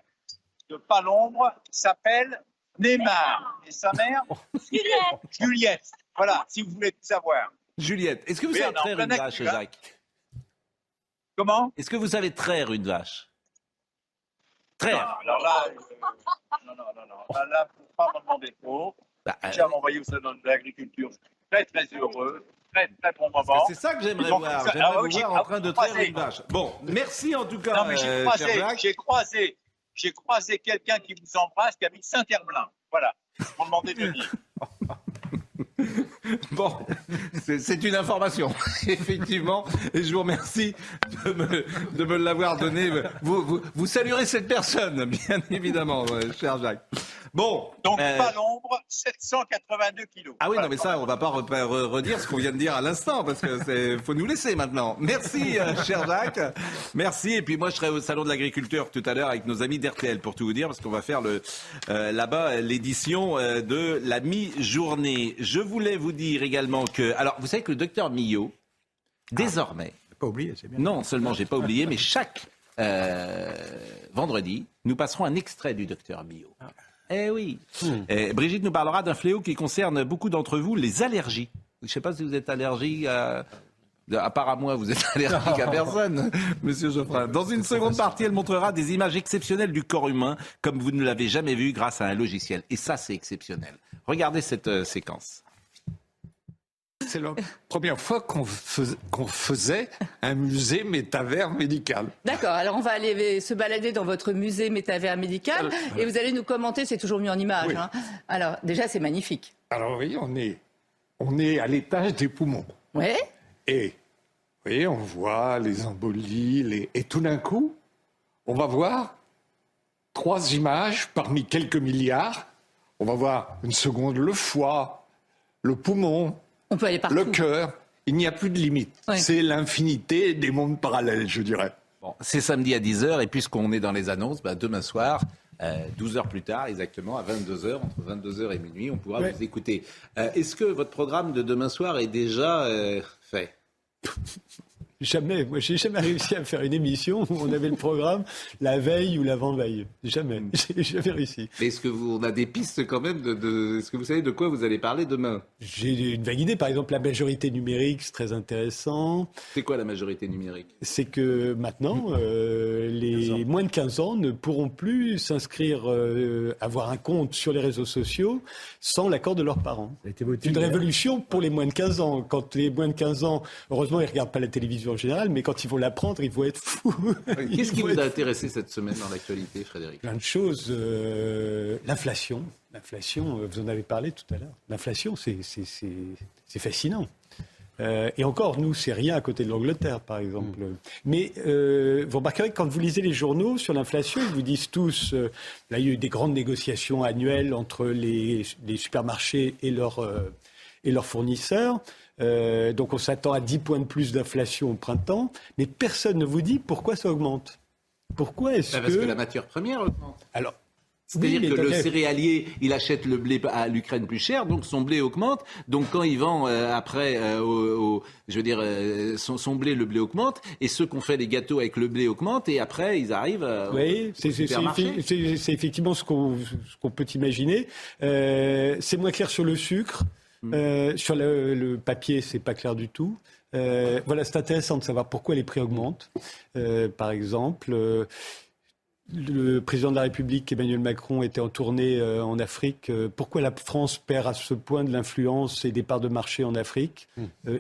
Speaker 10: de Palombre s'appelle Neymar et sa mère Juliette. Voilà, si vous voulez tout savoir.
Speaker 1: Juliette, est-ce que vous savez traire une vache, Jacques?
Speaker 10: Comment?
Speaker 1: Est-ce que vous savez traire une vache? Traire.
Speaker 10: Non, alors là, non. Là, faut pas me demander trop. Déjà m'envoyer au salon de l'agriculture. Je suis très, très heureux. Très, très bon moment.
Speaker 1: C'est ça que j'aimerais voir. J'aimerais vous voir en train de traire une vache. Bon, merci en tout cas.
Speaker 10: Non, mais j'ai croisé quelqu'un qui vous embrasse, qui habite Saint-Herblain. Voilà. Vous me demandez de le dire.
Speaker 1: Bon, c'est une information, effectivement, et je vous remercie de me l'avoir donné. Vous saluerez cette personne, bien évidemment, cher Jacques. Bon.
Speaker 10: Donc, Palombre, 782 kilos.
Speaker 1: Ah oui, non, mais ça, on ne va pas redire ce qu'on vient de dire à l'instant, parce que faut nous laisser maintenant. Merci, cher Jacques. Merci. Et puis moi, je serai au Salon de l'Agriculture tout à l'heure avec nos amis d'RTL, pour tout vous dire, parce qu'on va faire là-bas l'édition de la mi-journée. Je voulais vous dire également que... Alors, vous savez que le docteur Millot, désormais...
Speaker 4: Pas oublié, c'est bien.
Speaker 1: Non seulement j'ai pas oublié, mais chaque vendredi, nous passerons un extrait du docteur Millot. Eh oui. Brigitte nous parlera d'un fléau qui concerne beaucoup d'entre vous, les allergies. Je ne sais pas si vous êtes allergique à part à moi, vous êtes allergique à personne, monsieur Geoffrin. Dans une seconde partie, elle montrera des images exceptionnelles du corps humain, comme vous ne l'avez jamais vu grâce à un logiciel. Et ça, c'est exceptionnel. Regardez cette séquence.
Speaker 11: C'est la première fois qu'on faisait un musée métavers médical.
Speaker 12: D'accord, alors on va aller se balader dans votre musée métavers médical et vous allez nous commenter, c'est toujours mis en image.
Speaker 11: Oui.
Speaker 12: Hein. Alors déjà c'est magnifique.
Speaker 11: Alors oui, on est à l'étage des poumons.
Speaker 12: Ouais.
Speaker 11: Et oui, on voit les embolies, et tout d'un coup, on va voir 3 images parmi quelques milliards. On va voir une seconde le foie, le poumon.
Speaker 12: On peut aller partout.
Speaker 11: Le cœur, il n'y a plus de limite. Ouais. C'est l'infinité des mondes parallèles, je dirais.
Speaker 1: Bon, c'est samedi à 10h, et puisqu'on est dans les annonces, demain soir, 12 heures plus tard, exactement, à 22h, entre 22h et minuit, on pourra vous écouter. Est-ce que votre programme de demain soir est déjà fait?
Speaker 19: Jamais. Moi, j'ai jamais réussi à faire une émission où on avait le programme la veille ou l'avant-veille. Jamais. J'ai jamais réussi.
Speaker 1: Mais est-ce que on a des pistes quand même est-ce que vous savez de quoi vous allez parler demain?
Speaker 19: J'ai une vague idée. Par exemple, la majorité numérique, c'est très intéressant.
Speaker 1: C'est quoi la majorité numérique?
Speaker 19: C'est que maintenant, les moins de 15 ans ne pourront plus s'inscrire, avoir un compte sur les réseaux sociaux sans l'accord de leurs parents. C'est une révolution pour les moins de 15 ans. Quand les moins de 15 ans, heureusement, ils ne regardent pas la télévision en général, mais quand ils vont l'apprendre, ils vont être fous.
Speaker 1: Qu'est-ce qui vous a intéressé cette semaine dans l'actualité, Frédéric?
Speaker 19: Plein de choses. L'inflation. L'inflation, vous en avez parlé tout à l'heure. L'inflation, c'est fascinant. Et encore, nous, c'est rien à côté de l'Angleterre, par exemple. Mais vous remarquerez que quand vous lisez les journaux sur l'inflation, ils vous disent tous... là, il y a eu des grandes négociations annuelles entre les supermarchés et leurs fournisseurs. Donc on s'attend à 10 points de plus d'inflation au printemps, mais personne ne vous dit pourquoi ça augmente. Pourquoi est-ce
Speaker 1: Parce que la matière première augmente.
Speaker 19: Alors,
Speaker 1: c'est-à-dire que le céréalier, il achète le blé à l'Ukraine plus cher, donc son blé augmente. Donc quand il vend après, son blé, le blé augmente. Et ceux qui ont fait les gâteaux avec le blé augmentent. Et après, ils arrivent au supermarché.
Speaker 19: C'est effectivement ce qu'on peut imaginer. C'est moins clair sur le sucre. Sur le papier, c'est pas clair du tout. Voilà, c'est intéressant de savoir pourquoi les prix augmentent. Par exemple, le président de la République, Emmanuel Macron, était en tournée en Afrique. Pourquoi la France perd à ce point de l'influence et des parts de marché en Afrique?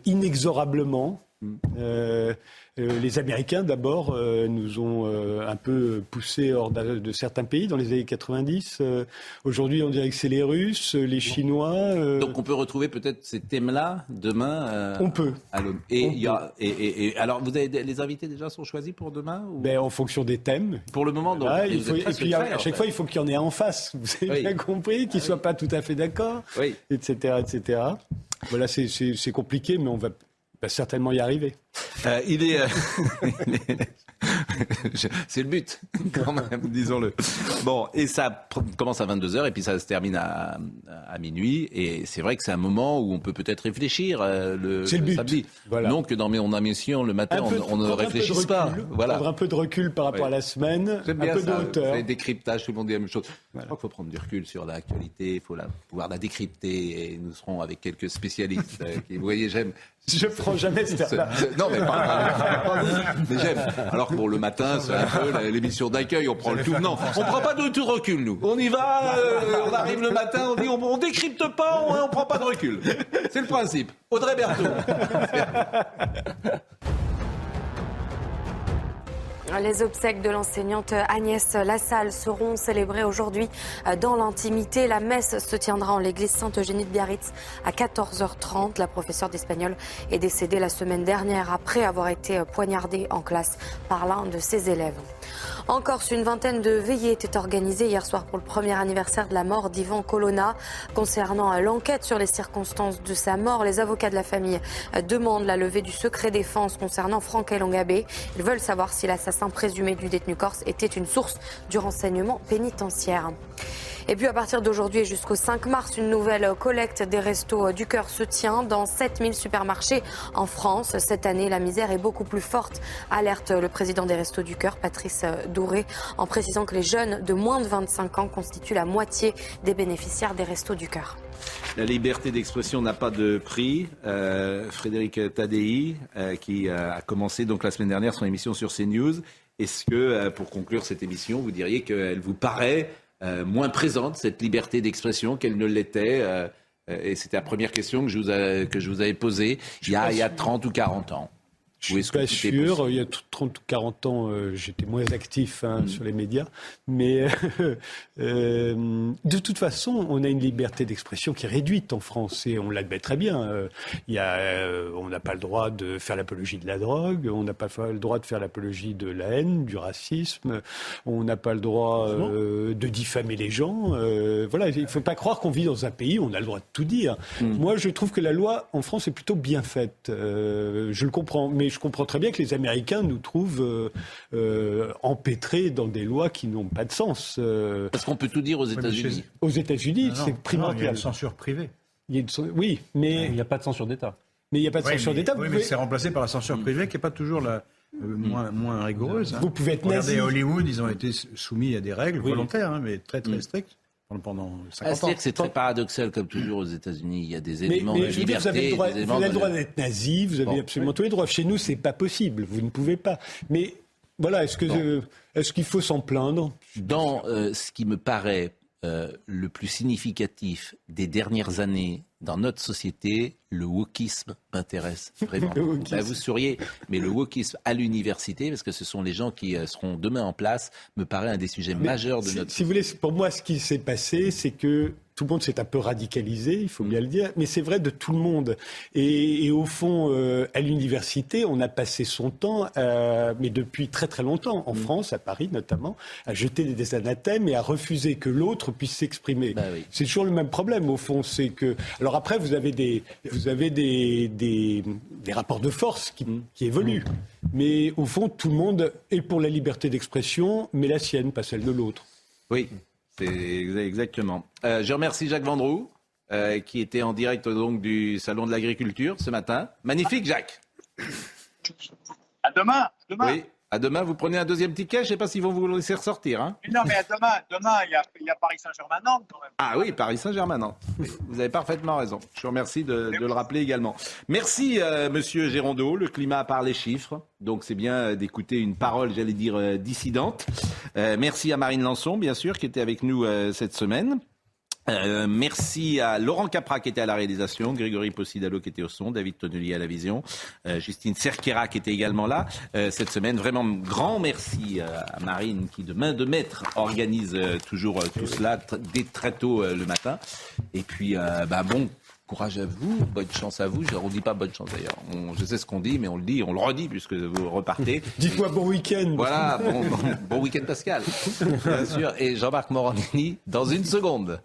Speaker 19: Inexorablement. Les Américains, d'abord, nous ont un peu poussé hors de certains pays dans les années 90. Aujourd'hui, on dirait que c'est les Russes, les Chinois.
Speaker 1: Donc on peut retrouver peut-être ces thèmes-là demain
Speaker 19: on peut.
Speaker 1: À l'ONU. Et alors, vous avez, les invités déjà sont choisis pour demain ou...
Speaker 19: En fonction des thèmes.
Speaker 1: Pour le moment, donc.
Speaker 19: Et puis à chaque fois, il faut qu'il y en ait un en face. Vous avez bien compris, qu'ils ne soient pas tout à fait d'accord, etc., etc. Voilà, c'est compliqué, mais on va certainement y arriver.
Speaker 1: C'est le but, quand même, disons-le. Bon, et ça commence à 22h et puis ça se termine à minuit. Et c'est vrai que c'est un moment où on peut peut-être réfléchir le samedi. Voilà. Non que dans mon émission le matin, on ne réfléchisse pas. Voilà.
Speaker 19: Prendre un peu de recul par rapport à la semaine, un peu de hauteur.
Speaker 1: C'est décryptage, tout le monde dit la même chose. Je crois qu'il faut prendre du recul sur l'actualité, il faut pouvoir la décrypter. Et nous serons avec quelques spécialistes. Vous voyez, j'aime.
Speaker 19: Je ne prends jamais ce terme-là.
Speaker 1: Non, mais pas mais j'aime. Alors que le matin, c'est un peu l'émission d'accueil, on prend le tout. Non, on ne prend pas de tout recul, nous. On y va, on arrive le matin, on dit on décrypte pas, on ne prend pas de recul. C'est le principe. Audrey Berthaud.
Speaker 2: Les obsèques de l'enseignante Agnès Lassalle seront célébrées aujourd'hui dans l'intimité. La messe se tiendra en l'église Sainte-Eugénie de Biarritz à 14h30. La professeure d'espagnol est décédée la semaine dernière après avoir été poignardée en classe par l'un de ses élèves. En Corse, une vingtaine de veillées étaient organisées hier soir pour le premier anniversaire de la mort d'Ivan Colonna. Concernant l'enquête sur les circonstances de sa mort, les avocats de la famille demandent la levée du secret défense concernant Franck Elongabé. Ils veulent savoir si l'assassin présumé du détenu corse était une source du renseignement pénitentiaire. Et puis à partir d'aujourd'hui et jusqu'au 5 mars, une nouvelle collecte des Restos du Cœur se tient dans 7000 supermarchés en France. Cette année, la misère est beaucoup plus forte, alerte le président des Restos du Cœur, Patrice Douré, en précisant que les jeunes de moins de 25 ans constituent la moitié des bénéficiaires des Restos du Cœur.
Speaker 1: La liberté d'expression n'a pas de prix. Frédéric Tadei, qui a commencé donc la semaine dernière son émission sur CNews, est-ce que, pour conclure cette émission, vous diriez qu'elle vous paraît moins présente, cette liberté d'expression, qu'elle ne l'était et c'était la première question que je vous avais posée il y a 30 ou 40 ans.
Speaker 19: Je ne suis pas sûr. Il y a 30 ou 40 ans, j'étais moins actif sur les médias. Mais de toute façon, on a une liberté d'expression qui est réduite en France. Et on l'admet très bien. On n'a pas le droit de faire l'apologie de la drogue. On n'a pas le droit de faire l'apologie de la haine, du racisme. On n'a pas le droit de diffamer les gens. Voilà, il ne faut pas croire qu'on vit dans un pays où on a le droit de tout dire. Moi, je trouve que la loi en France est plutôt bien faite. Je le comprends. Mais je comprends très bien que les Américains nous trouvent empêtrés dans des lois qui n'ont pas de sens.
Speaker 1: Parce qu'on peut tout dire aux États-Unis.
Speaker 19: Aux États-Unis, c'est primordial.
Speaker 4: Il y a une censure privée.
Speaker 19: Oui, mais
Speaker 8: il n'y a pas de censure d'État.
Speaker 19: Mais il n'y a pas de censure d'État.
Speaker 4: Oui, mais c'est remplacé par la censure privée qui n'est pas toujours moins rigoureuse.
Speaker 19: Vous pouvez être nazi.
Speaker 4: Regardez, à Hollywood, ils ont été soumis à des règles volontaires, mais très très strictes. Pendant 50 ans.
Speaker 1: C'est-à-dire que c'est très paradoxal, comme toujours aux États-Unis. Il y a des éléments de liberté.
Speaker 19: Vous avez le droit d'être nazi, vous avez absolument tous les droits. Chez nous, c'est pas possible. Vous ne pouvez pas. Mais voilà, est-ce qu'il faut s'en plaindre?
Speaker 1: Dans ce qui me paraît le plus significatif des dernières années dans notre société, le wokisme m'intéresse vraiment. Vous souriez, mais le wokisme à l'université, parce que ce sont les gens qui seront demain en place, me paraît un des sujets majeurs de notre...
Speaker 19: Si vous voulez, pour moi, ce qui s'est passé, c'est que tout le monde s'est un peu radicalisé, il faut bien le dire, mais c'est vrai de tout le monde. Et au fond, à l'université, on a passé son temps, mais depuis très très longtemps, en France, à Paris notamment, à jeter des anathèmes et à refuser que l'autre puisse s'exprimer. C'est toujours le même problème, au fond, c'est que... Alors après, vous avez des rapports de force qui évoluent. Mais au fond, tout le monde est pour la liberté d'expression, mais la sienne, pas celle de l'autre.
Speaker 1: Oui. C'est exactement. Je remercie Jacques Vendroux, qui était en direct donc du Salon de l'Agriculture ce matin. Magnifique, Jacques.
Speaker 10: À demain.
Speaker 1: Oui, à demain. Vous prenez un deuxième ticket. Je ne sais pas s'ils vont vous laisser ressortir. Hein.
Speaker 10: Non, mais à demain, il y a Paris Saint-Germain-Nantes quand même.
Speaker 1: Ah oui, Paris Saint-Germain-Nantes. Vous avez parfaitement raison. Je vous remercie de le rappeler également. Merci, Monsieur Gérondeau. Le climat par les chiffres. Donc c'est bien d'écouter une parole, j'allais dire, dissidente. Merci à Marine Lançon, bien sûr, qui était avec nous cette semaine. Merci à Laurent Capra qui était à la réalisation, Grégory Possidalo qui était au son, David Tonnelier à la vision, Justine Cerquera qui était également là cette semaine. Vraiment grand merci à Marine qui de main de maître organise toujours tout cela dès très tôt le matin. Et puis bon courage à vous, bonne chance à vous. On ne dit pas bonne chance d'ailleurs. Je sais ce qu'on dit, mais on le dit, on le redit puisque vous repartez.
Speaker 19: Dites-moi bon week-end.
Speaker 1: Voilà, bon week-end Pascal, bien sûr. Et Jean-Marc Morandini dans une seconde.